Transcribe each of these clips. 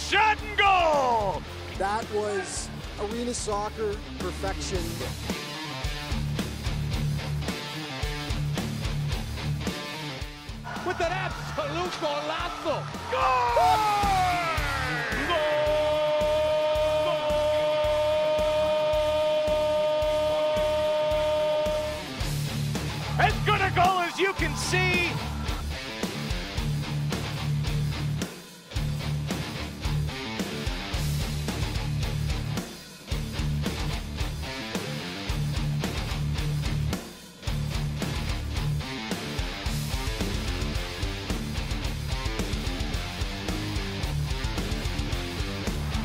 shot and goal! That was arena soccer perfection. With an absolute golazo! Goal! As good a goal as you can see.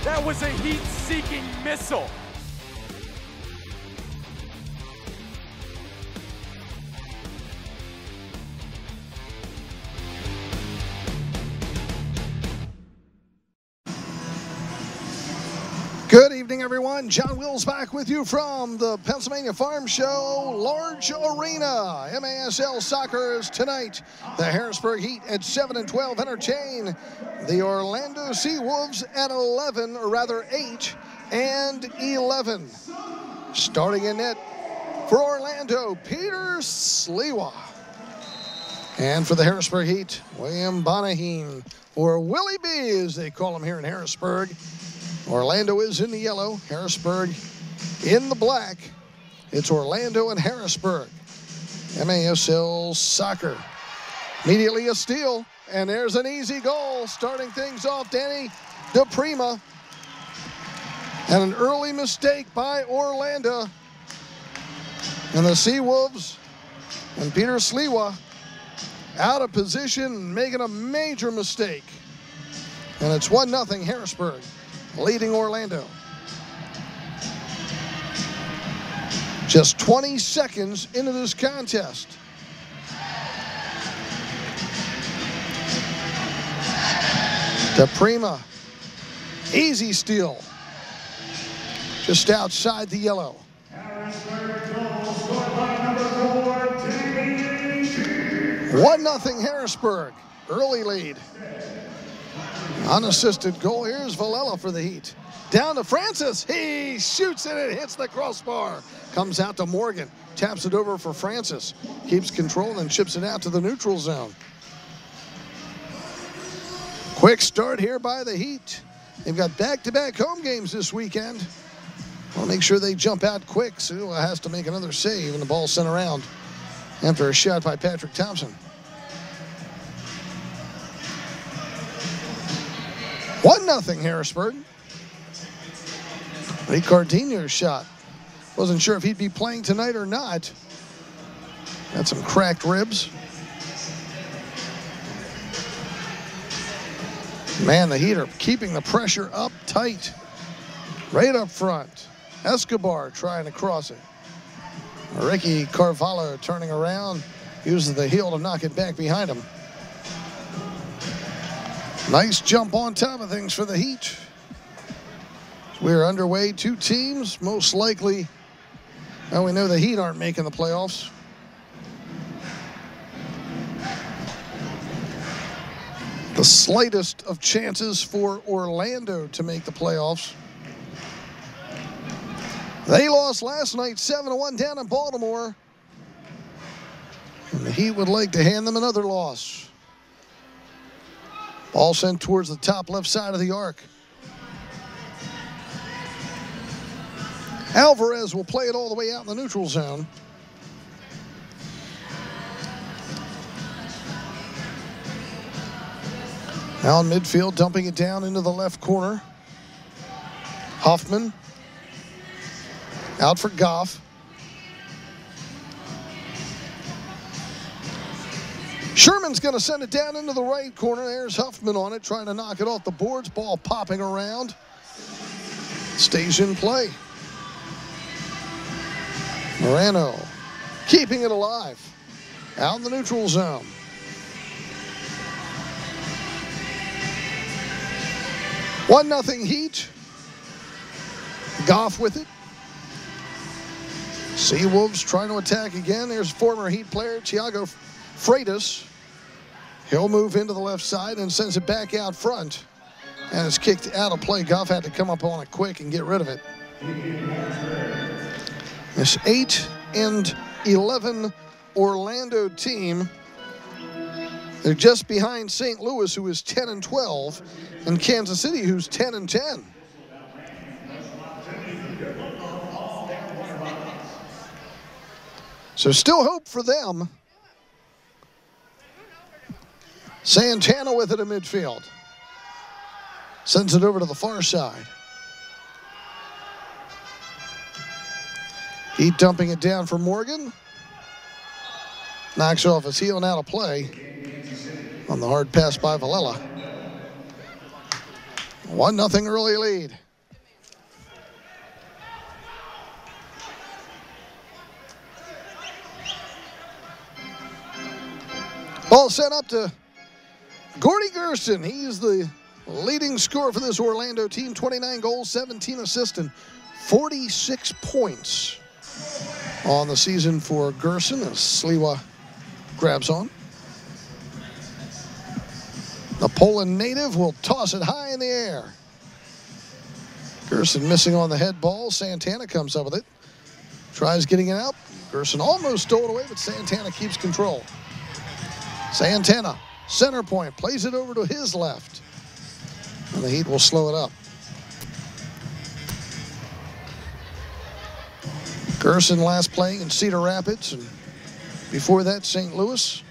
That was a heat-seeking missile. Good evening, everyone. John Wills back with you from the Pennsylvania Farm Show Large Arena. MASL Soccer is tonight. The Harrisburg Heat at 7 and 12 entertain the Orlando SeaWolves at 11, or rather 8 and 11. Starting in net for Orlando, Peter Sliwa. And for the Harrisburg Heat, William Bonaheen, or Willie B as they call him here in Harrisburg. Orlando is in the yellow, Harrisburg in the black. It's Orlando and Harrisburg. MASL Soccer. Immediately a steal, and there's an easy goal. Starting things off, Danny DePrima. And an early mistake by Orlando. And the SeaWolves and Peter Sliwa out of position, making a major mistake. And it's 1-0 Harrisburg, leading Orlando. Just 20 seconds into this contest. DePrima, easy steal. Just outside the yellow. 1-0 Harrisburg, early lead. Unassisted goal. Here's Villela for the Heat. Down to Francis. He shoots it. It hits the crossbar. Comes out to Morgan. Taps it over for Francis. Keeps control and chips it out to the neutral zone. Quick start here by the Heat. They've got back-to-back home games this weekend. I'll make sure they jump out quick. Sula has to make another save, and the ball sent around after a shot by Patrick Thompson. 1-0 Harrisburg. Ricardinho's shot. Wasn't sure if he'd be playing tonight or not. Got some cracked ribs. Man, the Heat are keeping the pressure up tight. Right up front. Escobar trying to cross it. Ricky Carvalho turning around. Uses the heel to knock it back behind him. Nice jump on top of things for the Heat. We're underway. Two teams, most likely. Well, we know the Heat aren't making the playoffs. The slightest of chances for Orlando to make the playoffs. They lost last night 7-1 down in Baltimore. And the Heat would like to hand them another loss. Ball sent towards the top left side of the arc. Alvarez will play it all the way out in the neutral zone. Now in midfield, dumping it down into the left corner. Huffman. Out for Goff. Sherman's going to send it down into the right corner. There's Huffman on it, trying to knock it off the boards. Ball popping around. Stays in play. Morano keeping it alive. Out in the neutral zone. One nothing Heat. Goff with it. SeaWolves trying to attack again. There's former Heat player Thiago Freitas. He'll move into the left side and sends it back out front. And it's kicked out of play. Goff had to come up on it quick and get rid of it. This 8-11 Orlando team. They're just behind St. Louis, who is 10-12, and Kansas City, who's 10-10. So still hope for them. Santana with it in midfield. Sends it over to the far side. Heat dumping it down for Morgan. Knocks off his heel and out of play on the hard pass by Villela. 1-0 early lead. Ball sent up to Gordy Gerson. He's the leading scorer for this Orlando team. 29 goals, 17 assists, and 46 points on the season for Gerson as Sliwa grabs on. The Poland native will toss it high in the air. Gerson missing on the head ball. Santana comes up with it. Tries getting it out. Gerson almost stole it away, but Santana keeps control. Santana, center point, plays it over to his left. And the Heat will slow it up. Gerson last playing in Cedar Rapids, and before that, St. Louis.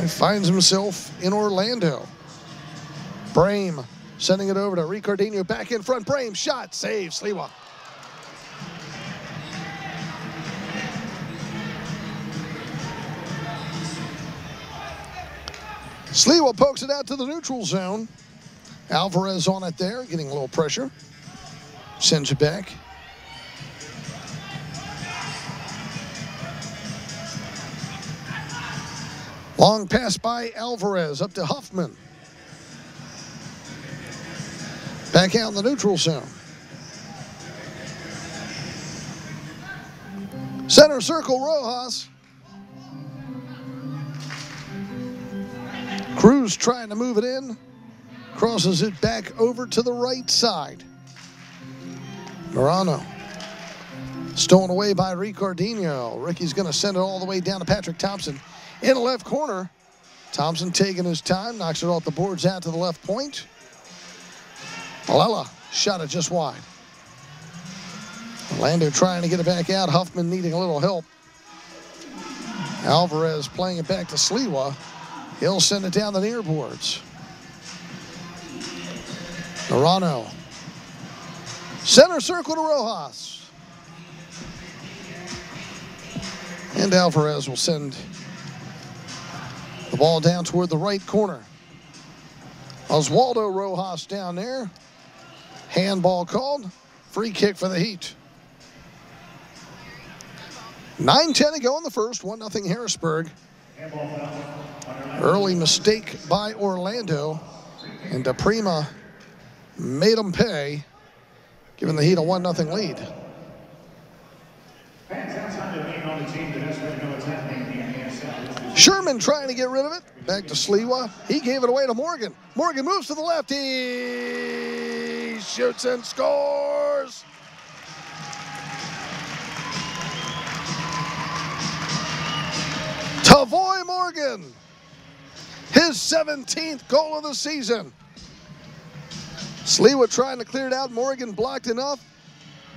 He finds himself in Orlando. Brame sending it over to Ricardinho back in front. Brame shot, save, Sliwa. Sliwa pokes it out to the neutral zone. Alvarez on it there, getting a little pressure. Sends it back. Long pass by Alvarez up to Huffman. Back out in the neutral zone. Center circle, Rojas. Cruz trying to move it in. Crosses it back over to the right side. Morano. Stolen away by Ricardinho. Ricky's going to send it all the way down to Patrick Thompson. In the left corner. Thompson taking his time. Knocks it off the boards out to the left point. Villela shot it just wide. Orlando trying to get it back out. Huffman needing a little help. Alvarez playing it back to Sliwa. He'll send it down the near boards. Morano. Center circle to Rojas. And Alvarez will send the ball down toward the right corner. Oswaldo Rojas down there. Handball called. Free kick for the Heat. 9:10 to go in the first. 1-0 Harrisburg. Early mistake by Orlando. And DePrima made them pay, giving the Heat a 1-0 lead. Sherman trying to get rid of it. Back to Sliwa. He gave it away to Morgan. Morgan moves to the left. He shoots and scores. Tavoy Morgan. His 17th goal of the season. Sliwa trying to clear it out. Morgan blocked enough.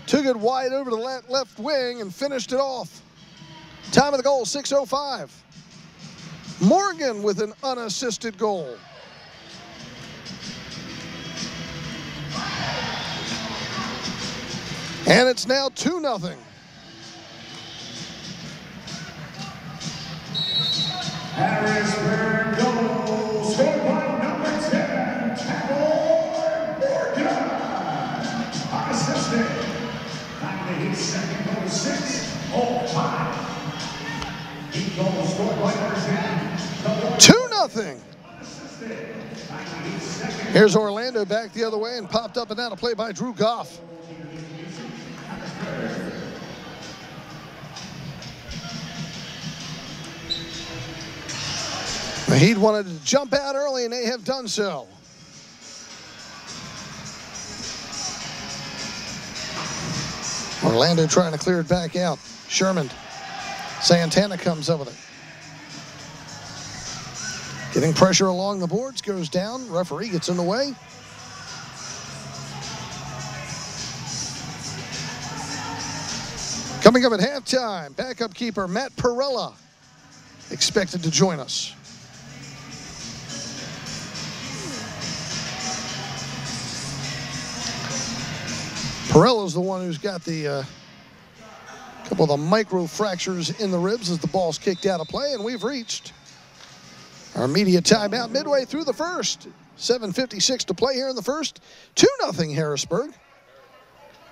Took it wide over to the left wing and finished it off. Time of the goal, 6:05. Morgan with an unassisted goal. And it's now 2-0. Harrisburg goal, scored by number 10, Tavoy Morgan. Unassisted. Back to Heat's second goal, 6:05. Heat goal scored by number 10. 2-0. Here's Orlando back the other way and popped up and out of play by Drew Goff. The Heat wanted to jump out early, and they have done so. Orlando trying to clear it back out. Sherman. Santana comes up with it. Getting pressure along the boards, goes down. Referee gets in the way. Coming up at halftime, backup keeper Matt Perella expected to join us. Perella's the one who's got the couple of the micro fractures in the ribs as the ball's kicked out of play, and we've reached our immediate timeout midway through the first. 7:56 to play here in the first. 2-0 Harrisburg.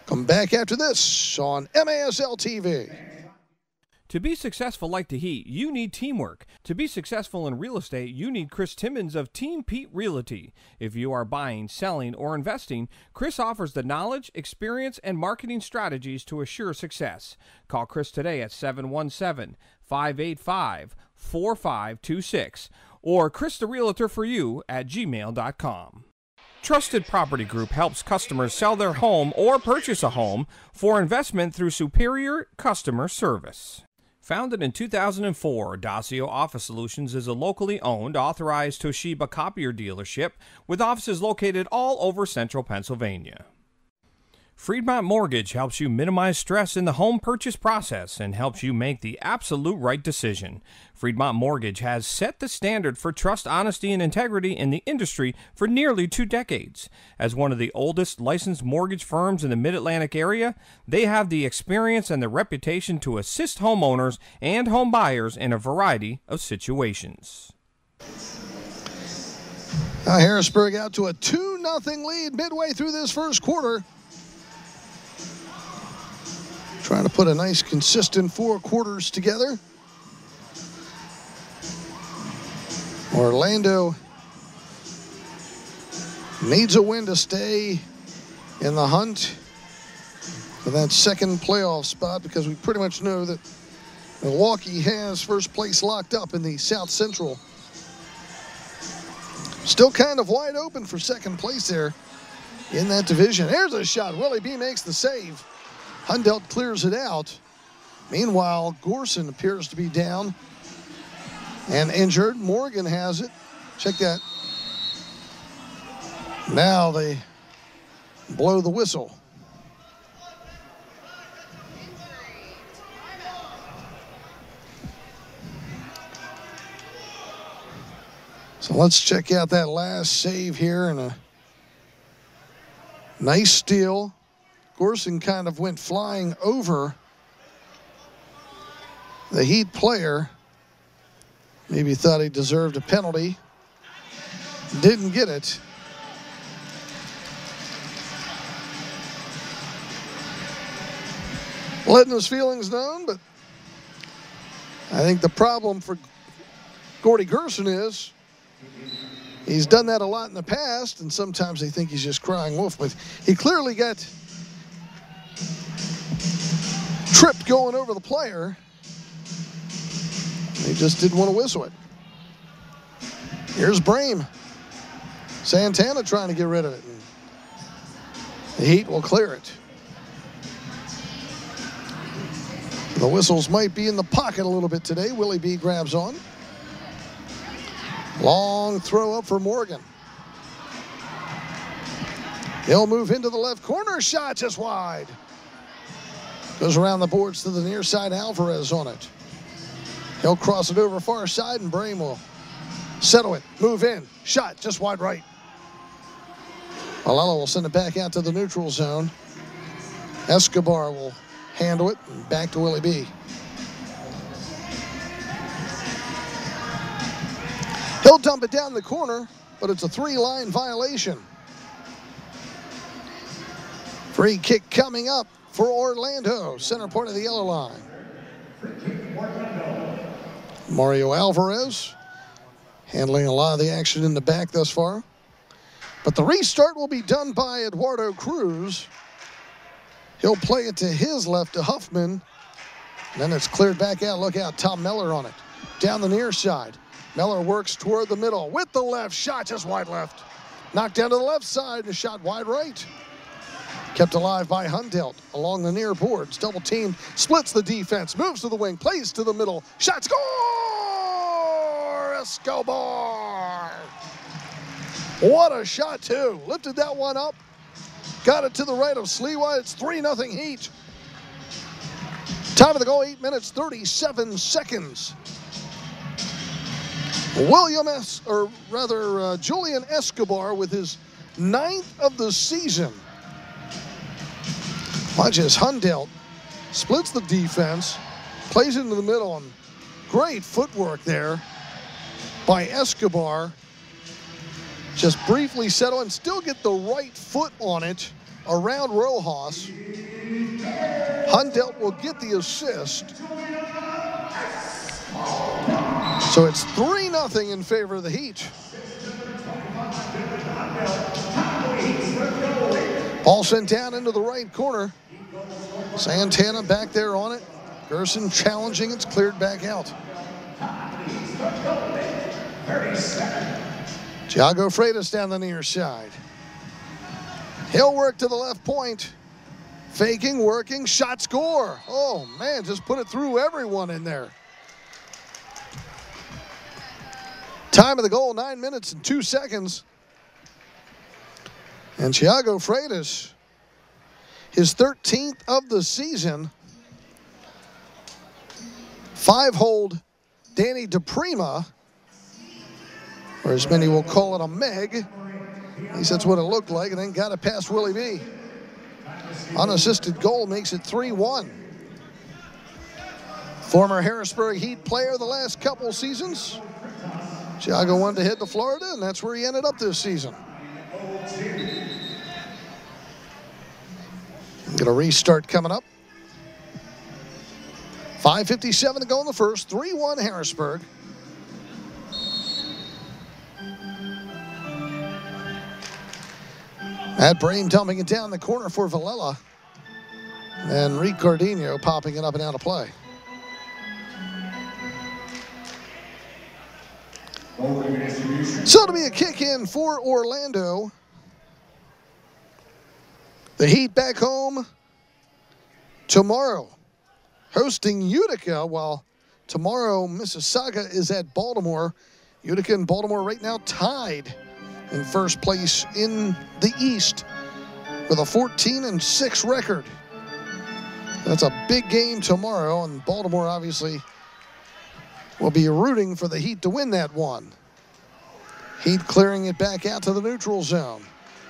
Come back after this on MASL TV. To be successful like the Heat, you need teamwork. To be successful in real estate, you need Chris Timmons of Team Pete Realty. If you are buying, selling, or investing, Chris offers the knowledge, experience, and marketing strategies to assure success. Call Chris today at 717-585-4526 or Chris the Realtor for you at gmail.com. Trusted Property Group helps customers sell their home or purchase a home for investment through superior customer service. Founded in 2004, Dacio Office Solutions is a locally owned, authorized Toshiba copier dealership with offices located all over central Pennsylvania. Friedmont Mortgage helps you minimize stress in the home purchase process and helps you make the absolute right decision. Friedmont Mortgage has set the standard for trust, honesty, and integrity in the industry for nearly 2 decades. As one of the oldest licensed mortgage firms in the Mid-Atlantic area, they have the experience and the reputation to assist homeowners and home buyers in a variety of situations. Harrisburg out to a 2-0 lead midway through this first quarter. Trying to put a nice, consistent 4 quarters together. Orlando needs a win to stay in the hunt for that second playoff spot, because we pretty much know that Milwaukee has first place locked up in the South Central. Still kind of wide open for second place there in that division. There's a shot. Willie B makes the save. Hundelt clears it out. Meanwhile, Gorson appears to be down and injured. Morgan has it. Check that. Now they blow the whistle. So let's check out that last save here, and a nice steal. Gorson kind of went flying over the Heat player. Maybe thought he deserved a penalty. Didn't get it. Letting his feelings known, but I think the problem for Gordy Gerson is he's done that a lot in the past, and sometimes they think he's just crying wolf, but he clearly got tripped going over the player. He just didn't want to whistle it. Here's Brame. Santana trying to get rid of it. The Heat will clear it. The whistles might be in the pocket a little bit today. Willie B grabs on. Long throw up for Morgan. He'll move into the left corner. Shot just wide. Goes around the boards to the near side. Alvarez on it. He'll cross it over far side, and Brame will settle it. Move in. Shot just wide right. Malala will send it back out to the neutral zone. Escobar will handle it, and back to Willie B. He'll dump it down the corner, but it's a 3-line violation. Free kick coming up for Orlando, center point of the yellow line. Mario Alvarez handling a lot of the action in the back thus far. But the restart will be done by Eduardo Cruz. He'll play it to his left to Huffman. And then it's cleared back out. Look out, Tom Meller on it. Down the near side. Meller works toward the middle with the left shot, just wide left. Knocked down to the left side and a shot wide right. Kept alive by Hundelt along the near boards. Double teamed, splits the defense, moves to the wing, plays to the middle. Shot, score! Escobar! What a shot, too. Lifted that one up. Got it to the right of Sliwa. It's 3-0 Heat. Time of the goal, 8 minutes, 37 seconds. Julian Escobar with his 9th of the season. Watch as Hundelt splits the defense, plays into the middle, and great footwork there by Escobar. Just briefly settle and still get the right foot on it around Rojas. Hundelt will get the assist. So it's 3-0 in favor of the Heat. Ball sent down into the right corner. Santana back there on it. Gerson challenging. It's cleared back out. Thiago Freitas down the near side. He'll work to the left point. Faking, working, shot, score. Oh, man, just put it through everyone in there. Time of the goal, 9 minutes and 2 seconds. And Thiago Freitas, his 13th of the season. 5-hold Danny DePrima, or as many will call it, a Meg. At least that's what it looked like, and then got it past Willie B. Unassisted goal makes it 3-1. Former Harrisburg Heat player the last couple seasons. Thiago wanted to head to Florida, and that's where he ended up this season. Get a restart coming up. 5:57 to go in the first. 3-1 Harrisburg. Matt Brame dumping it down the corner for Villela. And Ricardinho popping it up and out of play. So to be a kick in for Orlando. The Heat back home tomorrow, hosting Utica, while tomorrow Mississauga is at Baltimore. Utica and Baltimore right now tied in first place in the East with a 14-6 record. That's a big game tomorrow, and Baltimore obviously will be rooting for the Heat to win that one. Heat clearing it back out to the neutral zone.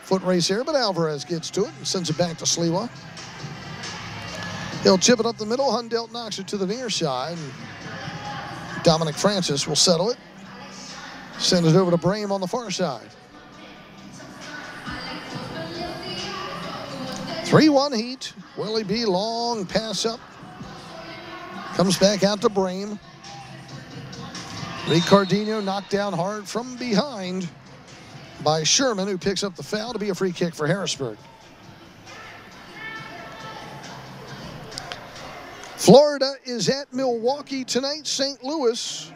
Foot race here, but Alvarez gets to it and sends it back to Sliwa. He'll chip it up the middle. Hundelt knocks it to the near side. And Dominic Francis will settle it. Send it over to Brame on the far side. 3-1 Heat. Willie B. long pass up. Comes back out to Brame. Ricardinho knocked down hard from behind by Sherman, who picks up the foul to be a free kick for Harrisburg. Florida is at Milwaukee tonight. St. Louis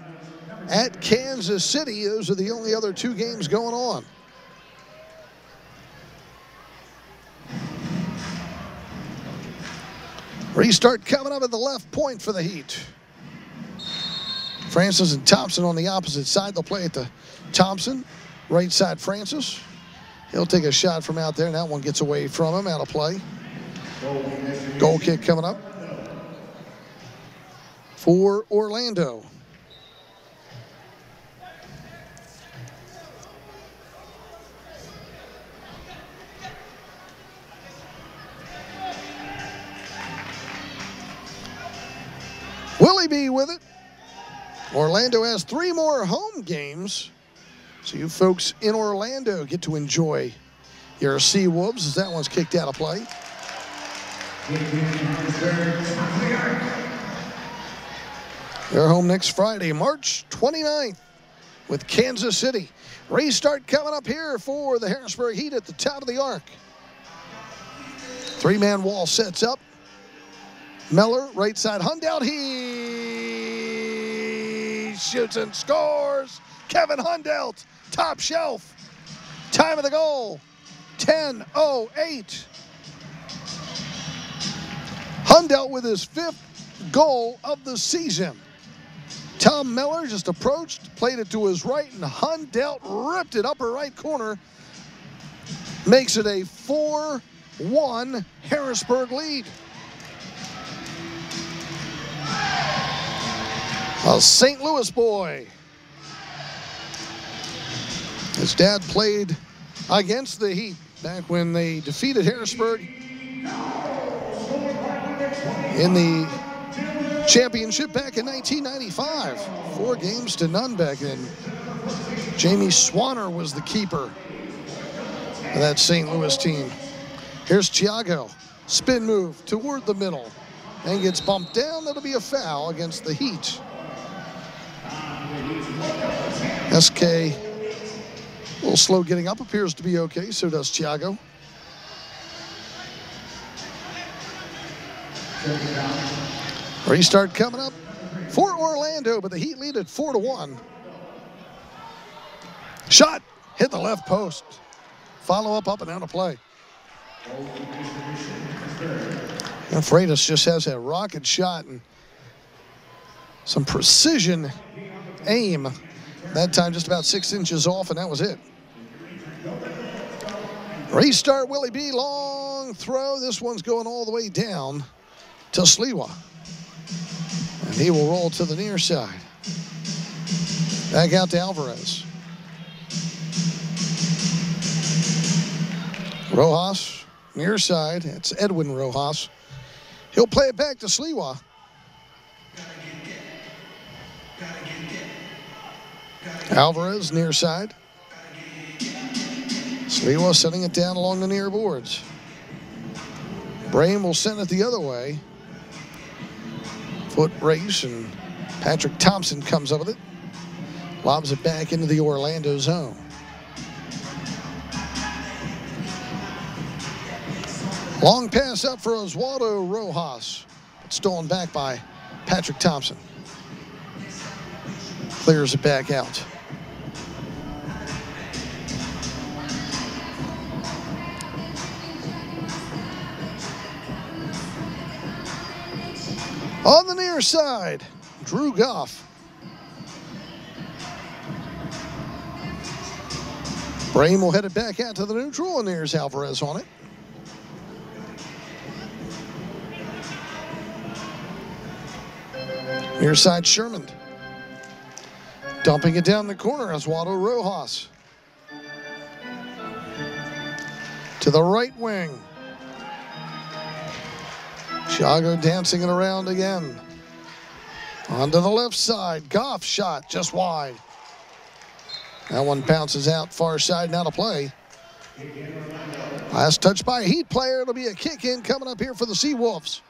at Kansas City. Those are the only other two games going on. Restart coming up at the left point for the Heat. Francis and Thompson on the opposite side. They'll play it to Thompson. Right side, Francis. He'll take a shot from out there, and that one gets away from him, out of play. Goal kick coming up for Orlando. Willie B with it. Orlando has 3 more home games. So you folks in Orlando get to enjoy your SeaWolves as that one's kicked out of play. They're home next Friday, March 29th with Kansas City. Restart coming up here for the Harrisburg Heat at the top of the arc. 3-man wall sets up. Miller, right side, Hundelt. He shoots and scores. Kevin Hundelt, top shelf. Time of the goal, 10:08. Hundelt with his 5th goal of the season. Tom Miller just approached, played it to his right, and Hundelt ripped it upper right corner. Makes it a 4-1 Harrisburg lead. A St. Louis boy. His dad played against the Heat back when they defeated Harrisburg in the championship back in 1995. 4 games to none back then. Jamie Swanner was the keeper of that St. Louis team. Here's Thiago. Spin move toward the middle and gets bumped down. That'll be a foul against the Heat. SK, a little slow getting up, appears to be okay. So does Thiago. Restart coming up for Orlando, but the Heat lead at 4-1. Shot hit the left post. Follow up and out of play. And Freitas just has a rocket shot and some precision aim. That time just about 6 inches off, and that was it. Restart Willie B. Long throw. This one's going all the way down to Sliwa. And he will roll to the near side. Back out to Alvarez. Rojas, near side. That's Edwin Rojas. He'll play it back to Sliwa. Alvarez, near side. Sliwa setting it down along the near boards. Brame will send it the other way. Foot race, and Patrick Thompson comes up with it. Lobs it back into the Orlando zone. Long pass up for Oswaldo Rojas. But stolen back by Patrick Thompson. Clears it back out. On the near side, Drew Goff. Brame will head it back out to the neutral, and there's Alvarez on it. Near side, Sherman. Dumping it down the corner, Oswaldo Rojas. To the right wing. Thiago dancing it around again. Onto the left side. Goff shot just wide. That one bounces out far side, now to play. Last touch by a Heat player. It'll be a kick in coming up here for the SeaWolves.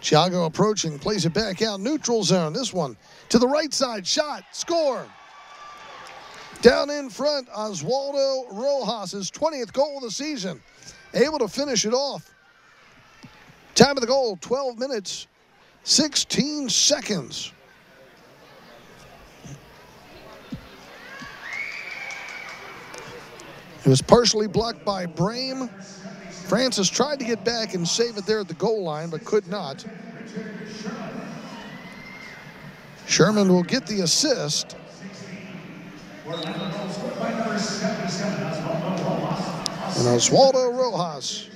Thiago approaching, plays it back out, neutral zone. This one to the right side, shot, score. Down in front, Oswaldo Rojas, his 20th goal of the season. Able to finish it off. Time of the goal, 12 minutes, 16 seconds. It was partially blocked by Brame. Francis tried to get back and save it there at the goal line, but could not. Sherman will get the assist. And Oswaldo Rojas,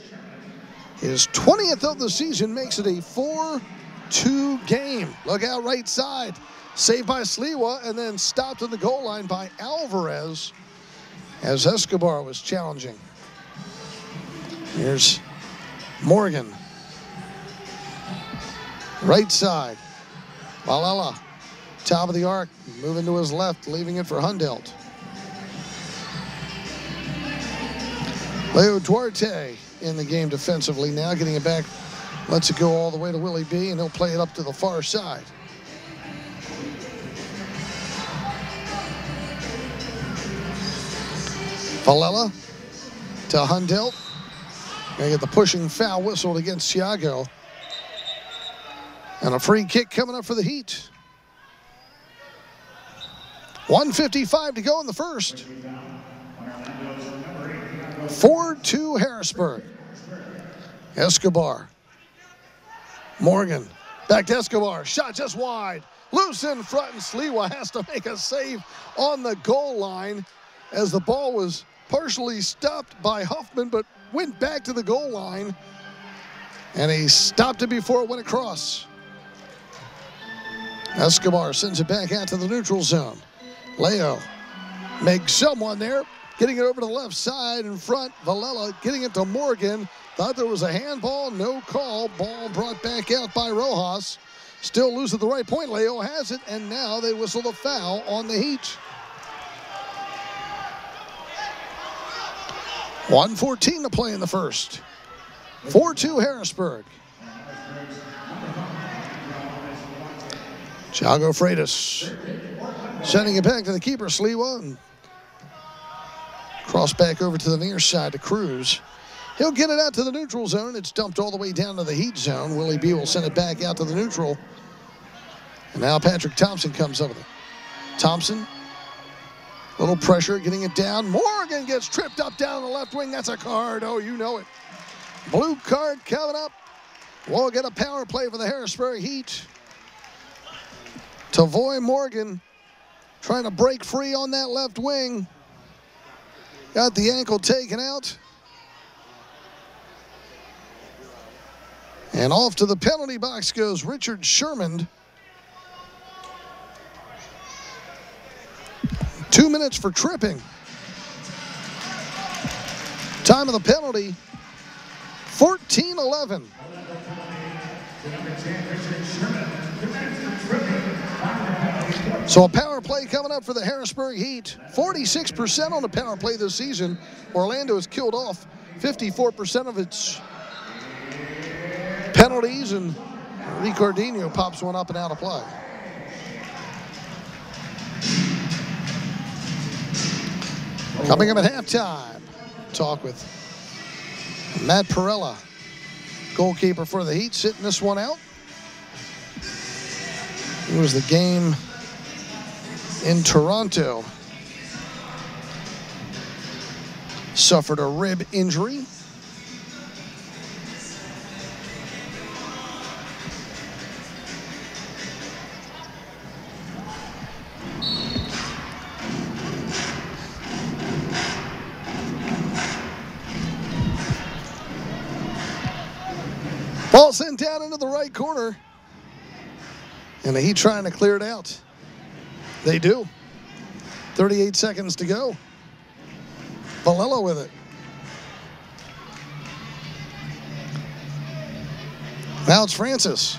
his 20th of the season, makes it a 4-2 game. Look out right side. Saved by Sliwa and then stopped at the goal line by Alvarez as Escobar was challenging. Here's Morgan. Right side. Balala. Top of the arc. Moving to his left, leaving it for Hundelt. Leo Duarte in the game defensively now, getting it back. Lets it go all the way to Willie B, and he'll play it up to the far side. Valella to Hundelt. Gonna get the pushing foul whistled against Thiago. And a free kick coming up for the Heat. 1:55 to go in the first. 4-2 Harrisburg. Escobar Morgan, back to Escobar, shot just wide. Loose in front, and Sliwa has to make a save on the goal line as the ball was partially stopped by Huffman, but went back to the goal line, and he stopped it before it went across. Escobar sends it back out to the neutral zone. Leo makes someone there, getting it over to the left side in front. Valella getting it to Morgan. Thought there was a handball, no call. Ball brought back out by Rojas. Still loose at the right point. Leo has it, and now they whistle the foul on the Heat. 1:14 to play in the first. 4-2 Harrisburg. Thiago Freitas sending it back to the keeper, Sliwa, and cross back over to the near side to Cruz. He'll get it out to the neutral zone. It's dumped all the way down to the Heat zone. Willie B will send it back out to the neutral. And now Patrick Thompson comes up with it. Thompson, little pressure, getting it down. Morgan gets tripped up down the left wing. That's a card. Oh, you know it. Blue card coming up. We'll get a power play for the Harrisburg Heat. Tavoy Morgan trying to break free on that left wing. Got the ankle taken out. And off to the penalty box goes Richard Sherman. 2 minutes for tripping. Time of the penalty, 14-11. So a power play coming up for the Harrisburg Heat. 46% on the power play this season. Orlando has killed off 54% of its penalties, and Ricardinho pops one up and out of play. Coming up at halftime, talk with Matt Perella, goalkeeper for the Heat, sitting this one out. It was the game in Toronto. Suffered a rib injury. Ball sent down into the right corner. And the Heat trying to clear it out. They do. 38 seconds to go. Valella with it. Now it's Francis.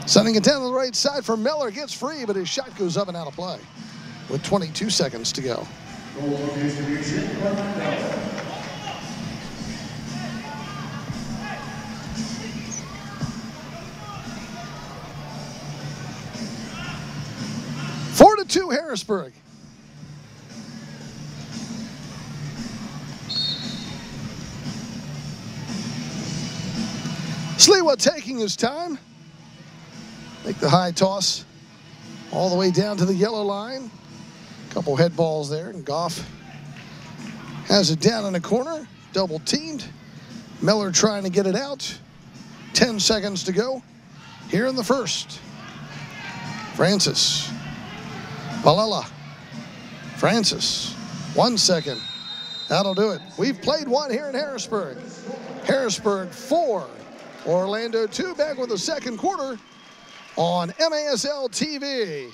Sending it down to the right side for Miller. Gets free, but his shot goes up and out of play with 22 seconds to go. To Harrisburg. Sliwa taking his time. Make the high toss all the way down to the yellow line. Couple head balls there, and Goff has it down in the corner. Double teamed. Miller trying to get it out. 10 seconds to go here in the first. Francis. Valella. Francis. 1 second. That'll do it. We've played one here in Harrisburg. Harrisburg 4. Orlando 2. Back with the second quarter on MASL TV.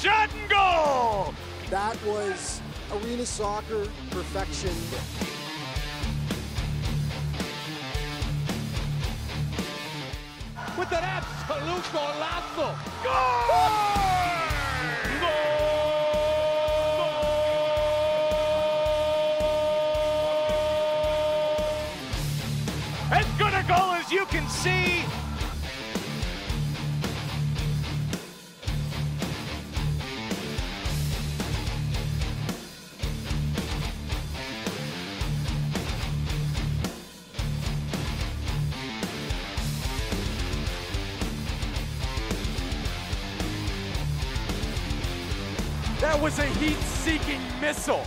Shot and goal! That was arena soccer perfection. With an absolute golazo! Goal! As good a goal as you can see. That was a heat-seeking missile.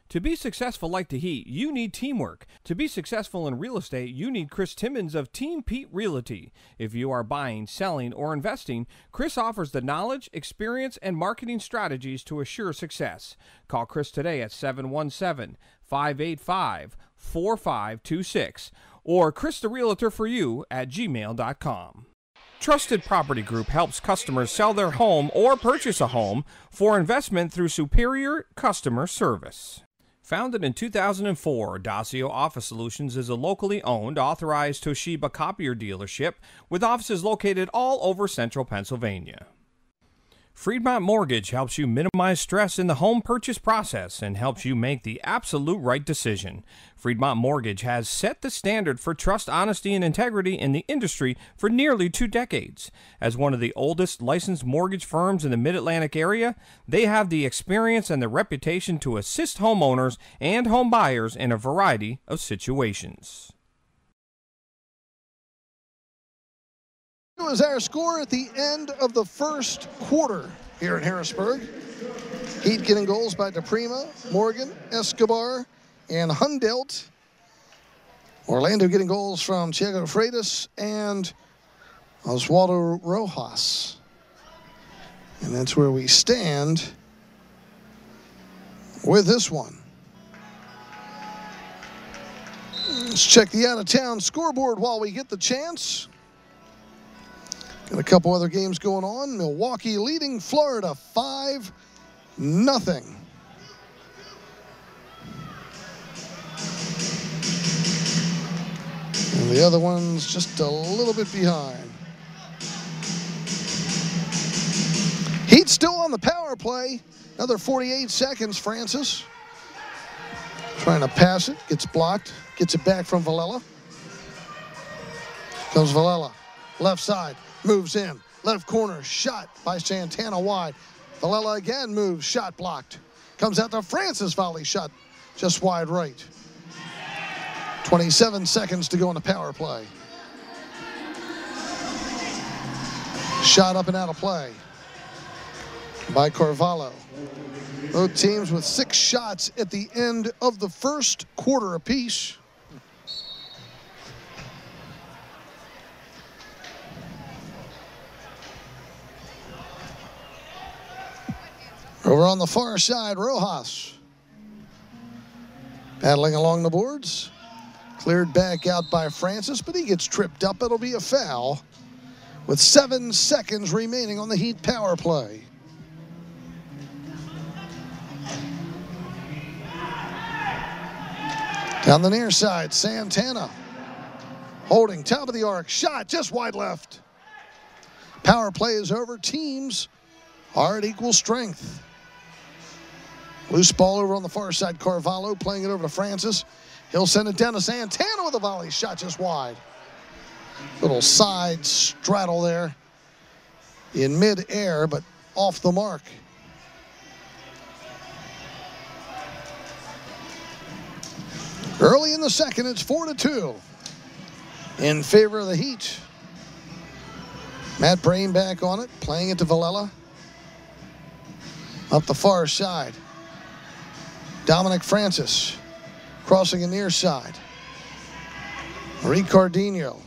To be successful like the Heat, you need teamwork. To be successful in real estate, you need Chris Timmons of Team Pete Realty. If you are buying, selling, or investing, Chris offers the knowledge, experience, and marketing strategies to assure success. Call Chris today at 717-585-4526 or christherealtor4you@gmail.com. Trusted Property Group helps customers sell their home or purchase a home for investment through superior customer service. Founded in 2004, Dacio Office Solutions is a locally owned, authorized Toshiba copier dealership with offices located all over central Pennsylvania. Freedmont Mortgage helps you minimize stress in the home purchase process and helps you make the absolute right decision. Freedmont Mortgage has set the standard for trust, honesty, and integrity in the industry for nearly 2 decades. As one of the oldest licensed mortgage firms in the Mid-Atlantic area, they have the experience and the reputation to assist homeowners and home buyers in a variety of situations. Was our score at the end of the first quarter here in Harrisburg. Heat getting goals by DePrima, Morgan, Escobar, and Hundelt. Orlando getting goals from Thiago Freitas and Oswaldo Rojas. And that's where we stand with this one. Let's check the out-of-town scoreboard while we get the chance. Got a couple other games going on. Milwaukee leading Florida 5-0. And the other one's just a little bit behind. Heat still on the power play. Another 48 seconds, Francis. Trying to pass it, gets blocked, gets it back from Villela. Comes Villela, left side. Moves in, left corner, shot by Santana wide. Villela again moves, shot blocked. Comes out to Francis, volley shot just wide right. 27 seconds to go in the power play. Shot up and out of play by Carvalho. Both teams with 6 shots at the end of the first quarter apiece. Over on the far side, Rojas. Paddling along the boards. Cleared back out by Francis, but he gets tripped up. It'll be a foul with 7 seconds remaining on the Heat power play. Down the near side, Santana. Holding, top of the arc, shot just wide left. Power play is over. Teams are at equal strength. Loose ball over on the far side, Carvalho playing it over to Francis. He'll send it down to Santana with a volley shot just wide. Little side straddle there in mid-air, but off the mark. Early in the second, it's 4-2 in favor of the Heat. Matt Brain back on it, playing it to Villela. Up the far side. Dominic Francis crossing the near side. Ricardinho.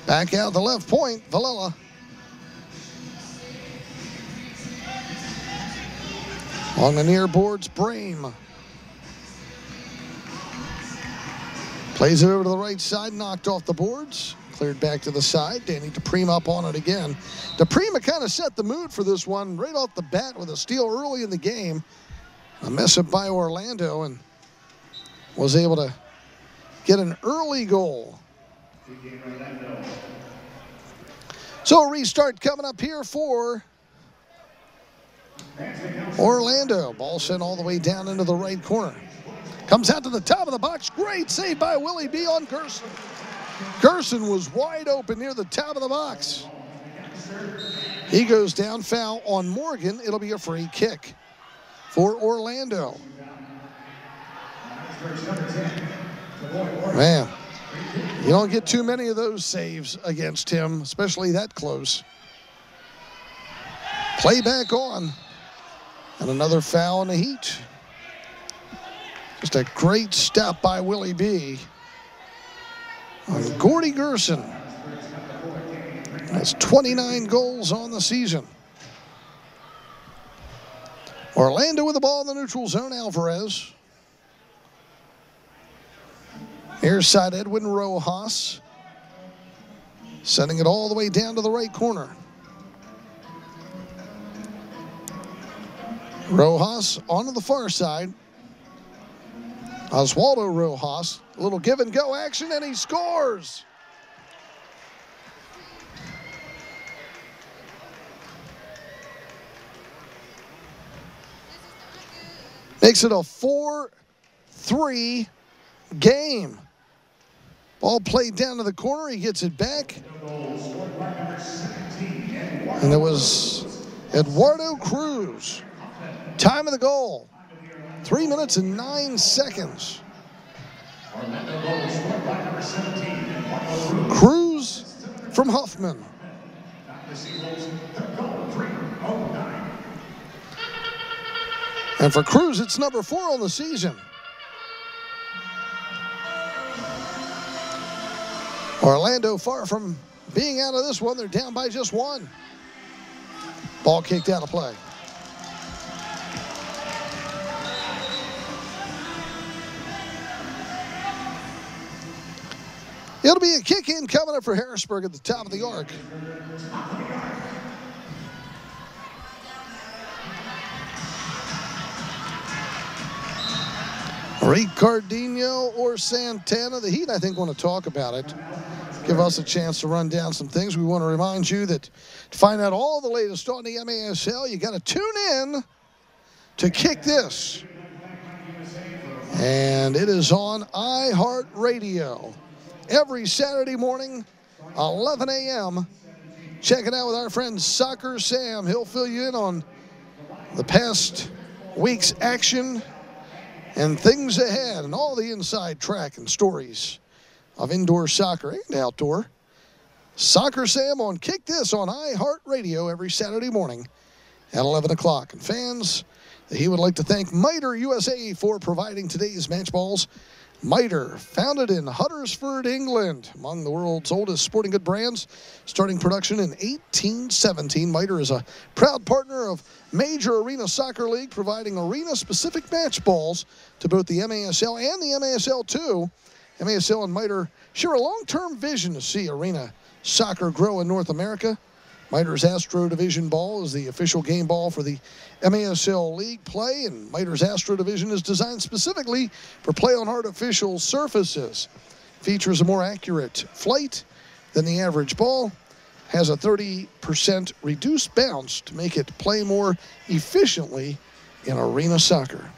Back out the left point, Villela. On the near boards, Brame. Plays it over to the right side, knocked off the boards. Cleared back to the side. Danny DePrima up on it again. DePrima kind of set the mood for this one right off the bat with a steal early in the game. A mess up by Orlando and was able to get an early goal. So a restart coming up here for Orlando. Ball sent all the way down into the right corner. Comes out to the top of the box. Great save by Willie B on Gerson. Gerson was wide open near the top of the box. He goes down, foul on Morgan. It'll be a free kick for Orlando. Man, you don't get too many of those saves against him, especially that close. Play back on. And another foul in the Heat. Just a great step by Willie B. on Gordy Gerson. Has 29 goals on the season. Orlando with the ball in the neutral zone. Alvarez. Near side, Edwin Rojas. Sending it all the way down to the right corner. Rojas onto the far side. Oswaldo Rojas. A little give and go action, and he scores. Makes it a 4-3 game. Ball played down to the corner. He gets it back. And it was Eduardo Cruz. Time of the goal, 3 minutes and 9 seconds. Cruz from Huffman. And for Cruz, it's number 4 on the season. Orlando far from being out of this one. They're down by just 1. Ball kicked out of play. It'll be a kick in coming up for Harrisburg at the top of the arc. Ricardinho or Santana. The Heat, I think, want to talk about it. Give us a chance to run down some things. We want to remind you that to find out all the latest on the MASL, you got to tune in to Kick This. And it is on iHeartRadio every Saturday morning, 11 a.m. Check it out with our friend Soccer Sam. He'll fill you in on the past week's action and things ahead and all the inside track and stories of indoor soccer and outdoor. Soccer Sam on Kick This on iHeartRadio every Saturday morning at 11 o'clock. And fans, he would like to thank Miter USA for providing today's match balls. Miter, founded in Huddersfield, England, among the world's oldest sporting good brands, starting production in 1817. Miter is a proud partner of Major Arena Soccer League, providing arena-specific match balls to both the MASL and the MASL2. MASL and Miter share a long-term vision to see arena soccer grow in North America. Miter's Astro Division ball is the official game ball for the MASL League play, and Miter's Astro Division is designed specifically for play on artificial surfaces. Features a more accurate flight than the average ball, has a 30% reduced bounce to make it play more efficiently in arena soccer.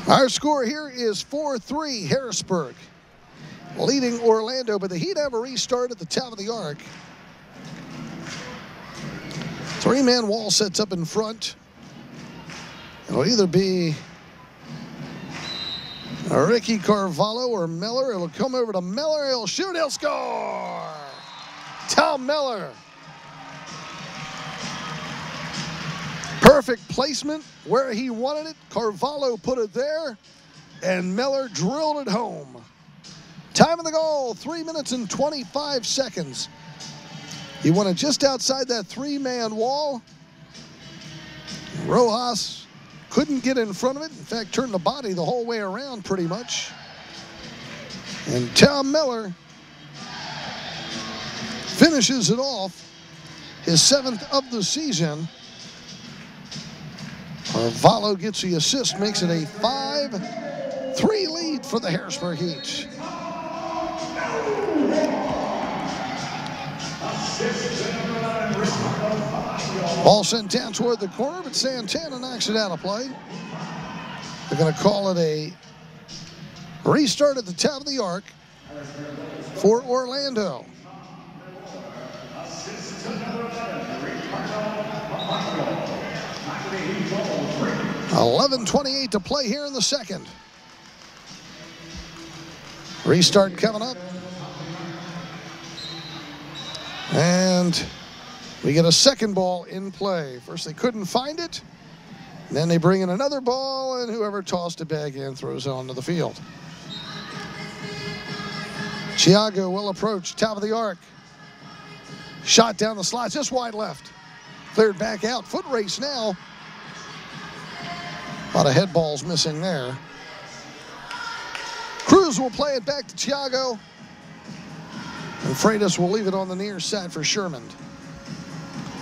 Our score here is 4-3 Harrisburg, leading Orlando, but the Heat have a restart at the top of the arc. 3-man wall sets up in front. It'll either be Ricky Carvalho or Miller. It'll come over to Miller. He'll shoot. He'll score. Tom Miller. Perfect placement where he wanted it. Carvalho put it there, and Miller drilled it home. Time of the goal, 3 minutes and 25 seconds. He won it just outside that 3-man wall. Rojas couldn't get in front of it. In fact, turned the body the whole way around pretty much. And Tom Miller finishes it off, his 7th of the season. Carvalho gets the assist, makes it a 5-3 lead for the Harrisburg Heat. Ball sent down toward the corner, but Santana knocks it out of play. They're going to call it a restart at the top of the arc for Orlando. 11:28 to play here in the second. Restart coming up. And we get a second ball in play. First they couldn't find it. Then they bring in another ball, and whoever tossed it back in throws it onto the field. Chiago will approach, top of the arc. Shot down the slot, just wide left. Cleared back out. Foot race now. A lot of head balls missing there. Cruz will play it back to Chiago. And Freitas will leave it on the near side for Sherman.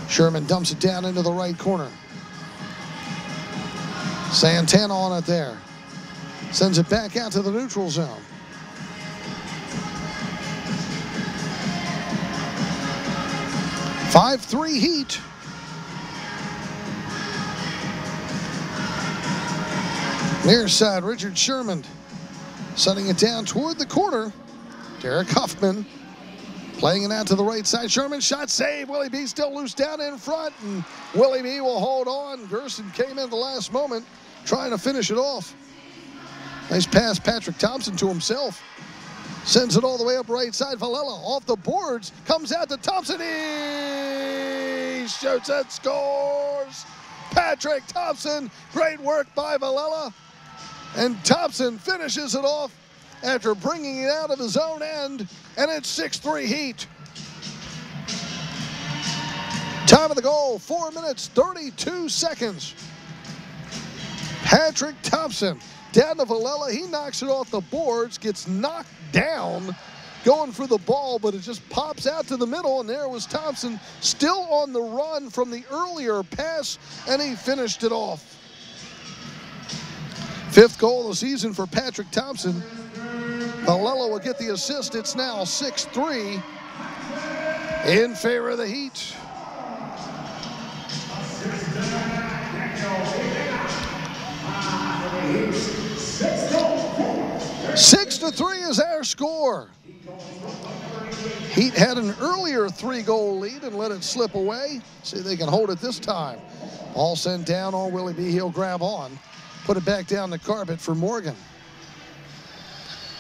Sherman dumps it down into the right corner. Santana on it there. Sends it back out to the neutral zone. "5-3 Heat. Near side, Richard Sherman setting it down toward the corner. Derek Huffman playing it out to the right side. Sherman shot save. Willie B still loose down in front, and Willie B will hold on. Gerson came in the last moment trying to finish it off. Nice pass, Patrick Thompson to himself. Sends it all the way up right side. Villela off the boards. Comes out to Thompson. He shoots and scores. Patrick Thompson. Great work by Villela. And Thompson finishes it off after bringing it out of his own end. And it's 6-3 Heat. Time of the goal, 4 minutes, 32 seconds. Patrick Thompson down to Villela. He knocks it off the boards, gets knocked down, going for the ball, but it just pops out to the middle, and there was Thompson still on the run from the earlier pass, and he finished it off. 5th goal of the season for Patrick Thompson. Villela will get the assist. It's now 6-3 in favor of the Heat. 6-3 is our score. Heat had an earlier 3-goal lead and let it slip away. See if they can hold it this time. Ball sent down on Willie B. He'll grab on. Put it back down the carpet for Morgan.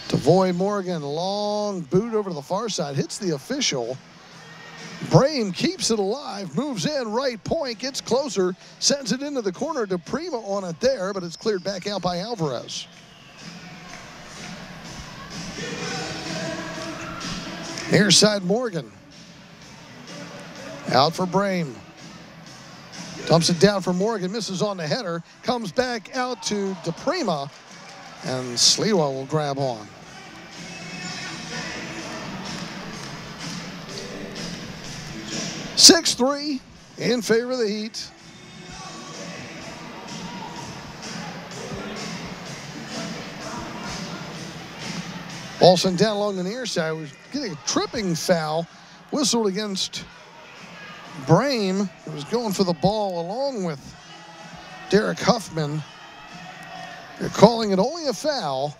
Tavoy Morgan, long boot over to the far side. Hits the official. Brame keeps it alive, moves in, right point, gets closer, sends it into the corner. DePrima on it there, but it's cleared back out by Alvarez. Near side Morgan. Out for Brame. Dumps it down for Morgan, misses on the header, comes back out to DePrima, and Sliwa will grab on. "6-3 in favor of the Heat. Ball sent down along the near side. Was getting a tripping foul whistled against Brame, who was going for the ball along with Derek Huffman. They're calling it only a foul.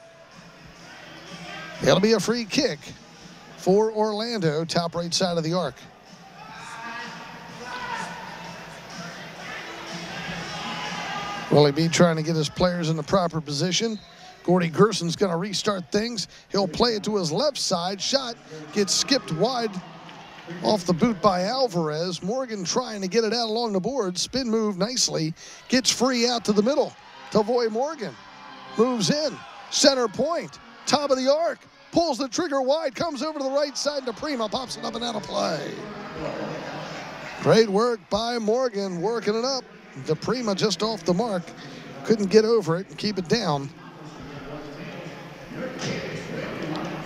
It'll be a free kick for Orlando, top right side of the arc. Willie B trying to get his players in the proper position. Gordy Gerson's going to restart things. He'll play it to his left side. Shot gets skipped wide off the boot by Alvarez. Morgan trying to get it out along the board. Spin move nicely. Gets free out to the middle. Tavoy Morgan moves in. Center point. Top of the arc. Pulls the trigger wide. Comes over to the right side. DePrima pops it up and out of play. Great work by Morgan working it up. DePrima just off the mark. Couldn't get over it and keep it down.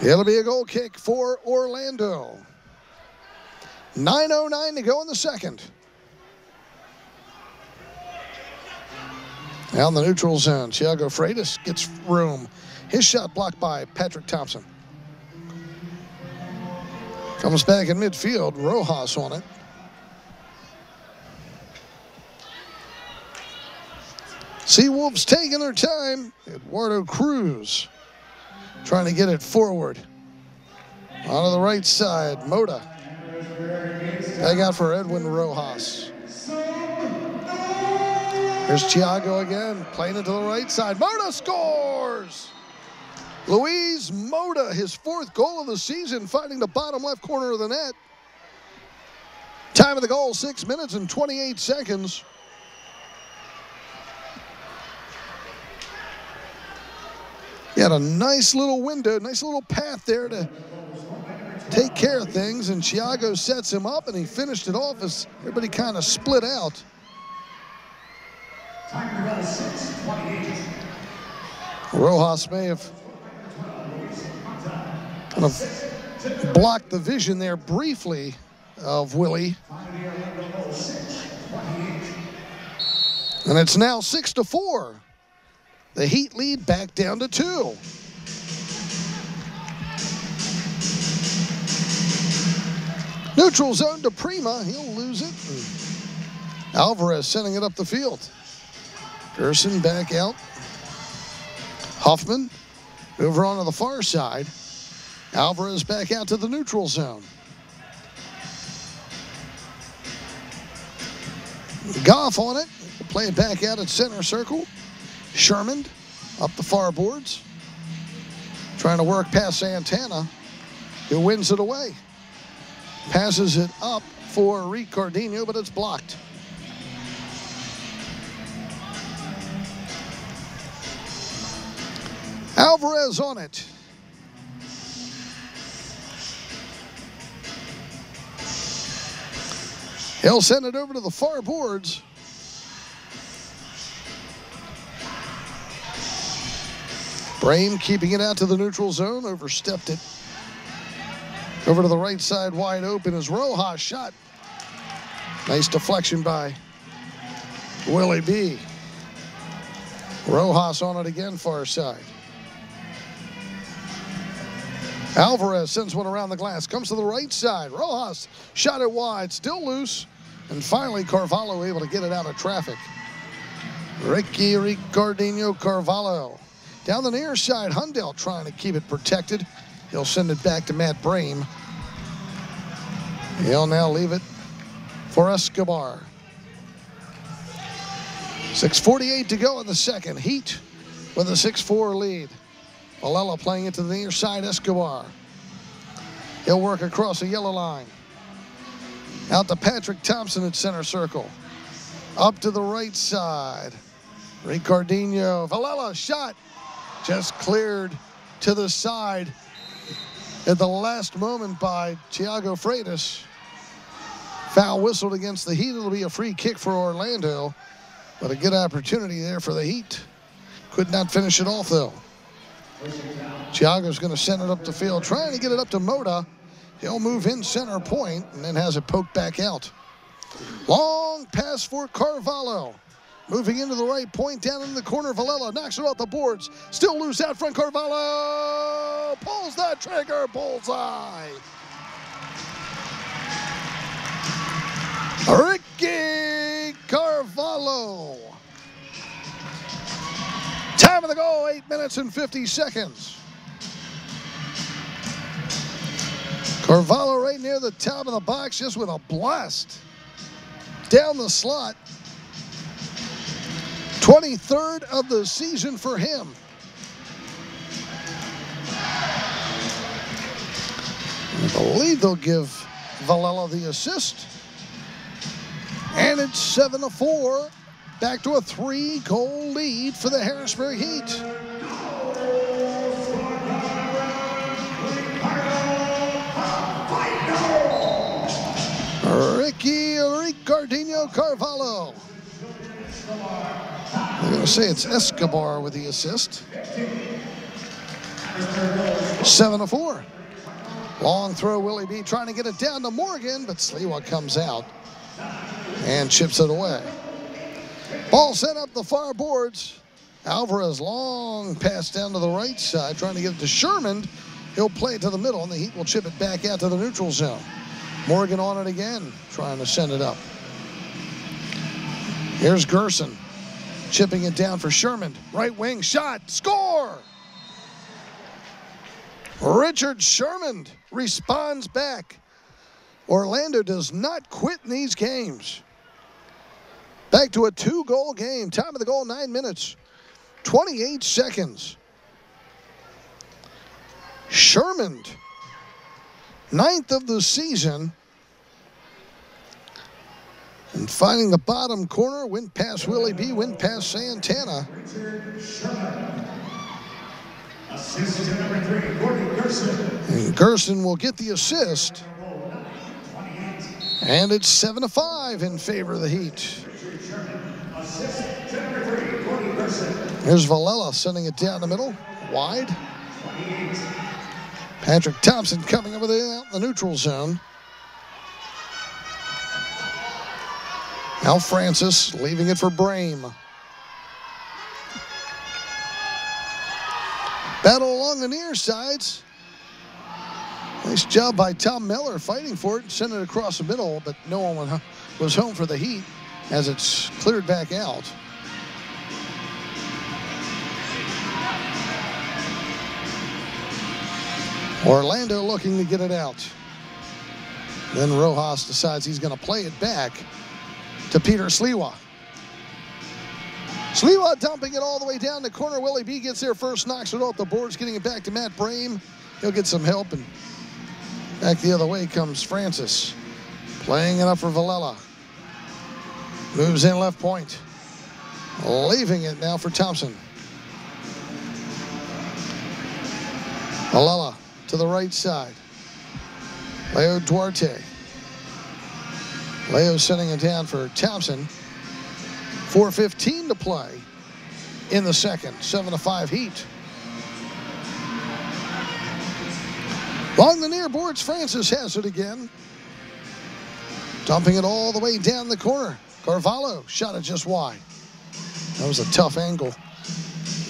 It'll be a goal kick for Orlando. 9:09 to go in the second. Now in the neutral zone, Thiago Freitas gets room. His shot blocked by Patrick Thompson. Comes back in midfield, Rojas on it. SeaWolves taking their time. Eduardo Cruz trying to get it forward. On the right side, Moda. Back out for Edwin Rojas. Here's Thiago again, playing it to the right side. Mota scores! Luis Mota, his 4th goal of the season, finding the bottom left corner of the net. Time of the goal, 6 minutes and 28 seconds. He had a nice little window, nice little path there to take care of things, and Thiago sets him up, and he finished it off as everybody kind of split out. Rojas may have kind of blocked the vision there briefly of Willie. And it's now 6-4. The Heat lead back down to 2. Neutral zone to Prima. He'll lose it. And Alvarez sending it up the field. Gerson back out. Huffman over onto the far side. Alvarez back out to the neutral zone. Goff on it. Play it back out at center circle. Sherman up the far boards. Trying to work past Santana, who wins it away. Passes it up for Ricardinho, but it's blocked. Alvarez on it. He'll send it over to the far boards. Brame keeping it out to the neutral zone, overstepped it. Over to the right side, wide open is Rojas shot. Nice deflection by Willie B. Rojas on it again, far side. Alvarez sends one around the glass, comes to the right side. Rojas shot it wide, still loose. And finally, Carvalho able to get it out of traffic. Ricardinho Carvalho. Down the near side, Hundell trying to keep it protected. He'll send it back to Matt Brame. He'll now leave it for Escobar. 6:48 to go in the second. Heat with a 6-4 lead. Malella playing it to the near side, Escobar. He'll work across the yellow line. Out to Patrick Thompson at center circle. Up to the right side. Ricardinho. Valella shot. Just cleared to the side at the last moment by Thiago Freitas. Foul whistled against the Heat. It'll be a free kick for Orlando. But a good opportunity there for the Heat. Could not finish it off, though. Thiago's going to send it up the field, trying to get it up to Mota. He'll move in center point and then has it poked back out. Long pass for Carvalho. Moving into the right point, down in the corner, Valella knocks it off the boards. Still loose out front, Carvalho pulls the trigger, bullseye. Ricky Carvalho. Time of the goal, 8 minutes and 50 seconds. Carvalho right near the top of the box, just with a blast down the slot. 23rd of the season for him. I believe they'll give Valella the assist. And it's 7-4. Back to a 3-goal lead for the Harrisburg Heat. Ricardinho Carvalho. I'm going to say it's Escobar with the assist. 7-4. Long throw, Willie B trying to get it down to Morgan, but Sliwa comes out and chips it away. Ball sent up the far boards. Alvarez long pass down to the right side, trying to get it to Sherman. He'll play it to the middle, and the Heat will chip it back out to the neutral zone. Morgan on it again, trying to send it up. Here's Gerson, chipping it down for Sherman. Right wing shot, score! Richard Sherman responds back. Orlando does not quit in these games. Back to a 2-goal game. Time of the goal, 9 minutes, 28 seconds. Sherman, 9th of the season. And finding the bottom corner, went past Willie B, went past Santana. Assist to number 3, Gordon Gerson. And Gerson will get the assist. And it's 7-5 in favor of the Heat. Here's Valella sending it down the middle, wide. Patrick Thompson coming over there out in the neutral zone. Al Francis leaving it for Brame. Battle along the near sides. Nice job by Tom Miller fighting for it and sending it across the middle, but no one was home for the Heat as it's cleared back out. Orlando looking to get it out. Then Rojas decides he's going to play it back to Peter Sliwa. Sliwa dumping it all the way down the corner. Willie B gets there first, knocks it off the boards, getting it back to Matt Brame. He'll get some help, and back the other way comes Francis. Playing it up for Valella. Moves in left point. Leaving it now for Thompson. Valella to the right side. Leo Duarte. Leo sending it down for Thompson. 4:15 to play in the second. 7-5 Heat. Along the near boards, Francis has it again. Dumping it all the way down the corner. Carvalho shot it just wide. That was a tough angle.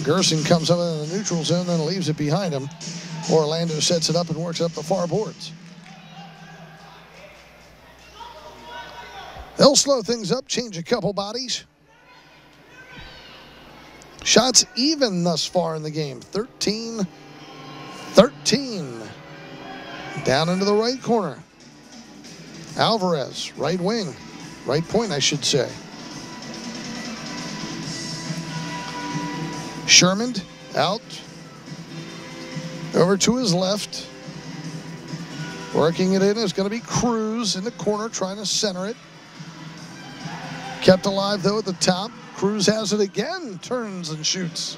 Gerson comes over in the neutral zone, then leaves it behind him. Orlando sets it up and works up the far boards. They'll slow things up, change a couple bodies. Shots even thus far in the game. 13-13. Down into the right corner. Alvarez, right wing. Right point, I should say. Sherman out. Over to his left. Working it in is going to be Cruz in the corner trying to center it. Kept alive, though, at the top. Cruz has it again, turns and shoots.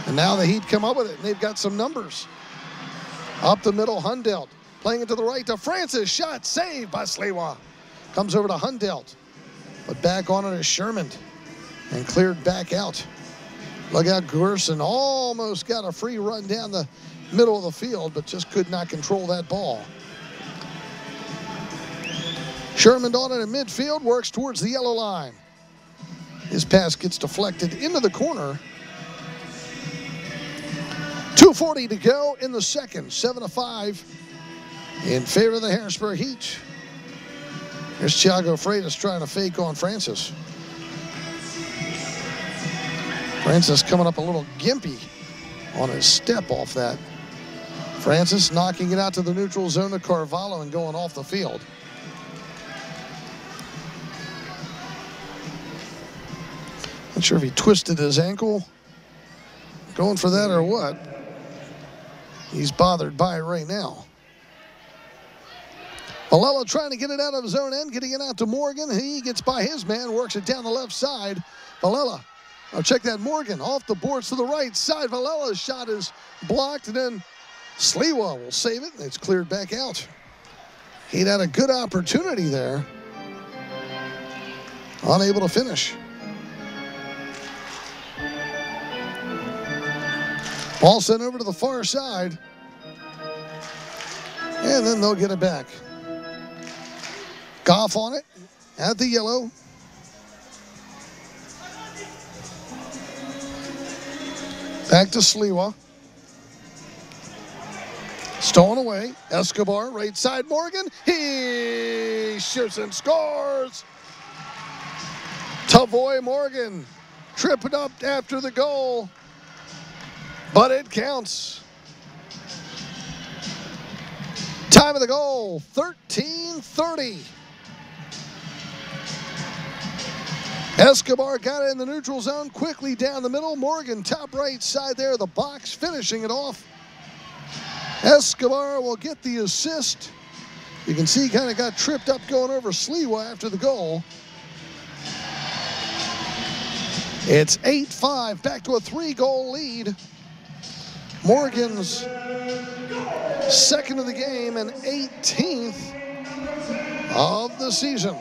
And now the Heat come up with it, and they've got some numbers. Up the middle, Hundelt. Playing it to the right to Francis. Shot saved by Sliwa. Comes over to Hundelt. But back on it is Sherman. And cleared back out. Look out, Gerson almost got a free run down the middle of the field, but just could not control that ball. Sherman on it in midfield, works towards the yellow line. His pass gets deflected into the corner. 2:40 to go in the second. 7-5 in favor of the Harrisburg Heat. Here's Thiago Freitas trying to fake on Francis. Francis coming up a little gimpy on his step off that. Francis knocking it out to the neutral zone to Carvalho and going off the field. Not sure if he twisted his ankle, going for that or what. He's bothered by it right now. Valella trying to get it out of his own end, getting it out to Morgan. He gets by his man, works it down the left side. Valella, check that, Morgan off the boards to the right side. Valella's shot is blocked, and then Sliwa will save it, and it's cleared back out. He'd had a good opportunity there. Unable to finish. Ball sent over to the far side. And then they'll get it back. Goff on it at the yellow. Back to Sliwa. Stolen away. Escobar, right side, Morgan. He shoots and scores. Tavoy Morgan tripping up after the goal. But it counts. Time of the goal, 13:30. Escobar got it in the neutral zone, quickly down the middle. Morgan, top right side there of the box, finishing it off. Escobar will get the assist. You can see he kind of got tripped up going over Sliwa after the goal. It's 8-5, back to a 3-goal lead. Morgan's second of the game and 18th of the season.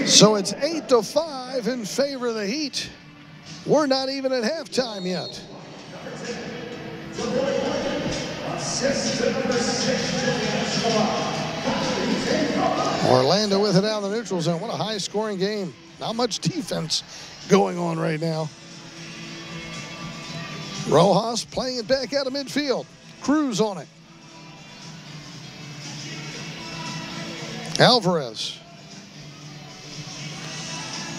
So it's 8-5 in favor of the Heat. We're not even at halftime yet. Orlando with it out of the neutral zone. What a high-scoring game. Not much defense going on right now. Rojas playing it back out of midfield. Cruz on it. Alvarez.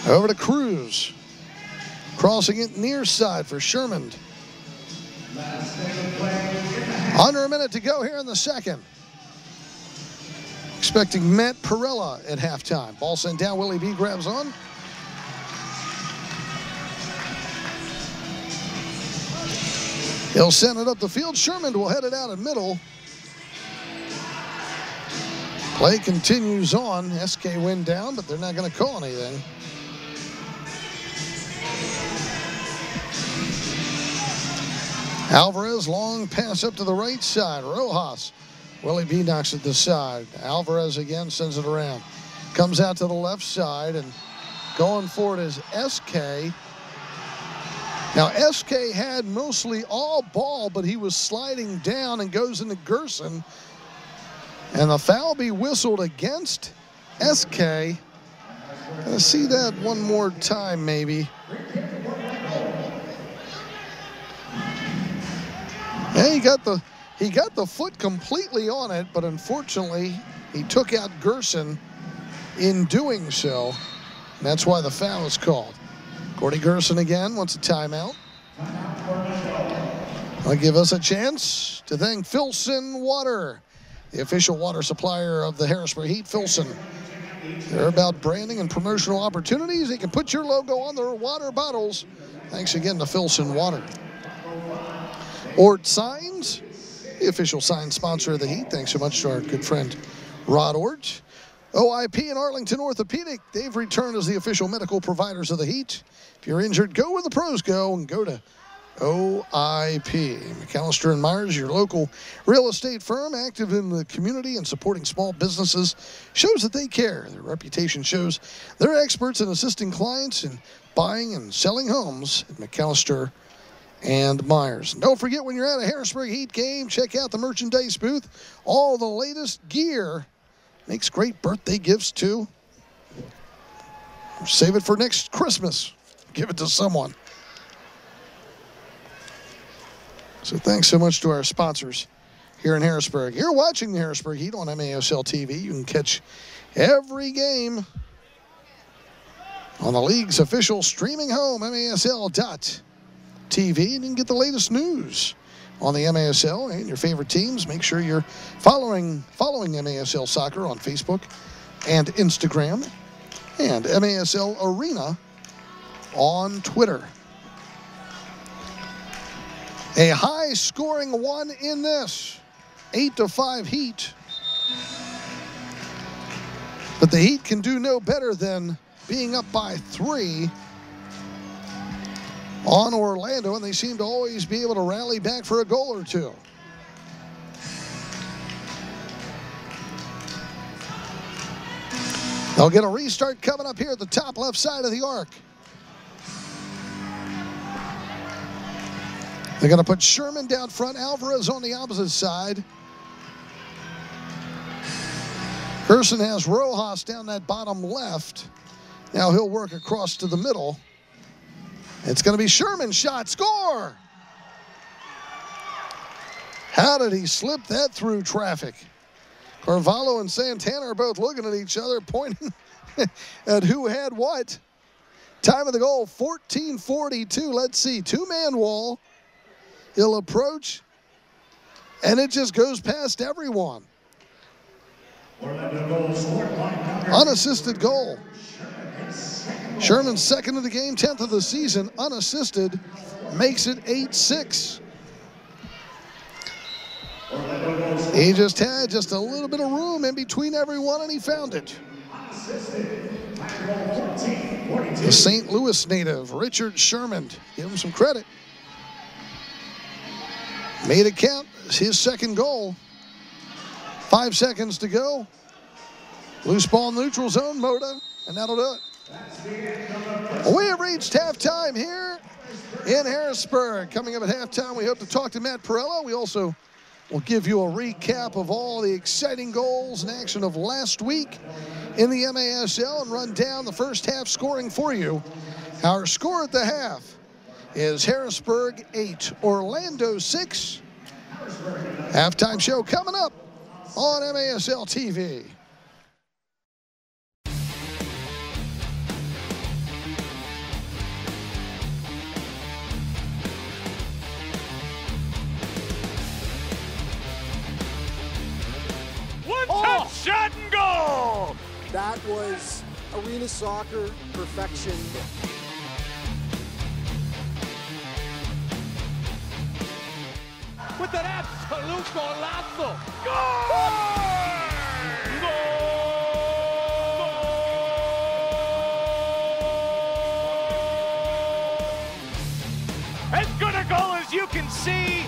Over to Cruz. Crossing it near side for Sherman. Under a minute to go here in the second. Expecting Matt Perella at halftime. Ball sent down. Willie B grabs on. He'll send it up the field. Sherman will head it out in middle. Play continues on. SK win down, but they're not going to call anything. Alvarez, long pass up to the right side. Rojas. Willie B knocks it to the side. Alvarez again sends it around. Comes out to the left side, and going for it is SK. Now, SK had mostly all ball, but he was sliding down and goes into Gerson. And the foul be whistled against SK. Gonna see that one more time, maybe. Yeah, he got the foot completely on it, but unfortunately, he took out Gerson in doing so. And that's why the foul is called. Gordy Gerson again wants a timeout. That'll give us a chance to thank Filson Water, the official water supplier of the Harrisburg Heat. Filson. They're about branding and promotional opportunities. They can put your logo on their water bottles. Thanks again to Filson Water. Ort Signs, the official sign sponsor of the Heat. Thanks so much to our good friend Rod Ort. OIP and Arlington Orthopedic, they've returned as the official medical providers of the Heat. If you're injured, go where the pros go and go to OIP. McAllister and Myers, your local real estate firm, active in the community and supporting small businesses, shows that they care. Their reputation shows they're experts in assisting clients in buying and selling homes at McAllister and Myers. And don't forget, when you're at a Harrisburg Heat game, check out the merchandise booth. All the latest gear. Makes great birthday gifts, too. Save it for next Christmas. Give it to someone. So thanks so much to our sponsors here in Harrisburg. You're watching the Harrisburg Heat on MASL TV. You can catch every game on the league's official streaming home, MASL.TV. And you can get the latest news on the MASL and your favorite teams. Make sure you're following MASL Soccer on Facebook and Instagram, and MASL Arena on Twitter. A high-scoring one in this. 8-5 Heat. But the Heat can do no better than being up by 3 on Orlando, and they seem to always be able to rally back for a goal or two. They'll get a restart coming up here at the top left side of the arc. They're going to put Sherman down front, Alvarez on the opposite side. Gerson has Rojas down that bottom left. Now he'll work across to the middle. It's going to be Sherman's shot. Score! How did he slip that through traffic? Carvalho and Santana are both looking at each other, pointing at who had what. Time of the goal, 14:42. Let's see, two-man wall. He'll approach. and it just goes past everyone. Unassisted goal. Sherman's second of the game, 10th of the season, unassisted, makes it 8-6. He just had a little bit of room in between everyone, and he found it. The St. Louis native, Richard Sherman, give him some credit. Made it count. It's his second goal. 5 seconds to go. Loose ball neutral zone, Moda, and that'll do it. We have reached halftime here in Harrisburg. Coming up at halftime, we hope to talk to Matt Perella. We also will give you a recap of all the exciting goals and action of last week in the MASL and run down the first half scoring for you. Our score at the half is Harrisburg 8, Orlando 6. Halftime show coming up on MASL TV. Shot and goal! That was arena soccer perfection. With an absolute golazo! Goal! As good a goal as you can see.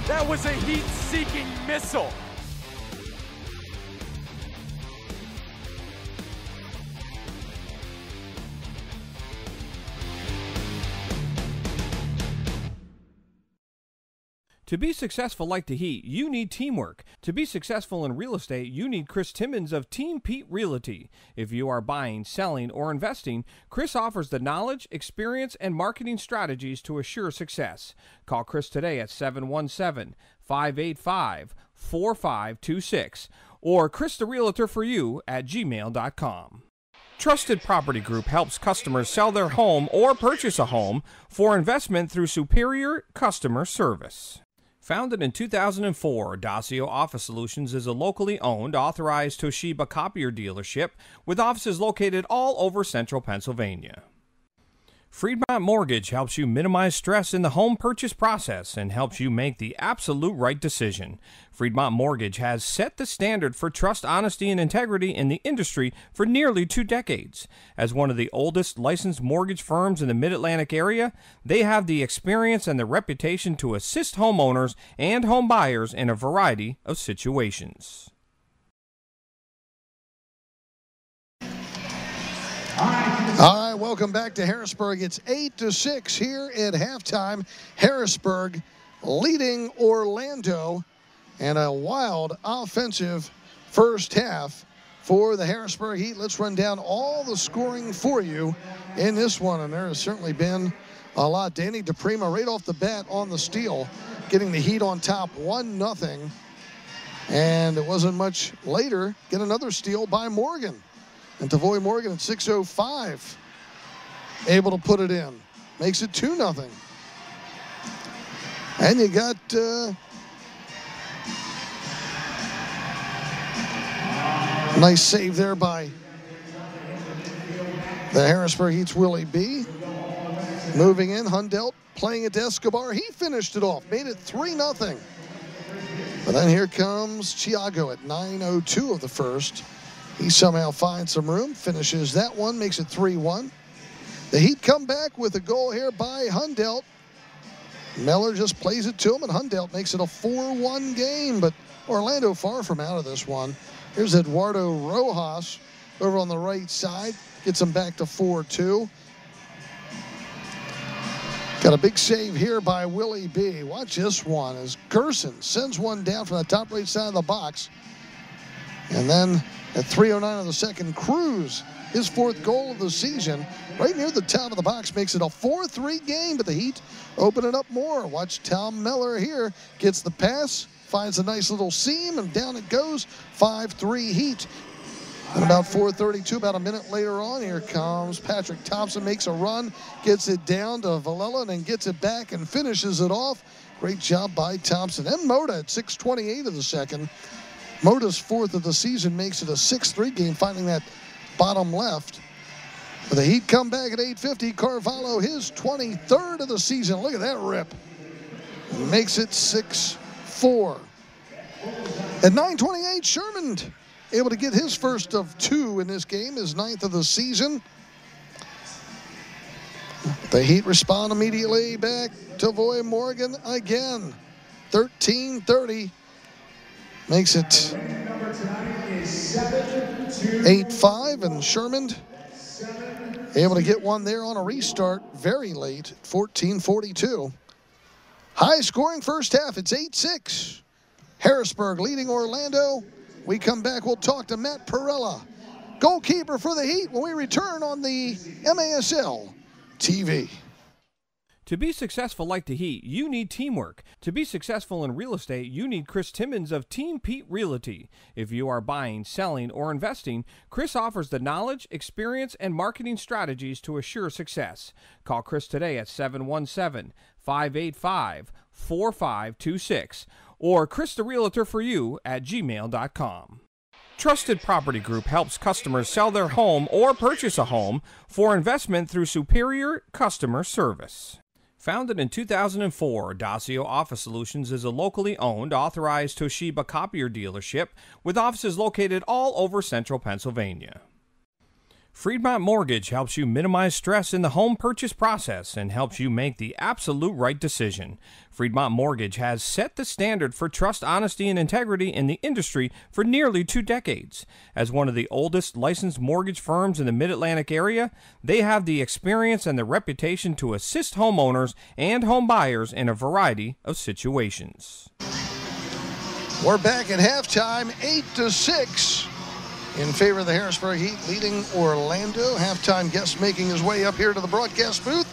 That was a heat-seeking missile. To be successful like the Heat, you need teamwork. To be successful in real estate, you need Chris Timmons of Team Pete Realty. If you are buying, selling, or investing, Chris offers the knowledge, experience, and marketing strategies to assure success. Call Chris today at 717-585-4526 or Chris the Realtor for you at gmail.com. Trusted Property Group helps customers sell their home or purchase a home for investment through superior customer service. Founded in 2004, Dacio Office Solutions is a locally owned, authorized Toshiba copier dealership with offices located all over central Pennsylvania. Freedmont Mortgage helps you minimize stress in the home purchase process and helps you make the absolute right decision. Freedmont Mortgage has set the standard for trust, honesty, and integrity in the industry for nearly 2 decades. As one of the oldest licensed mortgage firms in the Mid-Atlantic area, they have the experience and the reputation to assist homeowners and home buyers in a variety of situations. All right, welcome back to Harrisburg. It's 8-6 here at halftime. Harrisburg leading Orlando, and a wild offensive first half for the Harrisburg Heat. Let's run down all the scoring for you in this one, and there has certainly been a lot. Danny DePrima right off the bat on the steal, getting the Heat on top 1-0. And it wasn't much later, get another steal by Morgan. And Tavoy Morgan at 6:05, able to put it in. Makes it 2-0. And you got nice save there by the Harrisburg Heat's Willie B. Moving in, Hundelt playing it to Escobar. He finished it off, made it 3-0. But then here comes Chiago at 9:02 of the first. He somehow finds some room, finishes that one, makes it 3-1. The Heat come back with a goal here by Hundelt. Miller just plays it to him, and Hundelt makes it a 4-1 game. But Orlando far from out of this one. Here's Eduardo Rojas over on the right side. Gets him back to 4-2. Got a big save here by Willie B. Watch this one as Gerson sends one down from the top right side of the box. And then at 3:09 of the second, Cruz his 4th goal of the season. Right near the top of the box, makes it a 4-3 game, but the Heat open it up more. Watch Tom Miller here, gets the pass, finds a nice little seam, and down it goes. 5-3 Heat. And about 4:32, about a minute later on, here comes Patrick Thompson, makes a run, gets it down to Villela, and then gets it back and finishes it off. Great job by Thompson. And Moda at 6:28 of the second. Moda's 4th of the season makes it a 6-3 game, finding that bottom left. But the Heat come back at 8:50. Carvalho, his 23rd of the season. Look at that rip. Makes it 6-4. At 9:28, Sherman able to get his first of 2 in this game, his 9th of the season. The Heat respond immediately back to Voy Morgan again. 13:30 makes it 8-5, and Sherman able to get one there on a restart very late, 14:42. High scoring first half, it's 8-6. Harrisburg leading Orlando. We come back, we'll talk to Matt Perella, goalkeeper for the Heat, when we return on the MASL TV. To be successful like the Heat, you need teamwork. To be successful in real estate, you need Chris Timmons of Team Pete Realty. If you are buying, selling, or investing, Chris offers the knowledge, experience, and marketing strategies to assure success. Call Chris today at 717-585-4526 or Chris the Realtor for you at gmail.com. Trusted Property Group helps customers sell their home or purchase a home for investment through superior customer service. Founded in 2004, Dacio Office Solutions is a locally owned, authorized Toshiba copier dealership with offices located all over central Pennsylvania. Friedmont Mortgage helps you minimize stress in the home purchase process and helps you make the absolute right decision. Friedmont Mortgage has set the standard for trust, honesty, and integrity in the industry for nearly 2 decades. As one of the oldest licensed mortgage firms in the Mid-Atlantic area, they have the experience and the reputation to assist homeowners and home buyers in a variety of situations. We're back at halftime, 8-6. In favor of the Harrisburg Heat, leading Orlando. Halftime guest making his way up here to the broadcast booth,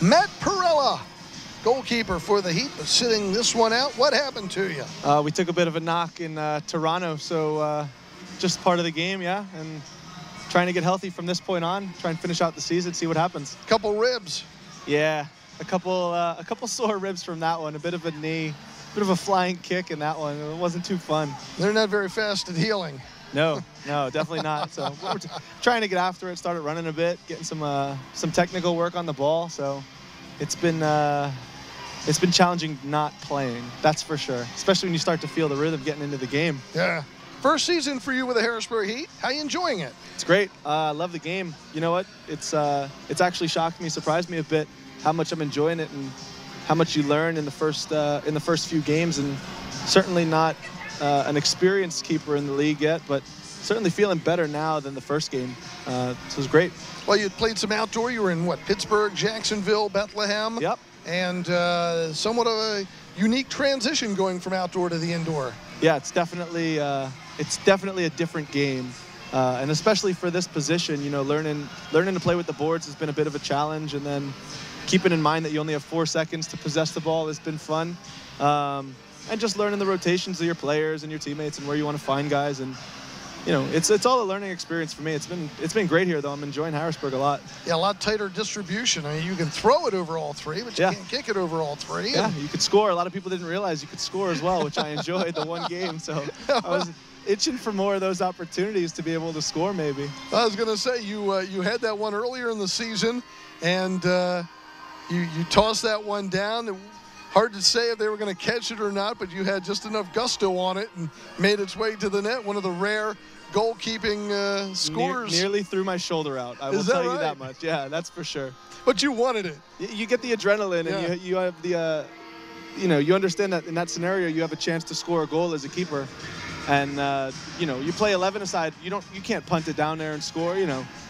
Matt Perella, goalkeeper for the Heat, but sitting this one out. What happened to you? We took a bit of a knock in Toronto, so just part of the game, yeah, and trying to get healthy from this point on, try and finish out the season, see what happens. Couple ribs. Yeah, a couple sore ribs from that one, a bit of a knee, bit of a flying kick in that one. It wasn't too fun. They're not very fast at healing. No, definitely not. So we're trying to get after it, started running a bit, getting some technical work on the ball. So it's been challenging not playing, that's for sure, especially when you start to feel the rhythm getting into the game. Yeah. First season for you with the Harrisburg Heat. How you enjoying it? It's great. I love the game. You know what? It's actually shocked me, surprised me a bit how much I'm enjoying it and how much you learn in the first few games, and certainly not an experienced keeper in the league yet, but certainly feeling better now than the first game. So it was great. Well, you played some outdoor. You were in what? Pittsburgh, Jacksonville, Bethlehem. Yep. And somewhat of a unique transition going from outdoor to the indoor. Yeah, it's definitely a different game, and especially for this position, you know, learning to play with the boards has been a bit of a challenge, and then keeping in mind that you only have 4 seconds to possess the ball has been fun. And just learning the rotations of your players and your teammates and where you want to find guys, and you know, it's all a learning experience for me. It's been great here, though. I'm enjoying Harrisburg a lot. Yeah, a lot tighter distribution. I mean, you can throw it over all 3, but you can't kick it over all 3. Yeah, you could score. A lot of people didn't realize you could score as well, which I enjoyed the one game. So I was itching for more of those opportunities to be able to score, maybe. I was going to say, you had that one earlier in the season, and you tossed that one down. Hard to say if they were going to catch it or not, but you had just enough gusto on it and made its way to the net. One of the rare goalkeeping scores. Nearly threw my shoulder out. I will tell you that much. Yeah, that's for sure. But you wanted it. You get the adrenaline, and you have the, you understand that in that scenario you have a chance to score a goal as a keeper, and you play 11 aside. You can't punt it down there and score.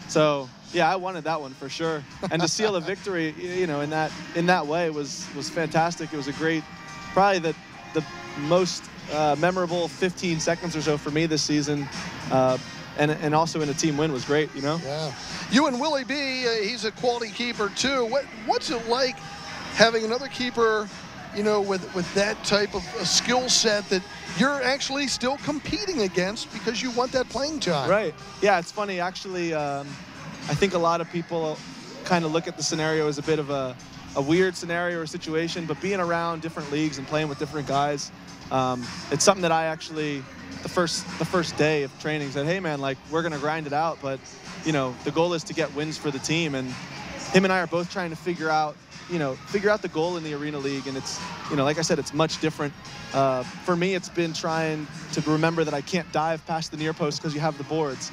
So. Yeah, I wanted that one for sure, and to seal a victory, in that way was fantastic. It was a great, probably the most memorable 15 seconds or so for me this season. and also in a team win was great, you know? Yeah. You and Willie B, he's a quality keeper too. What's it like having another keeper, you know, with that type of a skill set that you're actually still competing against because you want that playing time? Right. Yeah, it's funny. Actually, I think a lot of people kind of look at the scenario as a bit of a weird scenario or situation, but being around different leagues and playing with different guys, it's something that I actually, the first day of training, said, hey, man, like, we're going to grind it out, but, you know, the goal is to get wins for the team. And him and I are both trying to figure out the goal in the Arena League. And it's, you know, like I said, it's much different. For me, it's been trying to remember that I can't dive past the near post because you have the boards,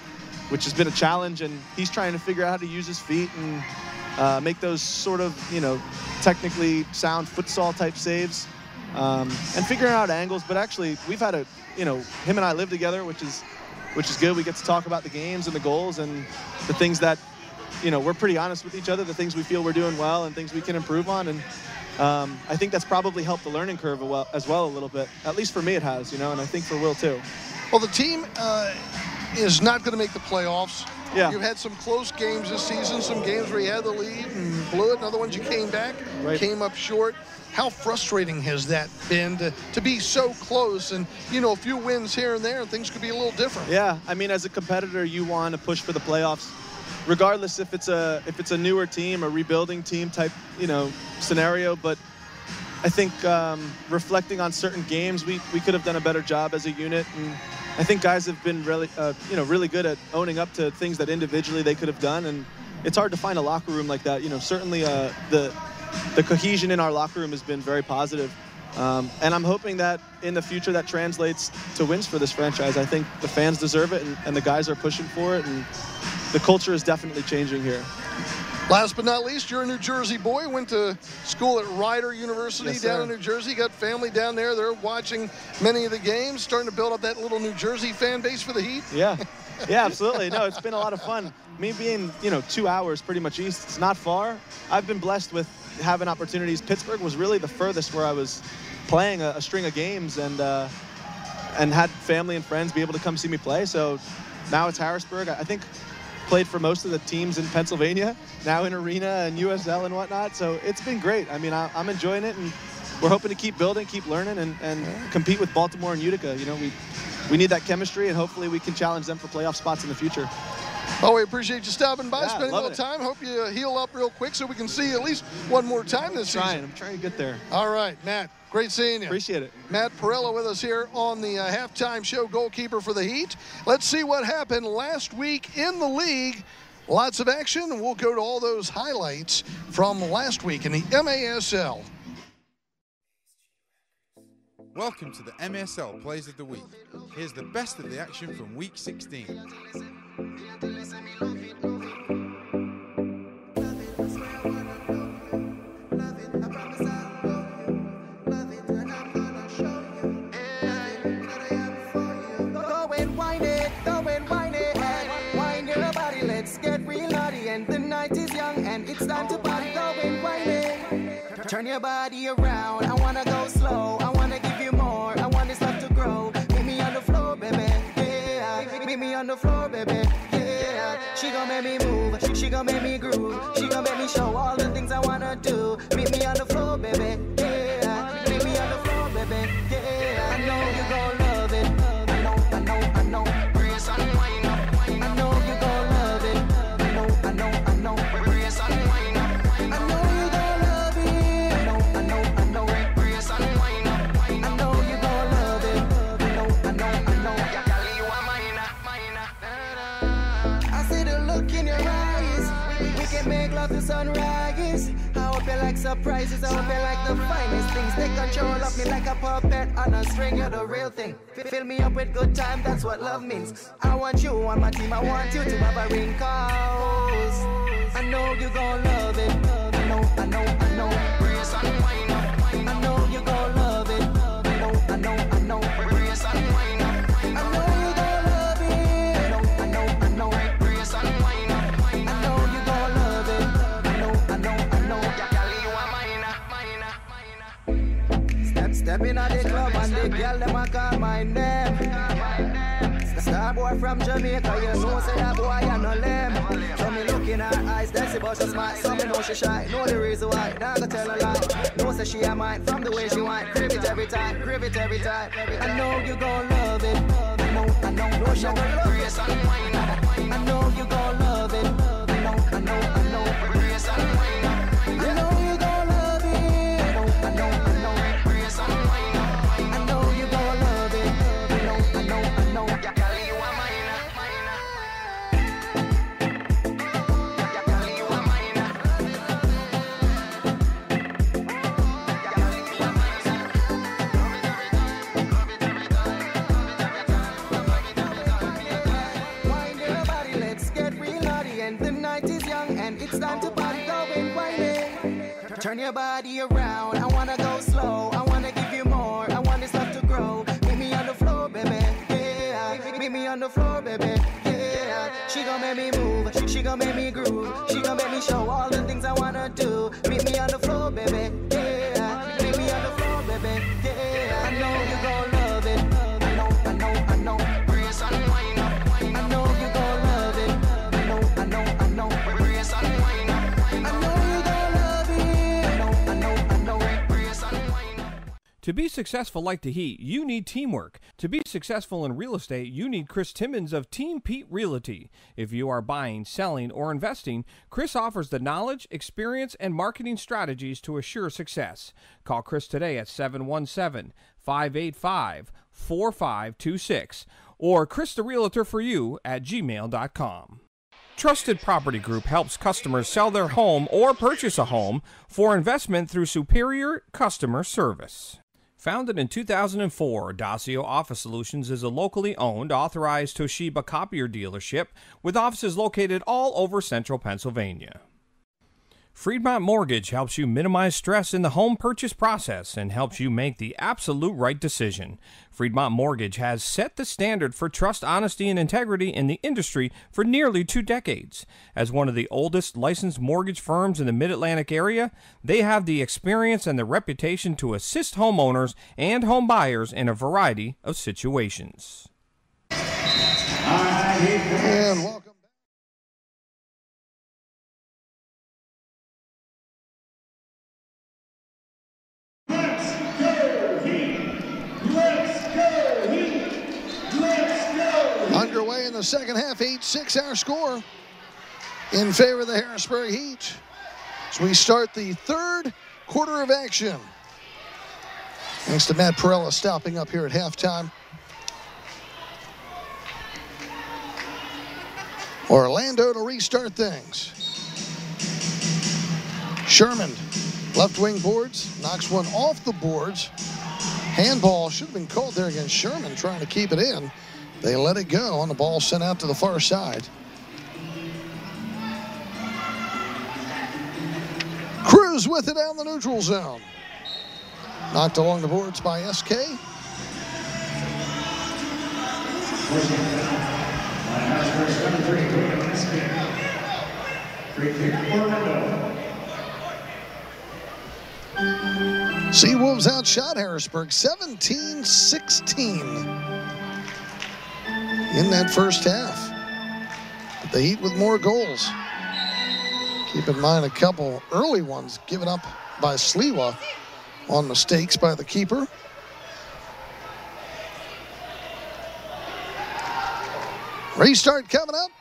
which has been a challenge. And he's trying to figure out how to use his feet and make those sort of, you know, technically sound futsal type saves, and figuring out angles. But actually, we've had him and I live together, which is good. We get to talk about the games and the goals and the things that, you know, we're pretty honest with each other, the things we feel we're doing well and things we can improve on. And I think that's probably helped the learning curve as well a little bit. At least for me it has, you know, and I think for Will too. Well, the team is not going to make the playoffs. Yeah. You've had some close games this season, some games where you had the lead and blew it, and other ones you came back, came up short. How frustrating has that been to be so close and, you know, a few wins here and there and things could be a little different? Yeah, I mean, as a competitor, you want to push for the playoffs, regardless if it's a newer team, a rebuilding team type, you know, scenario. But I think reflecting on certain games, we could have done a better job as a unit. And I think guys have been really, really good at owning up to things that individually they could have done. And it's hard to find a locker room like that. You know, certainly the cohesion in our locker room has been very positive. And I'm hoping that in the future that translates to wins for this franchise. I think the fans deserve it, and the guys are pushing for it, and the culture is definitely changing here. Last but not least, you're a New Jersey boy, went to school at Rider University down in New Jersey, got family down there. They're watching many of the games, starting to build up that little New Jersey fan base for the Heat. Yeah, absolutely. No, it's been a lot of fun. Me being, 2 hours pretty much east, it's not far. I've been blessed with having opportunities. Pittsburgh was really the furthest where I was playing a string of games and had family and friends be able to come see me play. So now it's Harrisburg. I think played for most of the teams in Pennsylvania, now in Arena and USL and whatnot. So it's been great. I mean, I'm enjoying it, and we're hoping to keep building, keep learning, and compete with Baltimore and Utica. You know, we need that chemistry, and hopefully we can challenge them for playoff spots in the future. Oh, we appreciate you stopping by, spending a little it. time. Hope you heal up real quick so we can see you at least one more time this season. I'm trying to get there. All right, Matt, great seeing you. Appreciate it. Matt Perella with us here on the halftime show, goalkeeper for the Heat. Let's see what happened last week in the league. Lots of action, and we'll go to all those highlights from last week in the MASL. Welcome to the MSL Plays of the Week. Here's the best of the action from Week 16. It's time to party, go and whine it. Turn your body around, I wanna go slow. I wanna give you more, I want this love to grow. Meet me on the floor, baby, yeah. Meet me on the floor, baby, yeah. She gon' make me move, she gon' make me groove. She gon' make me show all the things I wanna do. Meet me on the floor, baby, yeah. Meet me on the floor, baby, yeah. I know you gon' love it, I know. Brace and wind up, I know you gon' love it, I know. Brace and wind up, I know you gon' love it, I know. Brace and wind up, I know you gon' love it, I know. Girl, you are mine. I see the look in your eyes. We can make love to sunrise. I hope you like surprises. I hope you like the finest things. They control of me like a puppet on a string. You're the real thing. Fill me up with good time. That's what love means. I want you on my team. I want you to have a ring cause I know you gon' love it. I know. Brace and wind up. I know you gon' love it. I know. Brace and wind up. I know you gon' love it. I know. Brace and wind up. I know you gon' love it. I know. Girl, you are mine. Step in at the club and the girl them a call my name. Star a boy from Jamaica, you know, say that boy I no lame. So me look in her eyes, then she bust a smile. So me know she shy, know the reason why. Now I go tell her lie. Know say she a mine from the way she whine. Crib it every time, crib it every time. I know you gon' love it. I know she gon' love it. I know you gon' love it. I know. Grace and wine. I know you gon' love it. I know. I know you gon' love it. I know. Ya cali you a mine. Ya cali you a mine. Ya cali you a mine. Wind your body, let's get real naughty. And the night is young and it's time to party, going whining. Turn your body around, I wanna go slow. I wanna give you more, I want this love to grow. Meet me on the floor, baby, yeah. Meet me on the floor, baby, yeah. She gon' make me move, she gon' make me groove. She gon' make me show all the things I wanna do. Meet me on the floor, baby, yeah. Meet me on the floor, baby, yeah. I know you gon' love it. I know. Grace and wine. I know you gon' love it. I know. Grace and wine. I know you gon' love it. I know. Grace and wine. To be successful like the Heat, you need teamwork. To be successful in real estate, you need Chris Timmons of Team Pete Realty. If you are buying, selling, or investing, Chris offers the knowledge, experience, and marketing strategies to assure success. Call Chris today at 717-585-4526 or Chris the Realtor for you at gmail.com. Trusted Property Group helps customers sell their home or purchase a home for investment through superior customer service. Founded in 2004, Dacio Office Solutions is a locally owned, authorized Toshiba copier dealership with offices located all over central Pennsylvania. Freedmont Mortgage helps you minimize stress in the home purchase process and helps you make the absolute right decision. Freedmont Mortgage has set the standard for trust, honesty, and integrity in the industry for nearly 2 decades. As one of the oldest licensed mortgage firms in the Mid-Atlantic area, they have the experience and the reputation to assist homeowners and home buyers in a variety of situations. And welcome. Underway in the second half, 8-6 our score in favor of the Harrisburg Heat. As we start the third quarter of action. Thanks to Matt Perella stopping up here at halftime. Orlando to restart things. Sherman, left wing boards, knocks one off the boards. Handball should have been called there against Sherman, trying to keep it in. They let it go on the ball sent out to the far side. Cruz with it down the neutral zone. Knocked along the boards by SK. SeaWolves outshot Harrisburg 17-16. In that first half. But the Heat with more goals. Keep in mind a couple early ones given up by Sliwa on mistakes by the keeper. Restart coming up.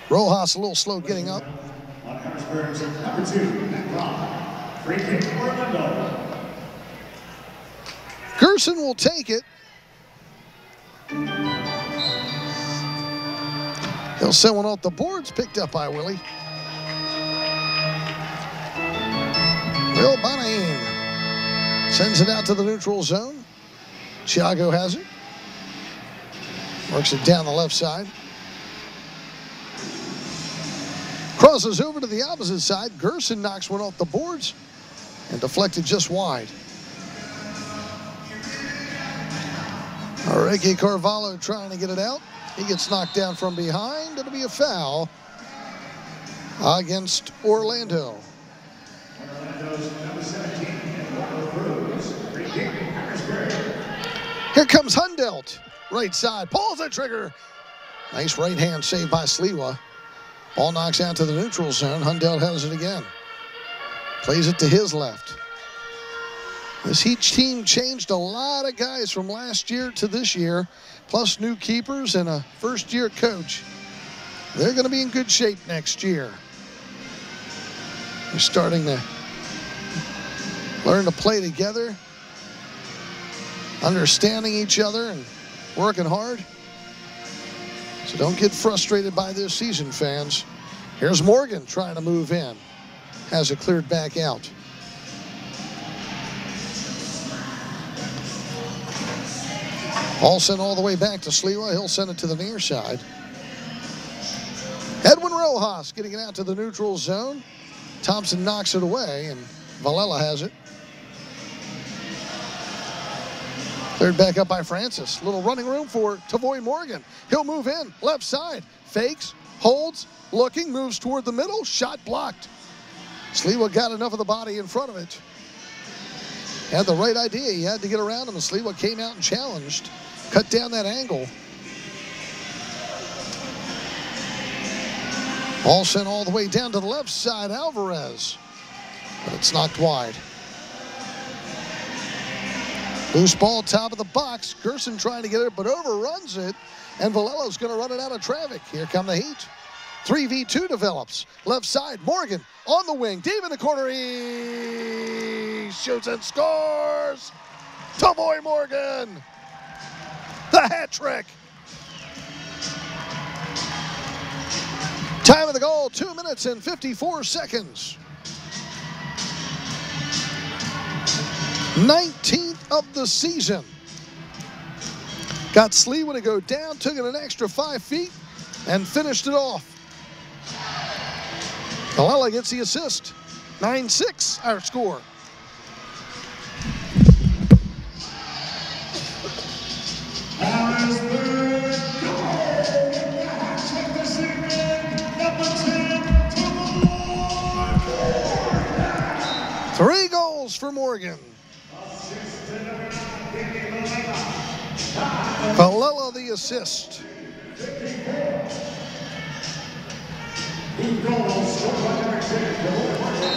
Rojas a little slow getting up. On Harrisburg's number 2, free kick, Orlando. Gerson will take it. He'll send one off the boards, picked up by Willie. Will Bonahim sends it out to the neutral zone. Thiago has it. Works it down the left side. Crosses over to the opposite side. Gerson knocks one off the boards and deflected just wide. Ricky Carvalho trying to get it out. He gets knocked down from behind. It'll be a foul against Orlando. Here comes Hundelt. right side, pulls the trigger. Nice right hand save by Sliwa. Ball knocks out to the neutral zone. Hundell has it again. Plays it to his left. This Heat team changed a lot of guys from last year to this year, plus new keepers and a first-year coach. They're going to be in good shape next year. They're starting to learn to play together, understanding each other and working hard. So don't get frustrated by this season, fans. Here's Morgan trying to move in. Has it cleared back out. Ball sent all the way back to Sliwa. He'll send it to the near side. Edwin Rojas getting it out to the neutral zone. Thompson knocks it away, and Villela has it. Cleared back up by Francis. Little running room for Tavoy Morgan. He'll move in, left side. Fakes, holds, looking, moves toward the middle. Shot blocked. Sliwa got enough of the body in front of it. Had the right idea. He had to get around him, and Sliwa came out and challenged. Cut down that angle. Ball sent all the way down to the left side, Alvarez. But it's knocked wide. Loose ball, top of the box. Gerson trying to get it, but overruns it. And Valella's going to run it out of traffic. Here come the Heat. 3v2 develops. Left side, Morgan on the wing. Deep in the corner. He shoots and scores. Tavoy Morgan. The hat trick. Time of the goal, 2 minutes and 54 seconds. 19th of the season. Got Sliwa to go down, took it an extra 5 feet, and finished it off. Villela gets the assist. 9-6, our score. Harrisburg, check this evening, number 10 to the Lord. 3 goals for Morgan. Villela the assist.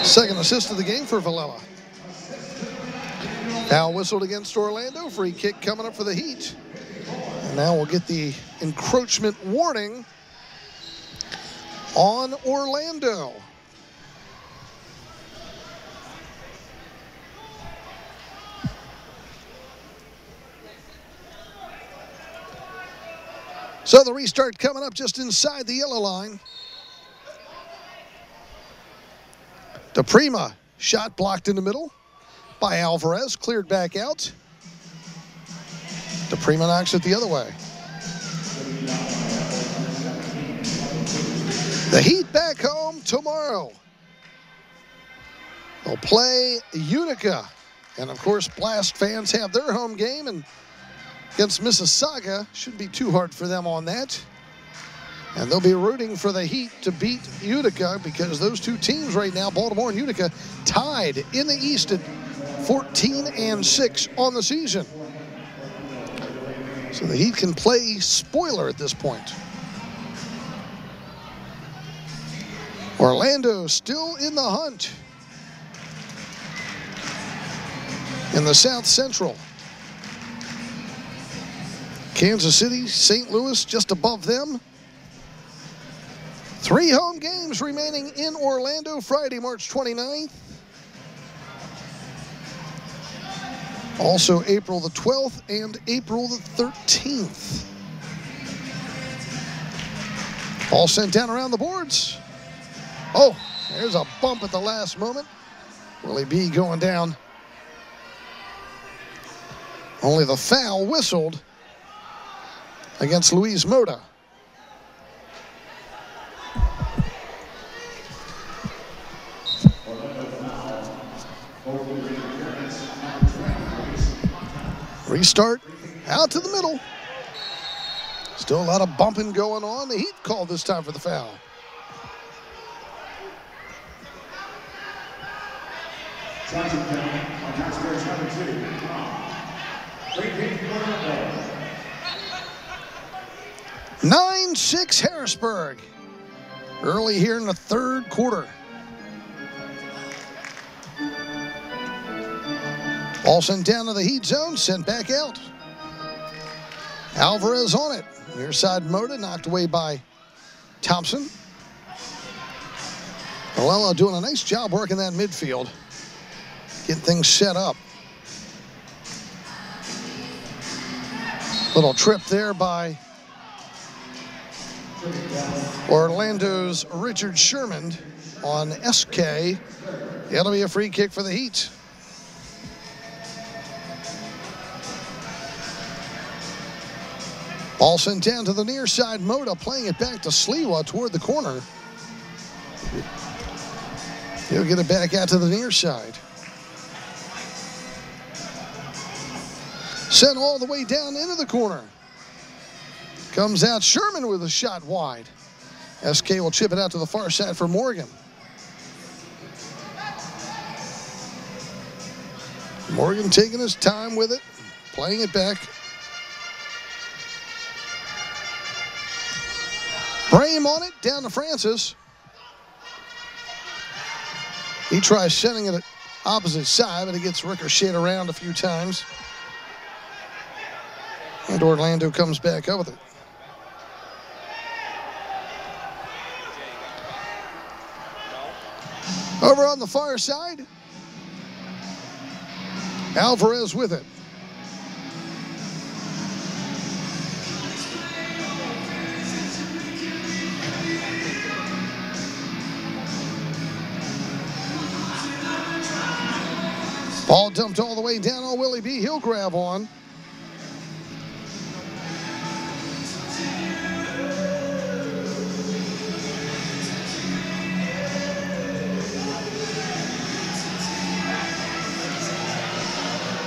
Second assist of the game for Villela. Foul whistled against Orlando. Free kick coming up for the Heat. And now we'll get the encroachment warning on Orlando. So the restart coming up just inside the yellow line. DePrima, shot blocked in the middle by Alvarez, cleared back out. DePrima knocks it the other way. The Heat back home tomorrow. They'll play Utica. And of course, Blast fans have their home game, and against Mississauga, shouldn't be too hard for them on that. And they'll be rooting for the Heat to beat Utica, because those two teams right now, Baltimore and Utica, tied in the East at 14-6 on the season. So the Heat can play spoiler at this point. Orlando still in the hunt in the South Central. Kansas City, St. Louis just above them. 3 home games remaining in Orlando, Friday, March 29th. Also April the 12th and April the 13th. Ball sent down around the boards. Oh, there's a bump at the last moment. Willie B going down. Only the foul whistled against Luis Mota. Restart out to the middle. Still a lot of bumping going on. The Heat called this time for the foul. 9-6 Harrisburg. Early here in the third quarter. Ball sent down to the heat zone, sent back out. Alvarez on it. Near side Moda, knocked away by Thompson. Malella doing a nice job working that midfield. Getting things set up. Little trip there by Orlando's Richard Sherman on SK. It'll be a free kick for the Heat. Ball sent down to the near side. Moda playing it back to Sliwa toward the corner. He'll get it back out to the near side. Sent all the way down into the corner. Comes out Sherman with a shot wide. SK will chip it out to the far side for Morgan. Morgan taking his time with it, playing it back. Brame on it, down to Francis. He tries sending it at opposite side, but it gets ricocheted around a few times. And Orlando comes back up with it. Over on the far side, Alvarez with it. Ball dumped all the way down on Willie B. He'll grab on.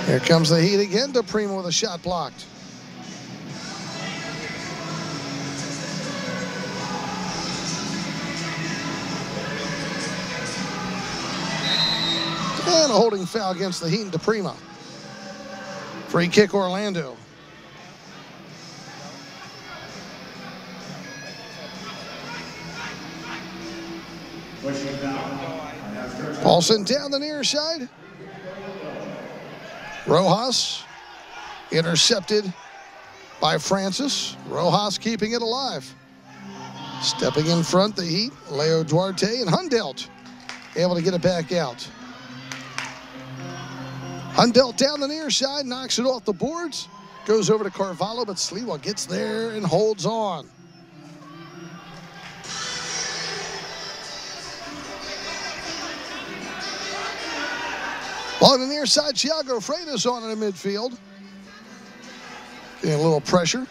Here comes the Heat again. DePrima with a shot blocked. And a holding foul against the Heat and DePrima. Free kick Orlando. Ball sent down the near side. Rojas intercepted by Francis. Rojas keeping it alive. Stepping in front, the Heat, Leo Duarte and Hundelt able to get it back out. Hundelt down the near side, knocks it off the boards, goes over to Carvalho, but Sliwa gets there and holds on. On the near side, Thiago Freitas on in the midfield. Getting a little pressure.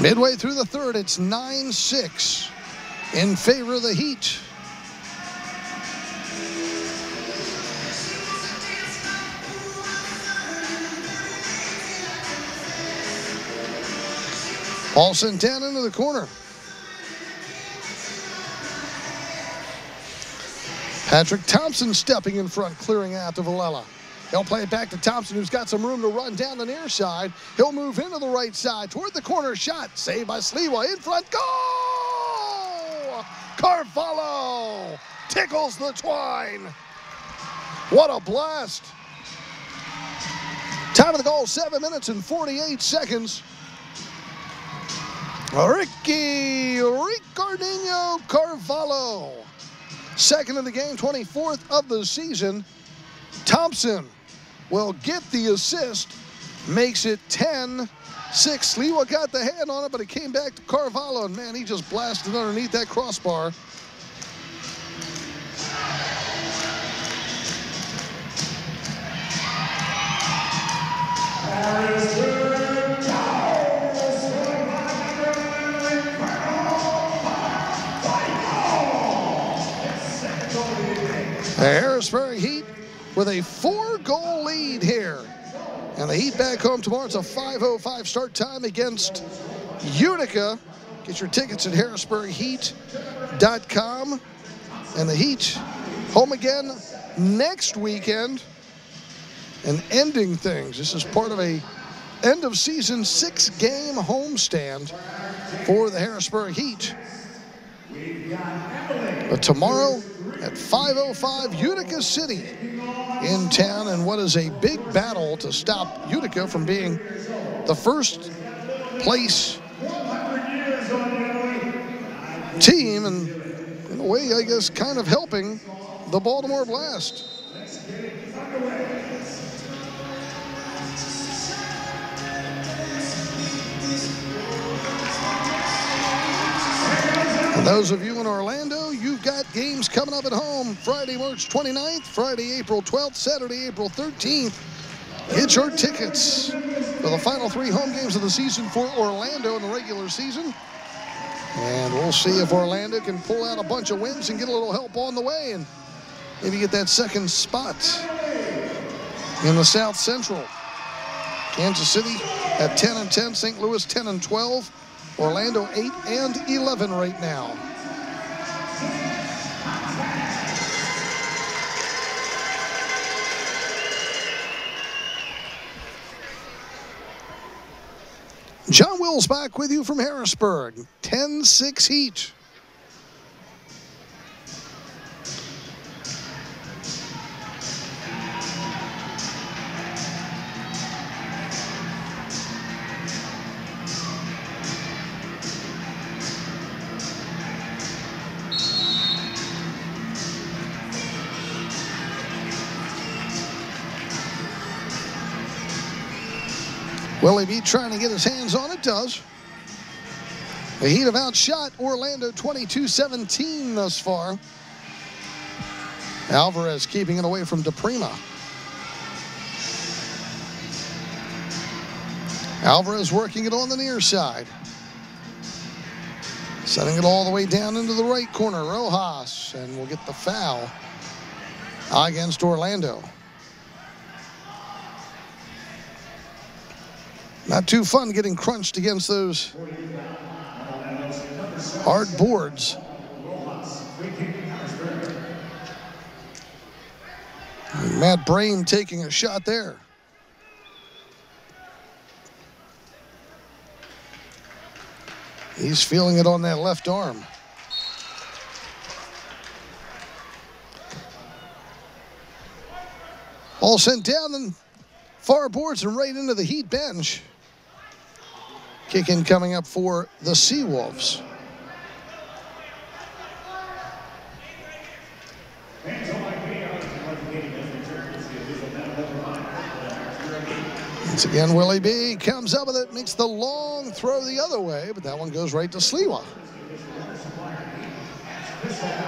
Midway through the third, it's 9-6 in favor of the Heat. Ball sent down into the corner. Patrick Thompson stepping in front, clearing out to Villela. He'll play it back to Thompson, who's got some room to run down the near side. He'll move into the right side toward the corner shot. Saved by Sliwa in front. Goal! Carvalho tickles the twine. What a blast. Time of the goal, 7 minutes and 48 seconds. Ricardo Carvalho. Second of the game, 24th of the season. Thompson will get the assist, makes it 10-6. Sliwa got the hand on it, but it came back to Carvalho, and man, he just blasted underneath that crossbar. The Harrisburg Heat with a 4-goal lead here. And the Heat back home tomorrow. It's a 5:05 start time against Utica. Get your tickets at harrisburgheat.com. And the Heat home again next weekend and ending things. This is part of a end-of-season 6-game homestand for the Harrisburg Heat. But tomorrow at 5:05, Utica City in town, and what is a big battle to stop Utica from being the first place team, and in a way, I guess, kind of helping the Baltimore Blast. And those of you in Orlando, you've got games coming up at home. Friday, March 29th, Friday, April 12th, Saturday, April 13th. Get your tickets for the final 3 home games of the season for Orlando in the regular season. And we'll see if Orlando can pull out a bunch of wins and get a little help on the way and maybe get that second spot in the South Central. Kansas City at 10-10, St. Louis 10-12, Orlando 8-11 right now. John Wills back with you from Harrisburg. 10-6 Heat. Willie B trying to get his hands on it, does. The Heat have outshot Orlando 22-17 thus far. Alvarez keeping it away from DePrima. Alvarez working it on the near side. Setting it all the way down into the right corner. Rojas, and we'll get the foul against Orlando. Not too fun getting crunched against those hard boards. And Matt Brain taking a shot there. He's feeling it on that left arm. All sent down and far boards and right into the Heat bench. Kick-in coming up for the SeaWolves. Once again, Willie B comes up with it, makes the long throw the other way, but that one goes right to Sliwa.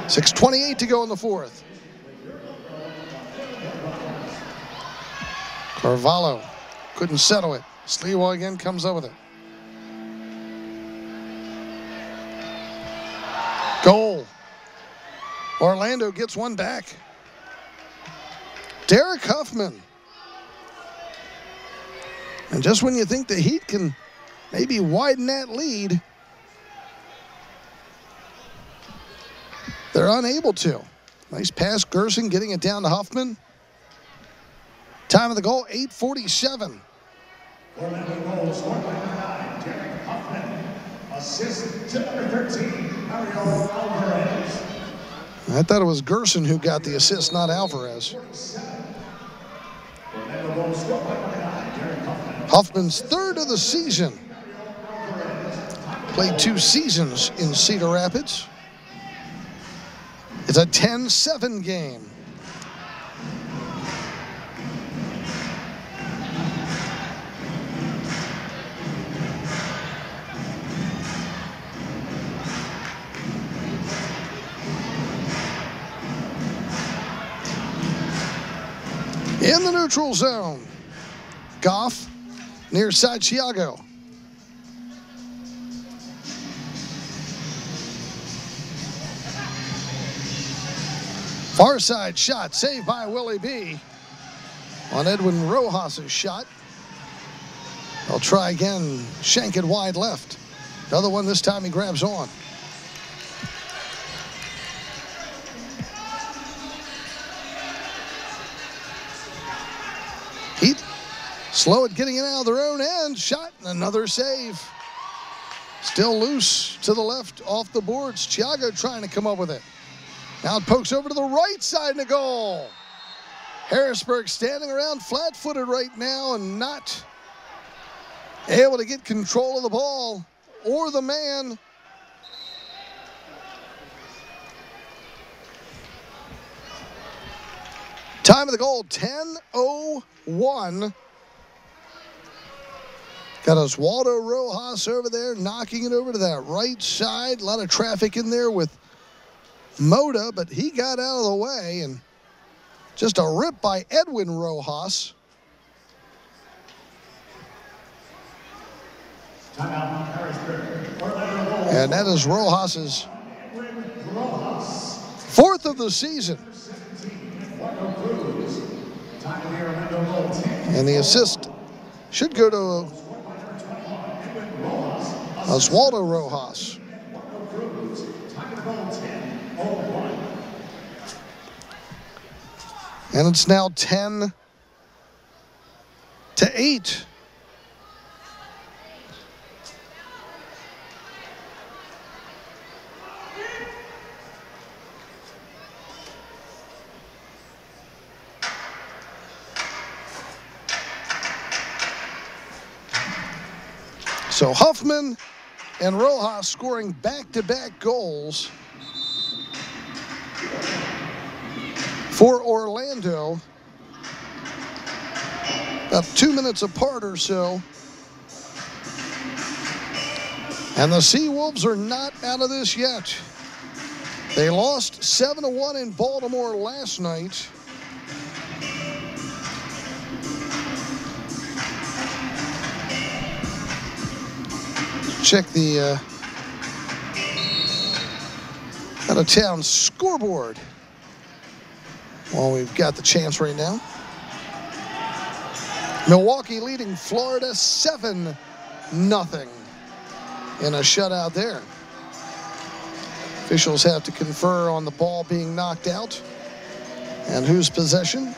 6:28 to go in the fourth. Carvalho couldn't settle it. Sliwa again comes up with it. Goal. Orlando gets one back. Derek Huffman. And just when you think the Heat can maybe widen that lead, they're unable to. Nice pass, Gerson getting it down to Huffman. Time of the goal, 8:47. Orlando goal scored by number 9, Derek Huffman. Assist to number 13, Mario Alvarez. I thought it was Gerson who got the assist, not Alvarez. Orlando goal scored by number 9, Derek Huffman. Huffman's third of the season. Played 2 seasons in Cedar Rapids. It's a 10-7 game. In the neutral zone, Goff near side Chiago. Far side shot saved by Willie B on Edwin Rojas' shot. They'll try again, shank it wide left. Another one this time he grabs on. Slow it getting it out of their own end. Shot and another save. Still loose to the left off the boards. Thiago trying to come up with it. Now it pokes over to the right side and a goal. Harrisburg standing around flat-footed right now and not able to get control of the ball or the man. Time of the goal, 10:01. Got Oswaldo Rojas over there knocking it over to that right side. A lot of traffic in there with Moda, but he got out of the way, and just a rip by Edwin Rojas. And that is Rojas's fourth of the season. And the assist should go to Oswaldo Rojas. And it's now 10-8. So Huffman and Rojas scoring back-to-back goals for Orlando. About 2 minutes apart or so. And the SeaWolves are not out of this yet. They lost 7-1 in Baltimore last night. Check the out-of-town scoreboard while we've got the chance right now. Milwaukee leading Florida 7-0 in a shutout there. Officials have to confer on the ball being knocked out and whose possession.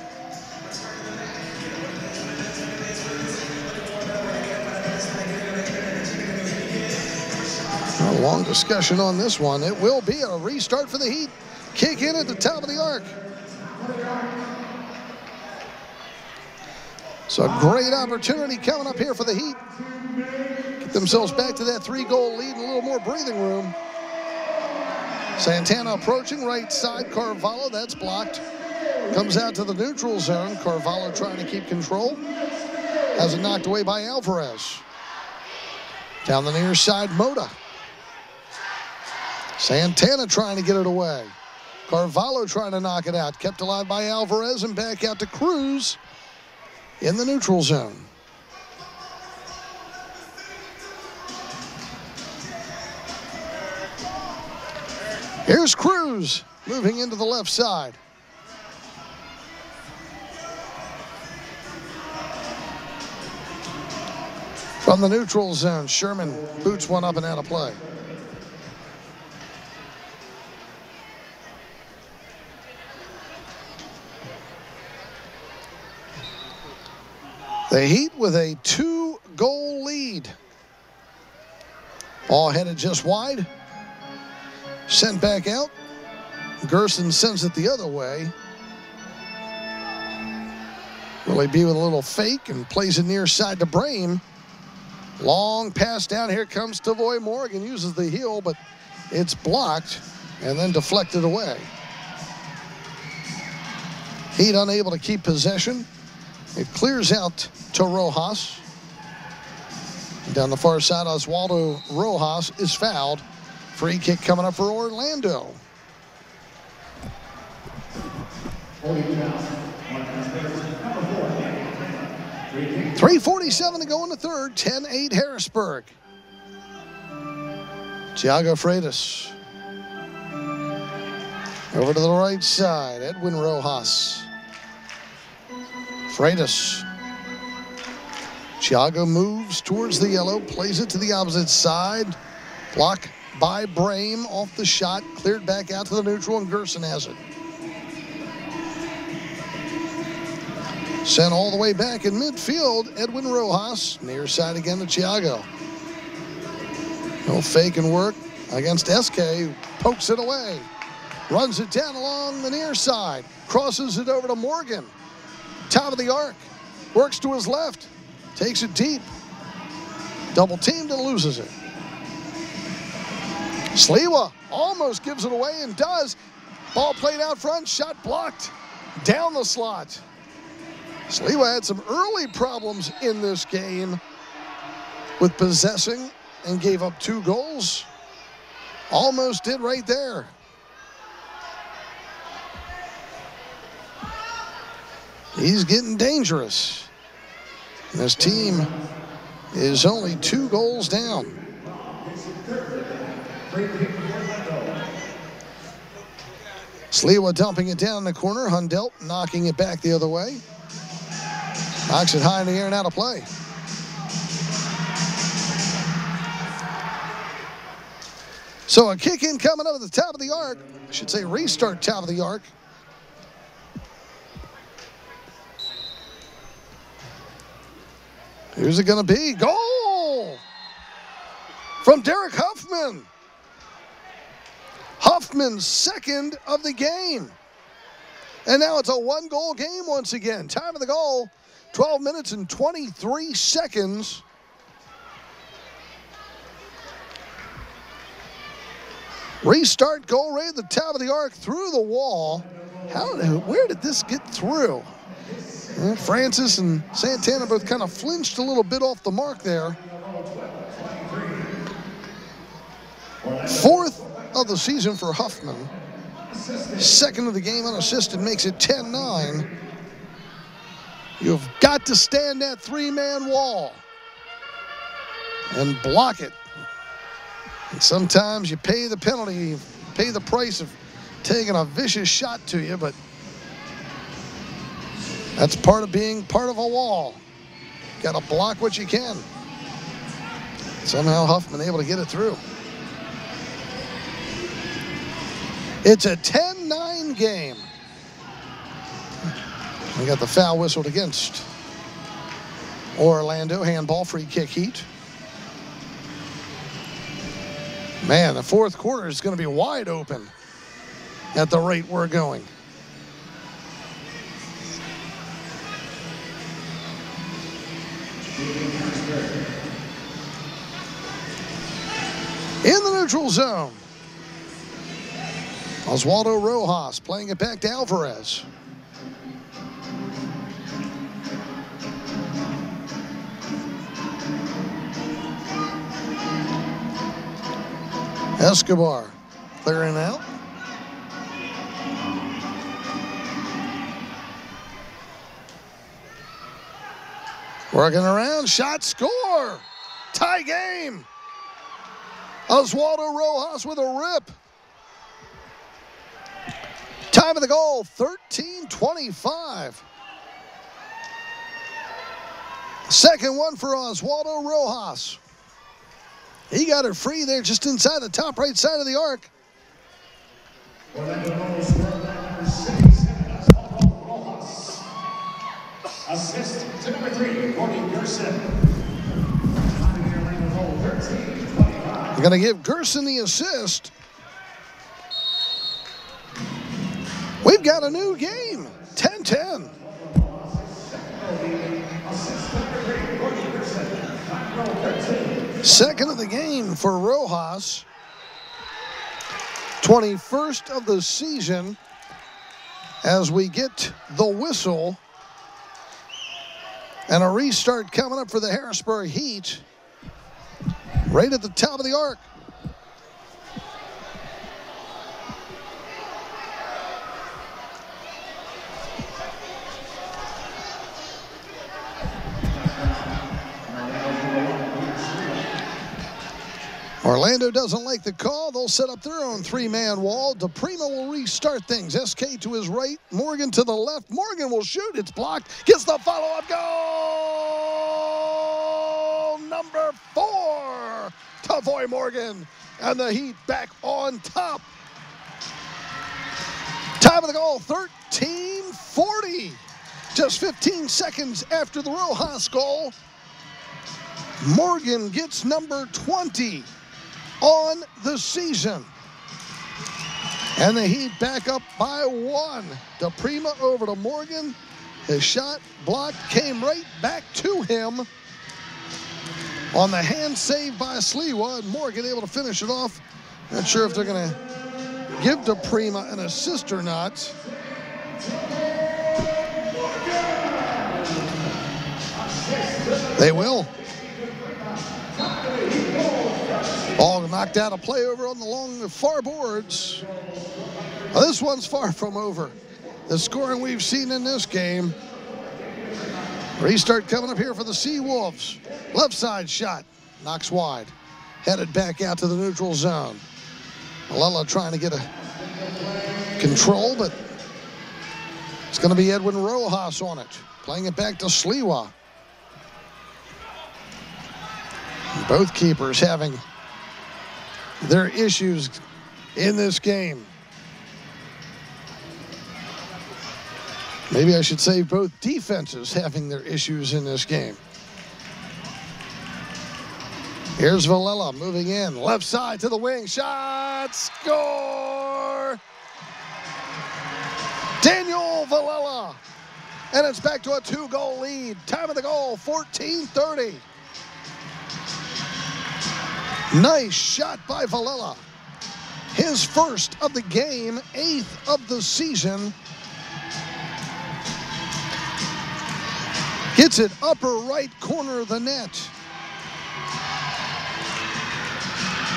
A long discussion on this one. It will be a restart for the Heat. Kick in at the top of the arc. So a great opportunity coming up here for the Heat. Get themselves back to that 3-goal lead and a little more breathing room. Santana approaching right side. Carvalho, that's blocked. Comes out to the neutral zone. Carvalho trying to keep control. Has it knocked away by Alvarez. Down the near side, Moda. Santana trying to get it away. Carvalho trying to knock it out. Kept alive by Alvarez and back out to Cruz in the neutral zone. Here's Cruz moving into the left side. From the neutral zone, Sherman boots one up and out of play. The Heat with a 2-goal lead. Ball headed just wide. Sent back out. Gerson sends it the other way. Will he be with a little fake and plays it near side to Brame. Long pass down. Here comes Tavoy Morgan. Uses the heel, but it's blocked and then deflected away. Heat unable to keep possession. It clears out to Rojas. Down the far side, Oswaldo Rojas is fouled. Free kick coming up for Orlando. 3:47 to go in the third. 10-8 Harrisburg. Thiago Freitas. Over to the right side, Edwin Rojas. Freitas. Thiago moves towards the yellow, plays it to the opposite side. Block by Brame off the shot, cleared back out to the neutral, and Gerson has it. Sent all the way back in midfield, Edwin Rojas. Near side again to Thiago. No fake and work against SK. Pokes it away. Runs it down along the near side. Crosses it over to Morgan. Top of the arc. Works to his left. Takes it deep. Double teamed and loses it. Sliwa almost gives it away and does. Ball played out front. Shot blocked. Down the slot. Sliwa had some early problems in this game with possessing and gave up 2 goals. Almost did right there. He's getting dangerous. And his team is only 2 goals down. Sliwa dumping it down in the corner. Hundelt knocking it back the other way. Knocks it high in the air and out of play. So a kick in coming up at the top of the arc. I should say restart top of the arc. Who's it going to be? Goal from Derek Huffman. Huffman's second of the game. And now it's a 1-goal game once again. Time of the goal, 12 minutes and 23 seconds. Restart goal right at the top of the arc through the wall. Where did this get through? Well, Francis and Santana both kind of flinched a little bit off the mark there. 4th of the season for Huffman. 2nd of the game unassisted, makes it 10-9. You've got to stand that 3-man wall and block it. And sometimes you pay the penalty, you pay the price of taking a vicious shot to you, but that's part of being part of a wall. Got to block what you can. Somehow Huffman able to get it through. It's a 10-9 game. We got the foul whistled against Orlando. Handball, free kick heat. Man, the 4th quarter is going to be wide open at the rate we're going. In the neutral zone, Oswaldo Rojas playing it back to Alvarez. Escobar clearing out. Working around, shot, score! Tie game! Oswaldo Rojas with a rip. Time of the goal, 13:25. Second one for Oswaldo Rojas. He got it free there just inside the top right side of the arc. Assist to number 3, Gordy Gerson. We're going to give Gerson the assist. We've got a new game, 10-10. Second of the game for Rojas. 21st of the season as we get the whistle. And a restart coming up for the Harrisburg Heat. Right at the top of the arc. Orlando doesn't like the call. They'll set up their own 3-man wall. DePrima will restart things. SK to his right, Morgan to the left. Morgan will shoot. It's blocked. Gets the follow-up goal. Number 4. Tavoy Morgan. And the Heat back on top. Time of the goal, 13:40. Just 15 seconds after the Rojas goal, Morgan gets number 20 on the season. And the Heat back up by 1. DePrima over to Morgan. His shot blocked, came right back to him on the hand save by Sliwa, and Morgan able to finish it off. Not sure if they're going to give DePrima an assist or not. They will. Ball knocked out a play over on the far boards. Well, this one's far from over. The scoring we've seen in this game. Restart coming up here for the SeaWolves. Left side shot. Knocks wide. Headed back out to the neutral zone. Malala trying to get a control, but it's going to be Edwin Rojas on it. Playing it back to Sliwa. Both keepers having their issues in this game. Maybe I should say both defenses having their issues in this game. Here's Villela moving in. Left side to the wing. Shot. Score. Daniel Villela. And it's back to a 2-goal lead. Time of the goal, 14:30. Nice shot by Villela. His first of the game, 8th of the season. Gets it upper right corner of the net.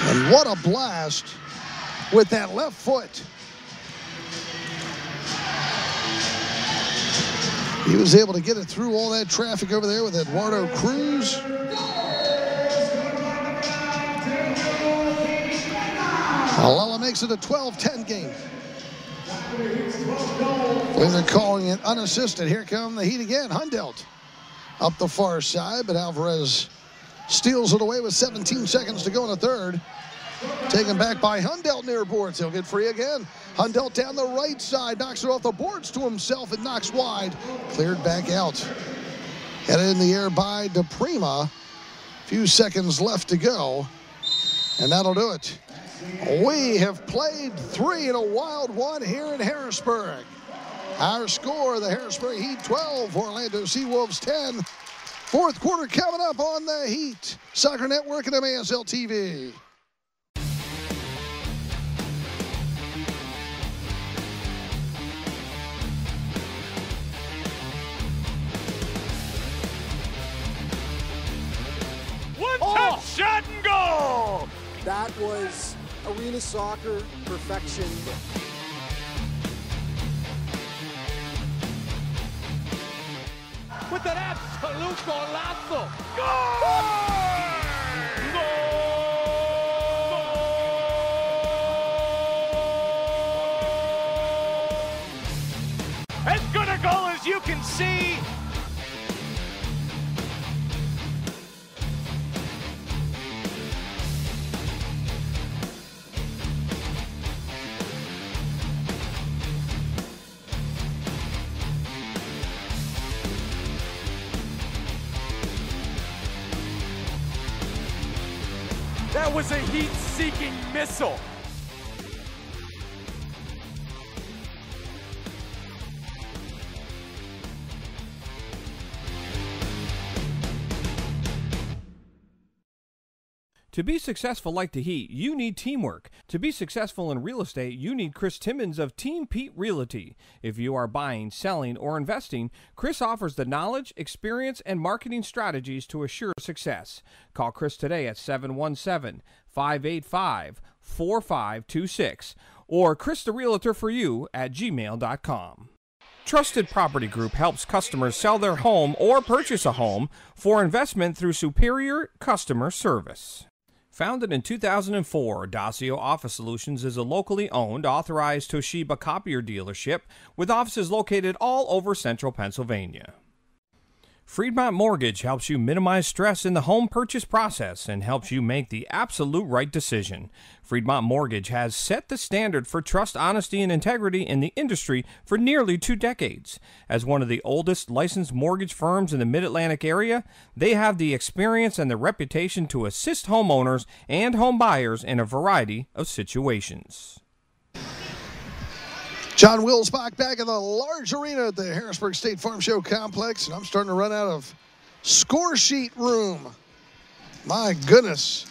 And what a blast with that left foot. He was able to get it through all that traffic over there with Eduardo Cruz. Malala makes it a 12-10 game. When they're calling it unassisted, here come the Heat again. Hundelt up the far side, but Alvarez steals it away with 17 seconds to go in the third. Taken back by Hundelt near boards. He'll get free again. Hundelt down the right side, knocks it off the boards to himself and knocks wide. Cleared back out. Headed in the air by DePrima. Few seconds left to go, and that'll do it. We have played 3 in a wild one here in Harrisburg. Our score, the Harrisburg Heat 12, Orlando SeaWolves 10. Fourth quarter coming up on the Heat Soccer Network and MASL TV. One-touch shot and goal! That was arena soccer perfection. With an absolute golazo! Goal! As good a goal as you can see. That was a heat-seeking missile. To be successful like the Heat, you need teamwork. To be successful in real estate, you need Chris Timmons of Team Pete Realty. If you are buying, selling, or investing, Chris offers the knowledge, experience, and marketing strategies to assure success. Call Chris today at 717-585-4526 or Chris the Realtor for you at gmail.com. Trusted Property Group helps customers sell their home or purchase a home for investment through superior customer service. Founded in 2004, Dacio Office Solutions is a locally owned, authorized Toshiba copier dealership with offices located all over central Pennsylvania. Fremont Mortgage helps you minimize stress in the home purchase process and helps you make the absolute right decision. Fremont Mortgage has set the standard for trust, honesty, and integrity in the industry for nearly 2 decades. As one of the oldest licensed mortgage firms in the Mid-Atlantic area, they have the experience and the reputation to assist homeowners and home buyers in a variety of situations. John Wilsbach back in the large arena at the Harrisburg State Farm Show Complex, and I'm starting to run out of score sheet room. My goodness.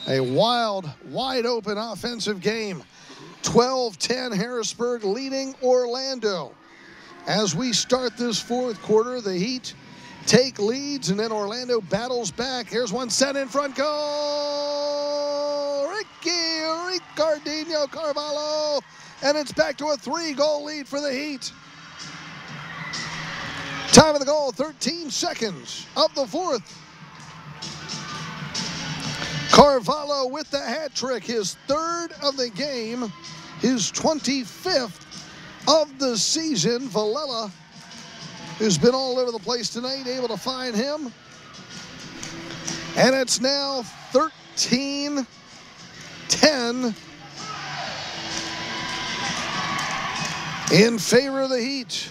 A wild, wide open offensive game. 12-10 Harrisburg leading Orlando. As we start this fourth quarter, the Heat take leads, and then Orlando battles back. Here's one set in front. Goal! Ricardinho Carvalho. And it's back to a 3-goal lead for the Heat. Time of the goal, 13 seconds of the fourth. Carvalho with the hat trick, his 3rd of the game, his 25th of the season. Villela, who's been all over the place tonight, able to find him. And it's now 13-10. In favor of the Heat.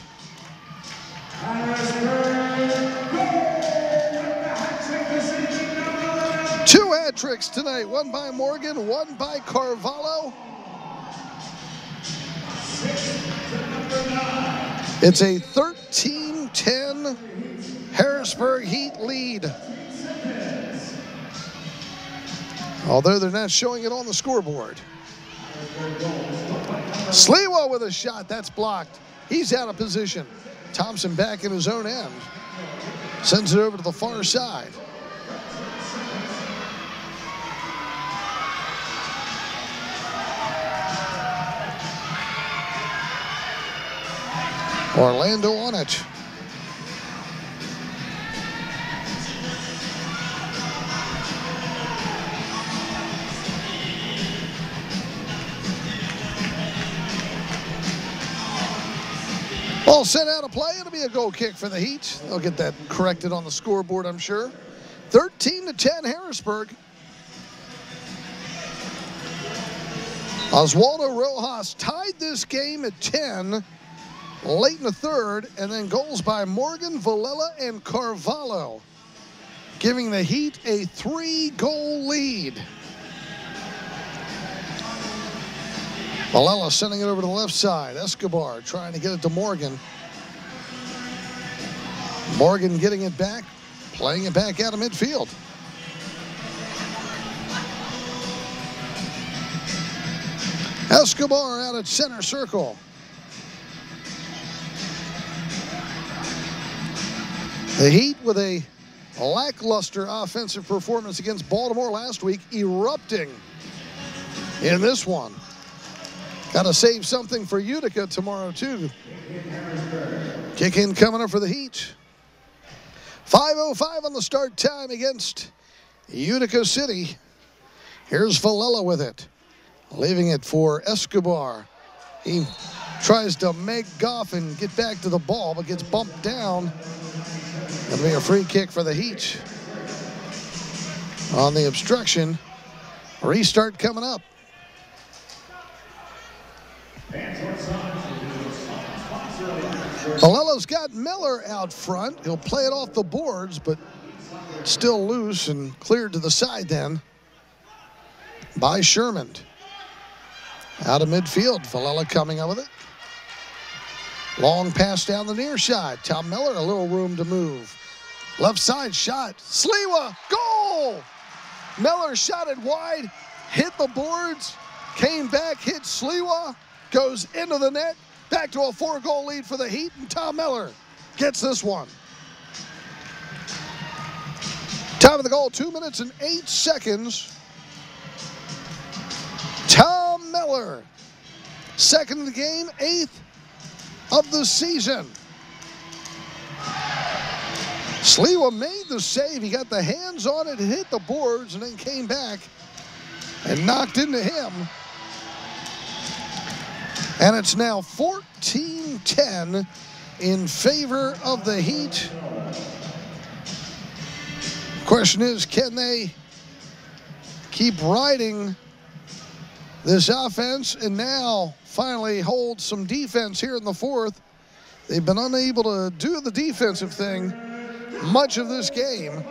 2 hat tricks tonight, one by Morgan, one by Carvalho. It's a 13-10 Harrisburg Heat lead. Although they're not showing it on the scoreboard. Sliwa with a shot, that's blocked. He's out of position. Thompson back in his own end. Sends it over to the far side. Orlando on it. Ball sent out of play. It'll be a goal kick for the Heat. They'll get that corrected on the scoreboard, I'm sure. 13-10 Harrisburg. Oswaldo Rojas tied this game at 10 late in the third, and then goals by Morgan, Villela, and Carvalho, giving the Heat a 3-goal lead. Villela sending it over to the left side. Escobar trying to get it to Morgan. Morgan getting it back, playing it back out of midfield. Escobar out at center circle. The Heat with a lackluster offensive performance against Baltimore last week, erupting in this one. Got to save something for Utica tomorrow, too. Kick in coming up for the Heat. 5:05 on the start time against Utica City. Here's Villela with it, leaving it for Escobar. He tries to make Goff and get back to the ball, but gets bumped down. Going to be a free kick for the Heat. On the obstruction, restart coming up. Villella's got Miller out front. He'll play it off the boards, but still loose and cleared to the side then by Sherman. Out of midfield, Villela coming up with it. Long pass down the near side. Tom Miller, a little room to move. Left side shot. Sliwa, goal! Miller shot it wide, hit the boards, came back, hit Sliwa, goes into the net. Back to a 4-goal lead for the Heat, and Tom Miller gets this one. Time of the goal, 2 minutes and 8 seconds. Tom Miller, 2nd of the game, 8th of the season. Sliwa made the save. He got the hands on it, hit the boards, and then came back and knocked into him. And it's now 14-10 in favor of the Heat. Question is, can they keep riding this offense and now finally hold some defense here in the fourth? They've been unable to do the defensive thing much of this game.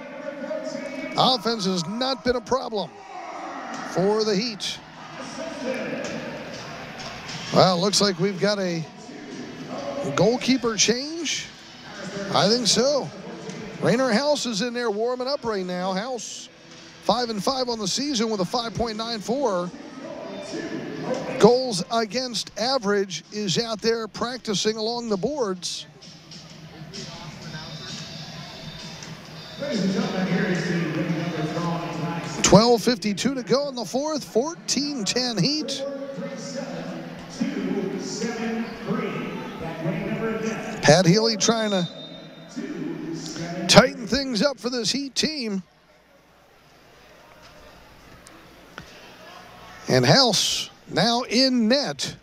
Offense has not been a problem for the Heat. Well, looks like we've got a goalkeeper change. I think so. Rainer House is in there warming up right now. House 5-5 on the season with a 5.94. Goals against average, is out there practicing along the boards. 12:52 to go in the fourth. 14-10 Heat. Pat Healy trying to tighten things up for this Heat team. And House now in net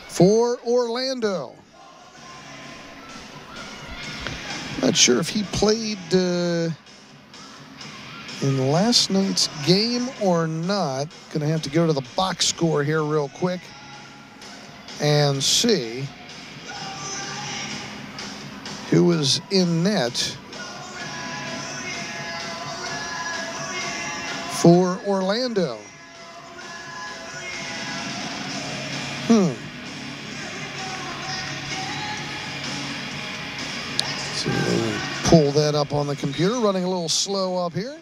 for Orlando. Not sure if he played in last night's game or not. Gonna have to go to the box score here real quick and see who was in net for Orlando. So pull that up on the computer, running a little slow up here.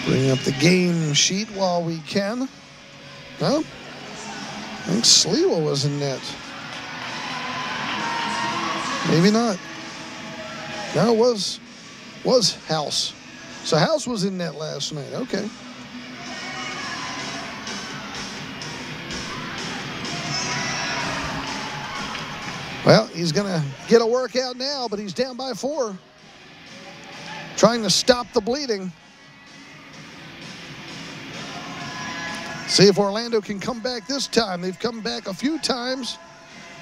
Bring up the game sheet while we can. Well, I think SeaWolves was in net. Maybe not. No, it was House. So House was in net last night. Okay. Well, he's going to get a workout now, but he's down by 4. Trying to stop the bleeding. See if Orlando can come back this time. They've come back a few times.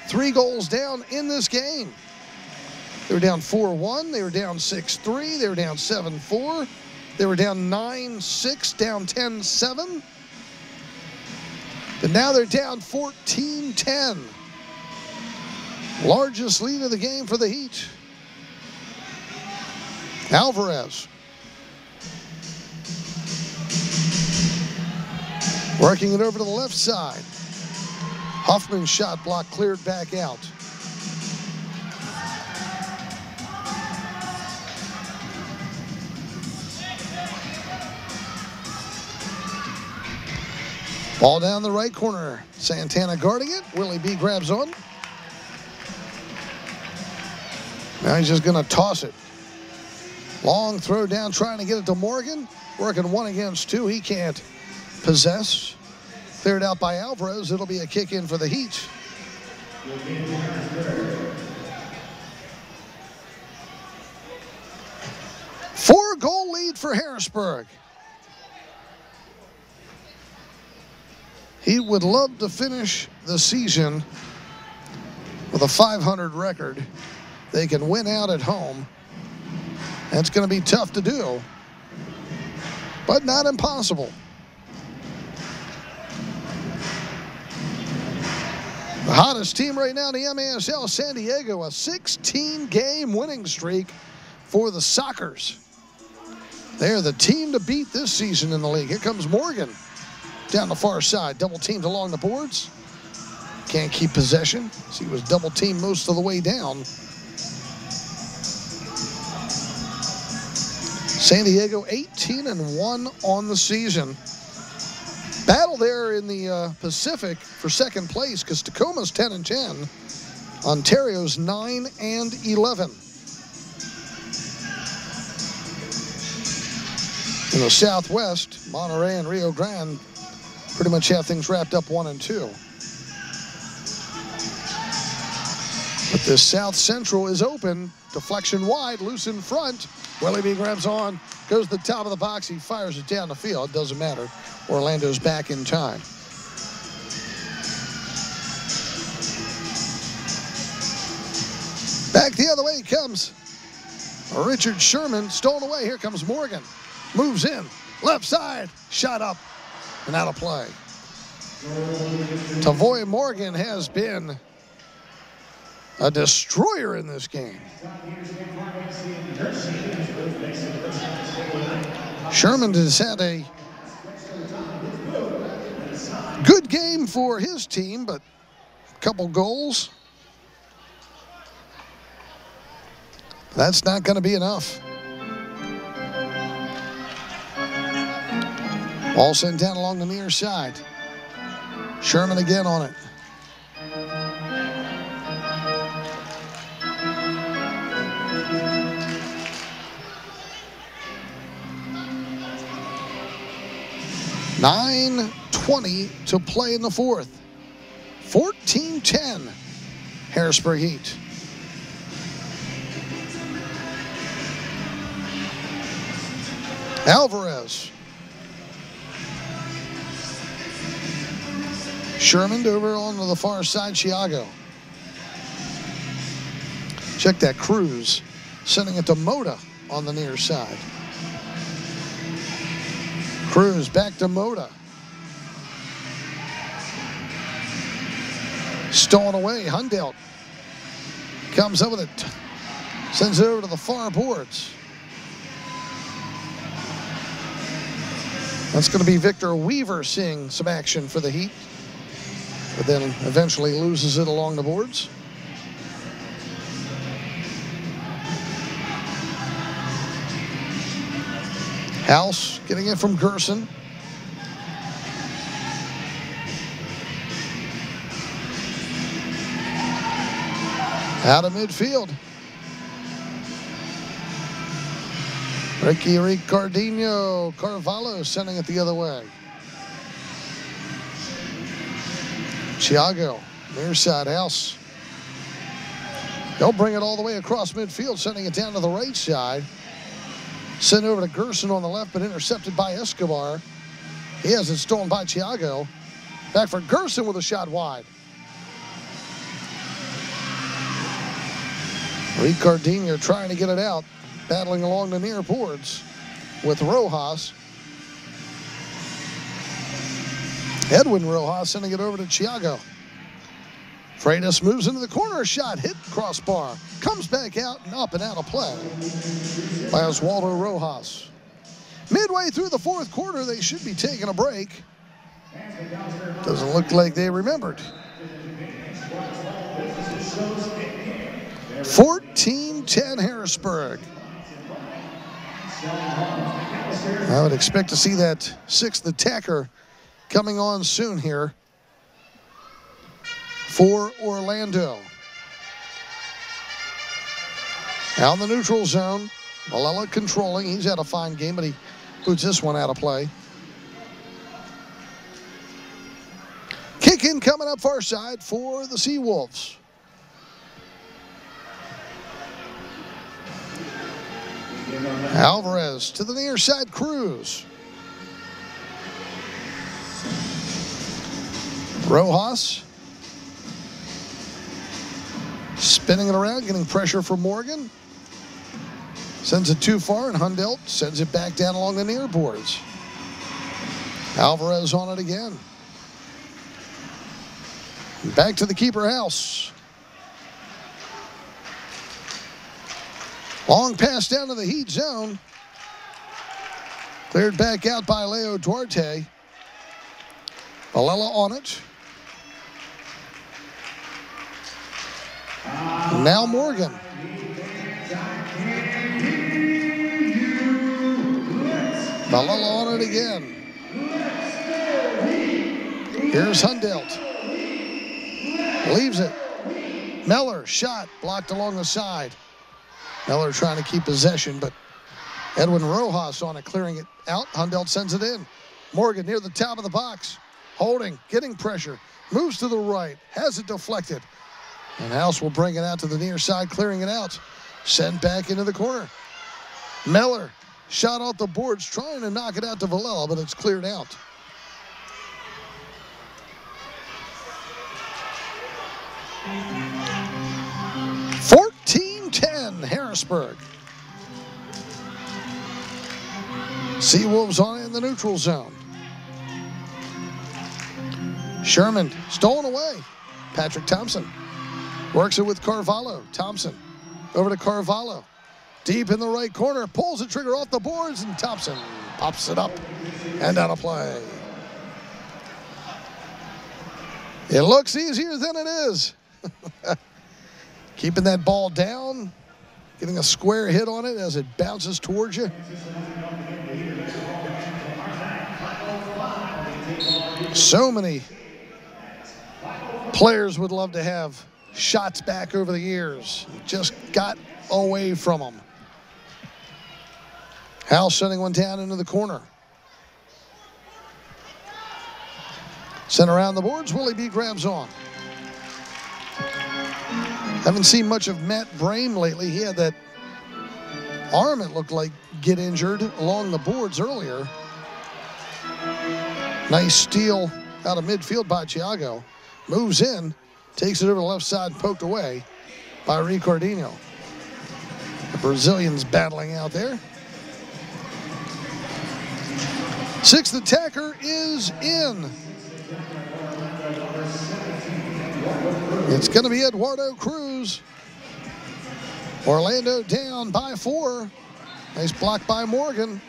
3 goals down in this game. They were down 4-1. They were down 6-3. They were down 7-4. They were down 9-6, down 10-7. But now they're down 14-10. Largest lead of the game for the Heat. Alvarez. Working it over to the left side. Huffman's shot block cleared back out. Ball down the right corner. Santana guarding it. Willie B grabs on. Now he's just going to toss it. Long throw down, trying to get it to Morgan. Working 1 against 2. He can't possess. Cleared out by Alvarez. It'll be a kick in for the Heat. Four-goal lead for Harrisburg. He would love to finish the season with a 500 record. They can win out at home. That's going to be tough to do, but not impossible. The hottest team right now in the MASL, San Diego, a 16-game winning streak for the Sockers. They're the team to beat this season in the league. Here comes Morgan down the far side, double teamed along the boards. Can't keep possession. So he was double teamed most of the way down. San Diego 18-1 on the season. Battle there in the Pacific for second place because Tacoma's 10-10. Ontario's 9-11. In the Southwest, Monterey and Rio Grande pretty much have things wrapped up 1-2. But the South Central is open. Deflection wide, loose in front. Willie B grabs on, goes to the top of the box. He fires it down the field. Doesn't matter. Orlando's back in time. comes Richard Sherman, stolen away. Here comes Morgan. Moves in. Left side. Shot up and out of play. Tavoy Morgan has been a destroyer in this game. Sherman has had a good game for his team, but a couple goals. That's not going to be enough. Ball sent down along the near side. Sherman again on it. .9:20 to play in the fourth. 14-10, Harrisburg Heat. Alvarez. Sherman over onto the far side, Chiago. Check that, Cruz sending it to Moda on the near side. Cruz back to Moda. Stolen away, Hundelt comes up with it. Sends it over to the far boards. That's going to be Victor Weaver seeing some action for the Heat, but then eventually loses it along the boards. House getting it from Gerson. Out of midfield. Ricky Ricardinho, Carvalho sending it the other way. Chiago, near side, House. They'll bring it all the way across midfield, sending it down to the right side. Sent over to Gerson on the left, but intercepted by Escobar. He has it stolen by Chiago. Back for Gerson with a shot wide. Ricardinho trying to get it out, battling along the near boards with Rojas. Edwin Rojas sending it over to Chiago. Freitas moves into the corner, shot hit crossbar, comes back out and up and out of play by Oswaldo Rojas. Midway through the fourth quarter, they should be taking a break. Doesn't look like they remembered. 14-10 Harrisburg. I would expect to see that sixth attacker coming on soon here for Orlando. Out in the neutral zone, Malala controlling. He's had a fine game, but he puts this one out of play. Kick in coming up far side for the SeaWolves. Alvarez to the near side, Cruz. Rojas spinning it around, getting pressure from Morgan. Sends it too far, and Hundelt sends it back down along the near boards. Alvarez on it again. Back to the keeper, House. Long pass down to the Heat zone. Cleared back out by Leo Duarte. Malala on it. Now Morgan. Malala on it again. Here's Hundelt. Leaves it. Meller, shot, blocked along the side. Meller trying to keep possession, but Edwin Rojas on it, clearing it out. Hundelt sends it in. Morgan near the top of the box. Holding, getting pressure. Moves to the right, has it deflected. And House will bring it out to the near side, clearing it out. Sent back into the corner. Meller, shot off the boards, trying to knock it out to Villela, but it's cleared out. (14-10). Harrisburg. SeaWolves on it in the neutral zone. Sherman stolen away. Patrick Thompson works it with Carvalho. Thompson over to Carvalho. Deep in the right corner. Pulls the trigger off the boards, and Thompson pops it up and out of play. It looks easier than it is. Keeping that ball down. Getting a square hit on it as it bounces towards you. So many players would love to have shots back over the years. Just got away from them. Hal shutting one down into the corner. Sent around the boards. Willie B grabs on. Haven't seen much of Matt Brame lately. He had that arm, it looked like, get injured along the boards earlier. Nice steal out of midfield by Thiago. Moves in, takes it over the left side, poked away by Ricardinho. The Brazilians battling out there. Sixth attacker is in. It's going to be Eduardo Cruz. Orlando down by 4. Nice block by Morgan.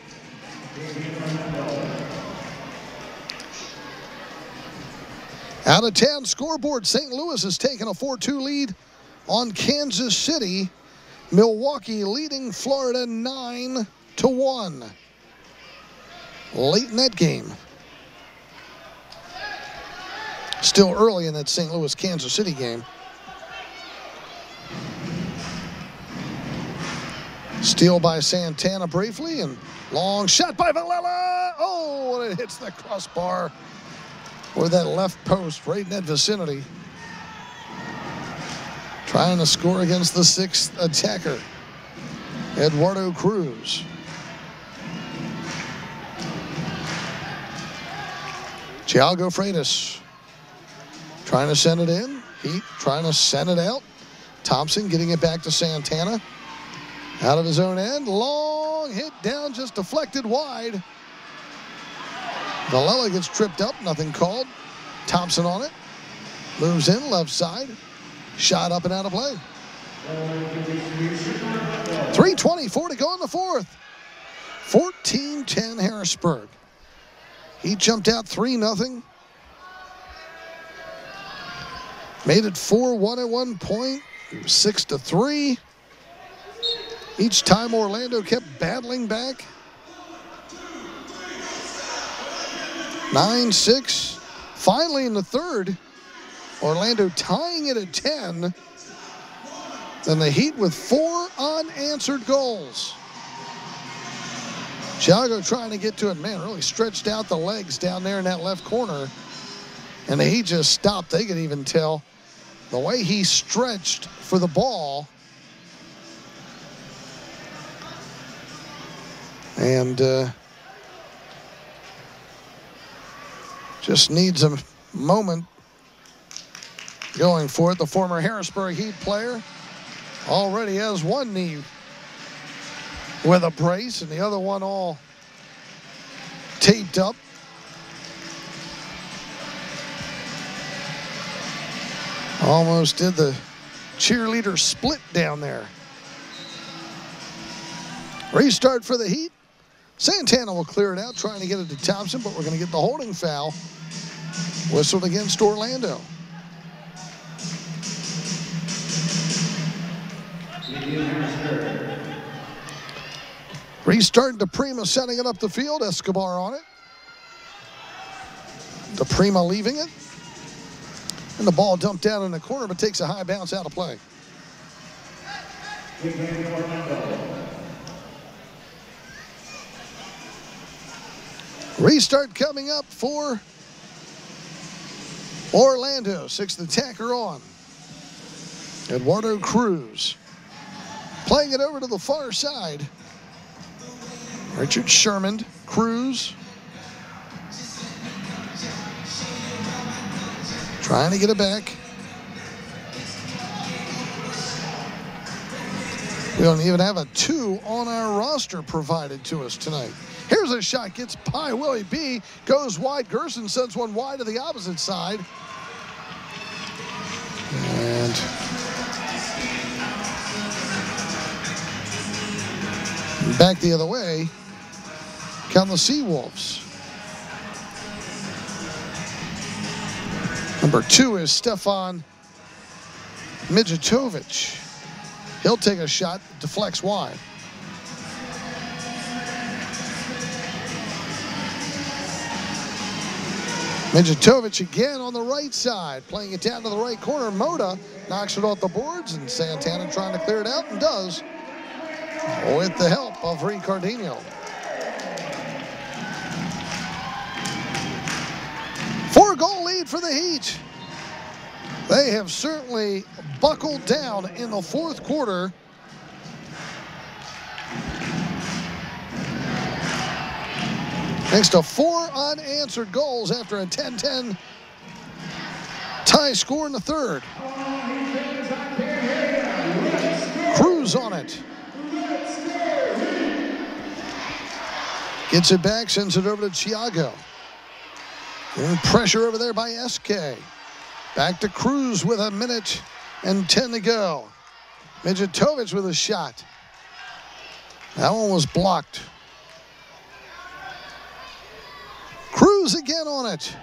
Out of town scoreboard, St. Louis has taken a 4-2 lead on Kansas City. Milwaukee leading Florida 9-1. Late in that game. Still early in that St. Louis-Kansas City game. Steal by Santana briefly, and long shot by Villela. Oh, and it hits the crossbar or that left post right in that vicinity. Trying to score against the sixth attacker, Eduardo Cruz. Thiago Freitas trying to send it in. Heat trying to send it out. Thompson getting it back to Santana. Out of his own end. Long hit down, just deflected wide. Villela gets tripped up. Nothing called. Thompson on it. Moves in left side. Shot up and out of play. 3:24 to go in the fourth. 14-10 Harrisburg. He jumped out 3-0. Made it 4-1 at one point. It was 6-3. Each time Orlando kept battling back. 9-6. Finally in the third, Orlando tying it at 10. Then the Heat with 4 unanswered goals. Thiago trying to get to it. Man, really stretched out the legs down there in that left corner. And the Heat just stopped. They could even tell the way he stretched for the ball. And just needs a moment going for it. The former Harrisburg Heat player already has one knee with a brace and the other one all taped up. Almost did the cheerleader split down there. Restart for the Heat. Santana will clear it out, trying to get it to Thompson, but we're going to get the holding foul whistled against Orlando. Restart, DePrima setting it up the field. Escobar on it. DePrima leaving it. And the ball dumped down in the corner, but takes a high bounce out of play. Restart coming up for Orlando. Sixth attacker on. Eduardo Cruz. Playing it over to the far side. Richard Sherman, Cruz. Trying to get it back. We don't even have a 2 on our roster provided to us tonight. Here's a shot, gets by Willie B, goes wide. Gerson sends one wide to the opposite side. And back the other way come the SeaWolves. Number 2 is Stefan Mijatovic. He'll take a shot, deflects wide. Mijatovic again on the right side, playing it down to the right corner. Moda knocks it off the boards, and Santana trying to clear it out, and does, with the help of Ricardinho. 4-goal lead for the Heat. They have certainly buckled down in the fourth quarter. Thanks to 4 unanswered goals after a 10-10 tie score in the third. Cruz on it. Gets it back, sends it over to Thiago. And pressure over there by SK. Back to Cruz with 1 minute and 10 to go. Mijatovic with a shot. That one was blocked. Cruz again on it.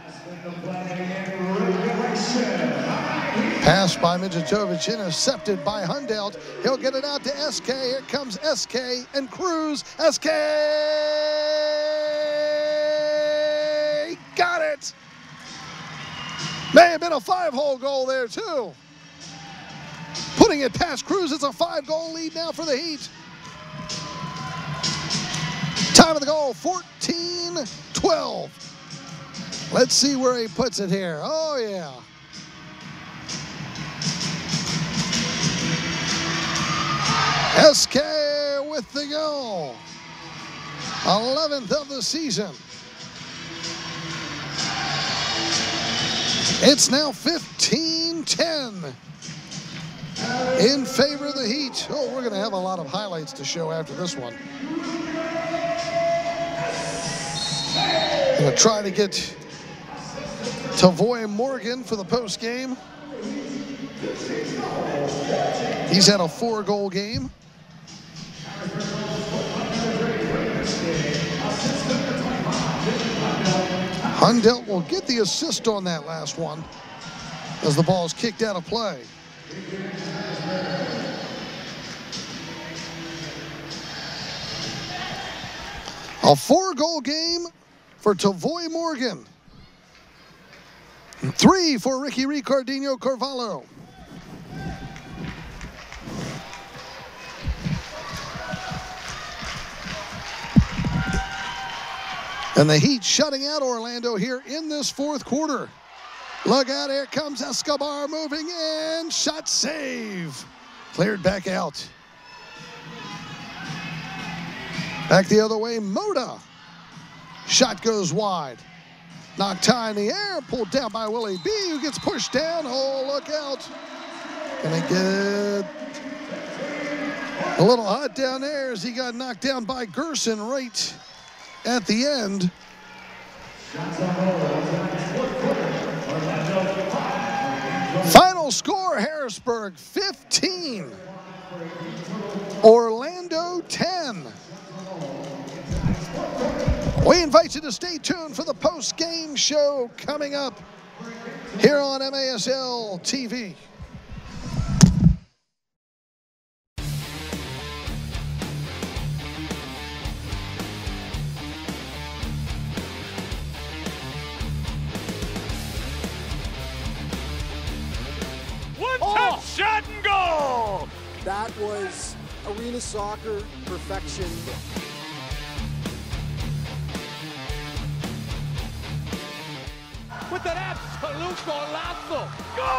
Pass by Mijatovic, intercepted by Hundelt. He'll get it out to SK. Here comes SK and Cruz. SK got it. May have been a 5-hole goal there too. Putting it past Cruz. It's a 5-goal lead now for the Heat. Time of the goal, 14-12. Let's see where he puts it here. Oh, yeah. SK with the goal. 11th of the season. It's now 15-10 in favor of the Heat. Oh, we're going to have a lot of highlights to show after this one. Going to try to get Tavoy Morgan for the post game. He's had a 4-goal game. Hundelt will get the assist on that last one as the ball is kicked out of play. A 4-goal game for Tavoy Morgan. 3 for Ricky Ricardinho Carvalho. And the Heat shutting out Orlando here in this fourth quarter. Look out, here comes Escobar moving in. Shot save. Cleared back out. Back the other way, Moda. Shot goes wide. Knocked high in the air, pulled down by Willie B, who gets pushed down. Oh, look out. Gonna get a little hot down there as he got knocked down by Gerson right at the end. Final score, Harrisburg 15, Orlando 10. We invite you to stay tuned for the post-game show coming up here on MASL TV. One-touch shot and goal! That was arena soccer perfection. With an absolute golazo. Goal!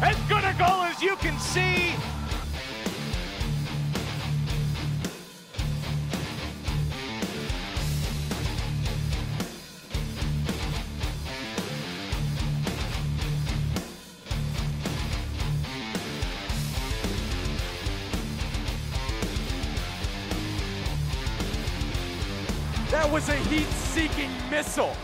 As good a goal as you can see. That was a heat-seeking missile.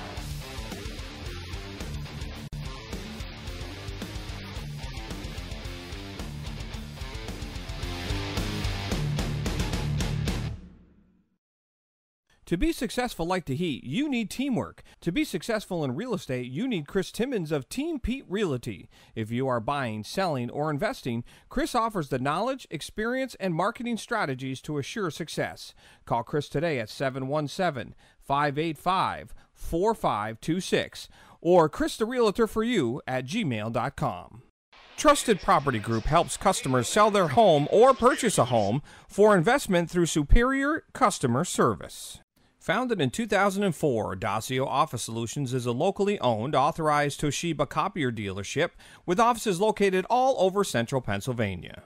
To be successful like the Heat, you need teamwork. To be successful in real estate, you need Chris Timmons of Team Pete Realty. If you are buying, selling, or investing, Chris offers the knowledge, experience, and marketing strategies to assure success. Call Chris today at 717-585-4526 or Chris the Realtor for you at gmail.com. Trusted Property Group helps customers sell their home or purchase a home for investment through superior customer service. Founded in 2004, Dacio Office Solutions is a locally owned, authorized Toshiba copier dealership with offices located all over central Pennsylvania.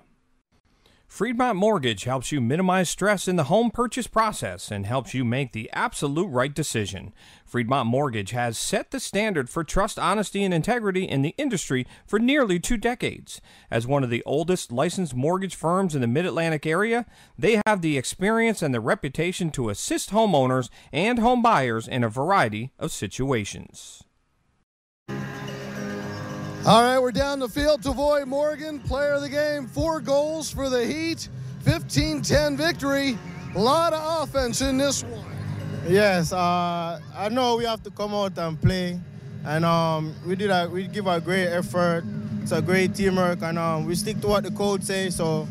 Freedmont Mortgage helps you minimize stress in the home purchase process and helps you make the absolute right decision. Freedmont Mortgage has set the standard for trust, honesty, and integrity in the industry for nearly 2 decades. As one of the oldest licensed mortgage firms in the Mid-Atlantic area, they have the experience and the reputation to assist homeowners and home buyers in a variety of situations. All right, we're down the field. Tavoy Morgan, player of the game, 4 goals for the Heat, 15-10 victory. A lot of offense in this one. Yes, I know we have to come out and play, and we give a great effort. It's a great teamwork, and we stick to what the coach says. So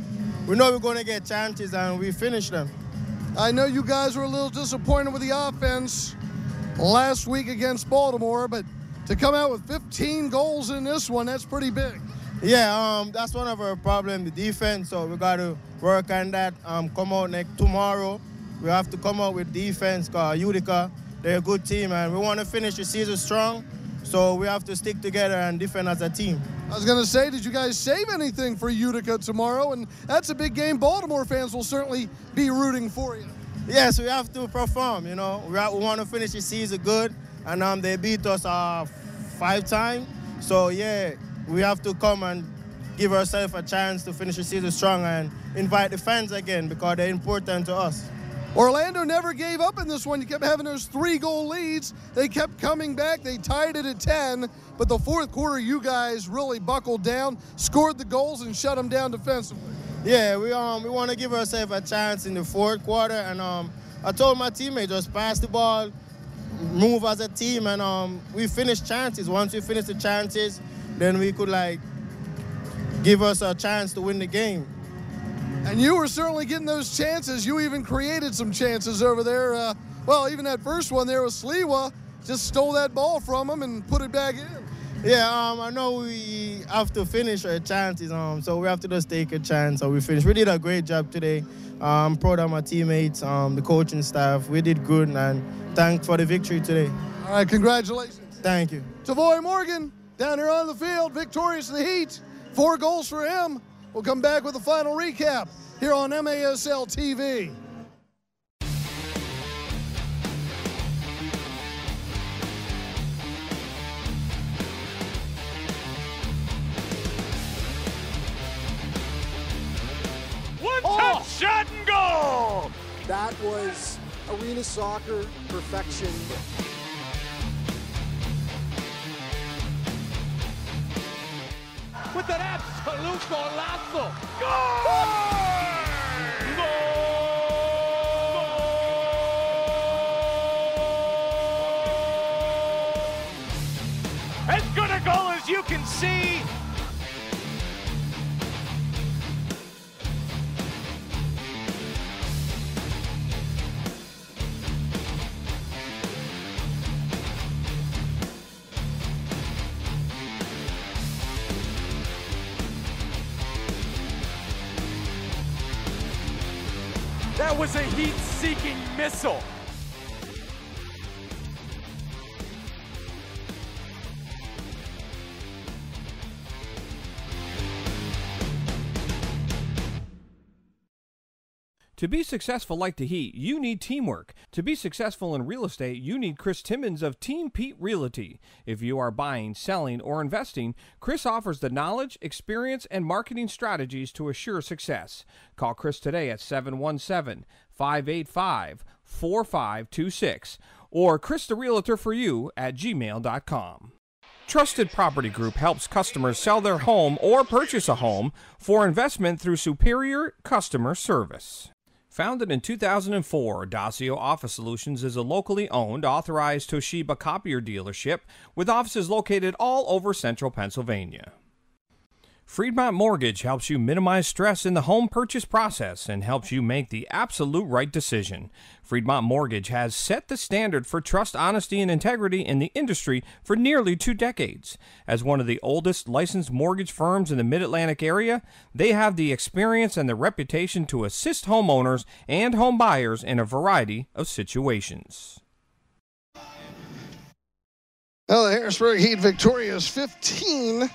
we know we're going to get chances, and we finish them. I know you guys were a little disappointed with the offense last week against Baltimore, but to come out with 15 goals in this one, that's pretty big. Yeah, that's one of our problems, the defense. So we got to work on that. Come out tomorrow. We have to come out with defense because Utica, they're a good team, and we want to finish the season strong. So we have to stick together and defend as a team. I was going to say, did you guys save anything for Utica tomorrow? And that's a big game. Baltimore fans will certainly be rooting for you. Yes, we have to perform, you know. We want to finish the season good. And they beat us 5 times. So, yeah, we have to come and give ourselves a chance to finish the season strong and invite the fans again because they're important to us. Orlando never gave up in this one. You kept having those 3-goal leads. They kept coming back. They tied it at 10. But the fourth quarter, you guys really buckled down, scored the goals, and shut them down defensively. Yeah, we want to give ourselves a chance in the fourth quarter. And I told my teammates, just pass the ball, move as a team, and we finished chances. Once we finish the chances, then we could give us a chance to win the game. And you were certainly getting those chances. You even created some chances over there. Well, even that first one there with Sliwa, just stole that ball from him and put it back in. Yeah, I know we have to finish our chances, so we have to just take a chance. So we finished. We did a great job today. I'm proud of my teammates, the coaching staff. We did good, and thanks for the victory today. All right, congratulations. Thank you. Tavoy Morgan down here on the field, victorious in the Heat. 4 goals for him. We'll come back with a final recap here on MASL TV. One-touch shot and goal! That was arena soccer perfection. With an absolute golazo! Goal! As good a goal as you can see. That was a heat-seeking missile. To be successful like the Heat, you need teamwork. To be successful in real estate, you need Chris Timmons of Team Pete Realty. If you are buying, selling, or investing, Chris offers the knowledge, experience, and marketing strategies to assure success. Call Chris today at 717-585-4526 or Chris the Realtor for you at gmail.com. Trusted Property Group helps customers sell their home or purchase a home for investment through superior customer service. Founded in 2004, Dacio Office Solutions is a locally owned, authorized Toshiba copier dealership with offices located all over central Pennsylvania. Freedmont Mortgage helps you minimize stress in the home purchase process and helps you make the absolute right decision. Freedmont Mortgage has set the standard for trust, honesty, and integrity in the industry for nearly 2 decades. As one of the oldest licensed mortgage firms in the Mid-Atlantic area, they have the experience and the reputation to assist homeowners and home buyers in a variety of situations. Well, the Harrisburg Heat victorious 15-10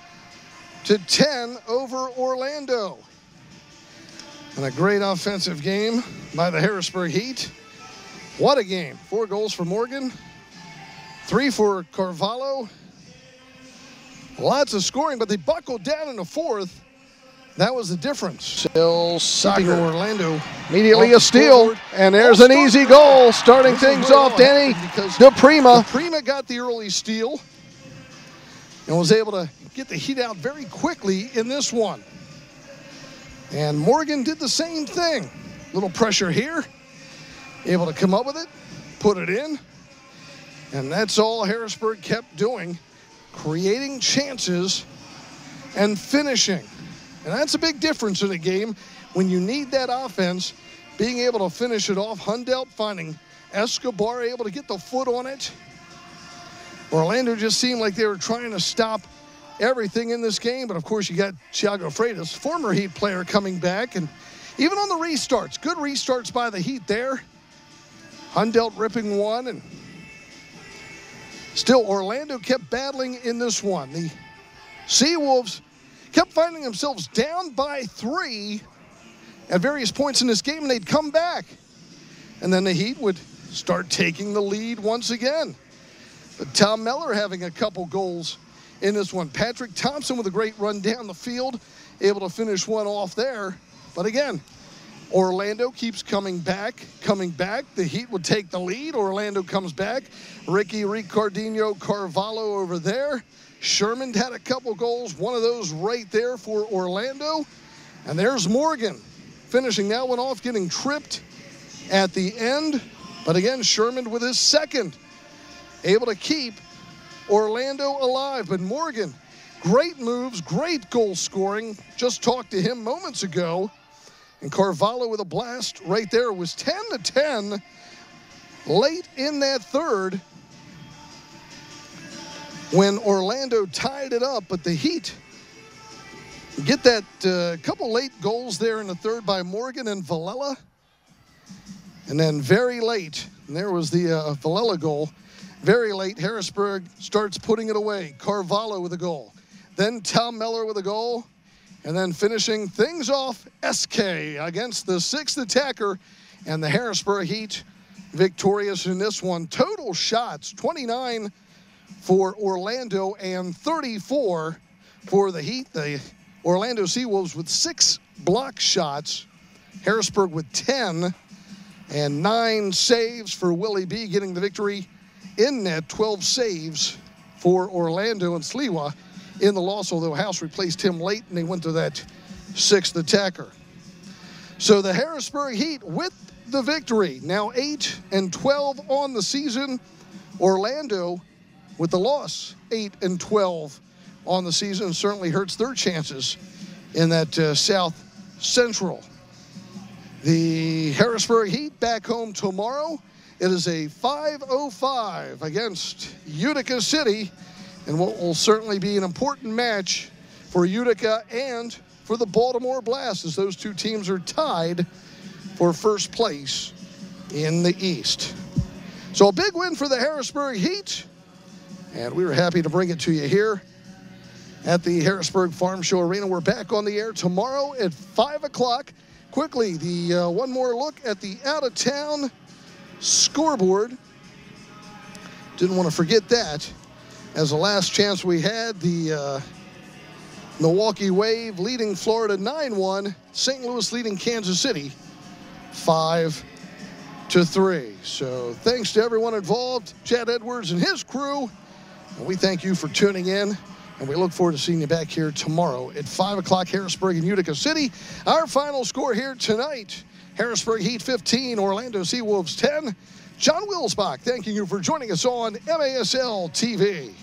over Orlando. And a great offensive game by the Harrisburg Heat. What a game. 4 goals for Morgan, 3 for Carvalho. Lots of scoring, but they buckled down in the fourth. That was the difference. Still soccer. Orlando. Immediately a steal, and there's an easy goal. Starting things off, Danny DePrima. DePrima got the early steal and was able to get the Heat out very quickly in this one. And Morgan did the same thing. Little pressure here. Able to come up with it, put it in. And that's all Harrisburg kept doing, creating chances and finishing. And that's a big difference in a game when you need that offense, being able to finish it off. Hundelt finding Escobar, able to get the foot on it. Orlando just seemed like they were trying to stop everything in this game, but of course you got Thiago Freitas, former Heat player, coming back, and even on the restarts, good restarts by the Heat there. Hundelt ripping one, and still Orlando kept battling in this one. The SeaWolves kept finding themselves down by 3 at various points in this game, and they'd come back. And then the Heat would start taking the lead once again. But Tom Meller having a couple goals in this one. Patrick Thompson with a great run down the field, able to finish one off there. But again, Orlando keeps coming back. The Heat would take the lead. Orlando comes back. Ricky Ricardinho Carvalho over there. Sherman had a couple goals, one of those right there for Orlando. And there's Morgan finishing that one off, getting tripped at the end. But again, Sherman with his second, able to keep Orlando alive. But Morgan, great moves, great goal scoring. Just talked to him moments ago. And Carvalho with a blast right there. It was 10-10 late in that third when Orlando tied it up. But the Heat get that couple late goals there in the third by Morgan and Villela. And then very late, and there was the Villela goal. Very late, Harrisburg starts putting it away. Carvalho with a goal. Then Tom Meller with a goal. And then finishing things off, SK against the 6th attacker. And the Harrisburg Heat victorious in this one. Total shots, 29 for Orlando and 34 for the Heat. The Orlando SeaWolves with 6 block shots. Harrisburg with 10 and 9 saves for Willie B, getting the victory in net. 12 saves for Orlando, and Sliwa in the loss, although House replaced him late and they went to that 6th attacker. So the Harrisburg Heat with the victory, now 8-12 on the season. Orlando with the loss, 8-12 on the season, certainly hurts their chances in that South Central. The Harrisburg Heat back home tomorrow. It is a 5:05 against Utica City, and what will certainly be an important match for Utica and for the Baltimore Blast, as those two teams are tied for first place in the East. So a big win for the Harrisburg Heat, and we were happy to bring it to you here at the Harrisburg Farm Show Arena. We're back on the air tomorrow at 5 o'clock. Quickly, the one more look at the out-of-town scoreboard. Didn't want to forget that. As the last chance we had, the Milwaukee Wave leading Florida 9-1. St. Louis leading Kansas City 5-3. So thanks to everyone involved, Chad Edwards and his crew. And we thank you for tuning in. And we look forward to seeing you back here tomorrow at 5 o'clock, Harrisburg and Utica City. Our final score here tonight, Harrisburg Heat 15, Orlando SeaWolves 10. John Wilsbach, thanking you for joining us on MASL TV.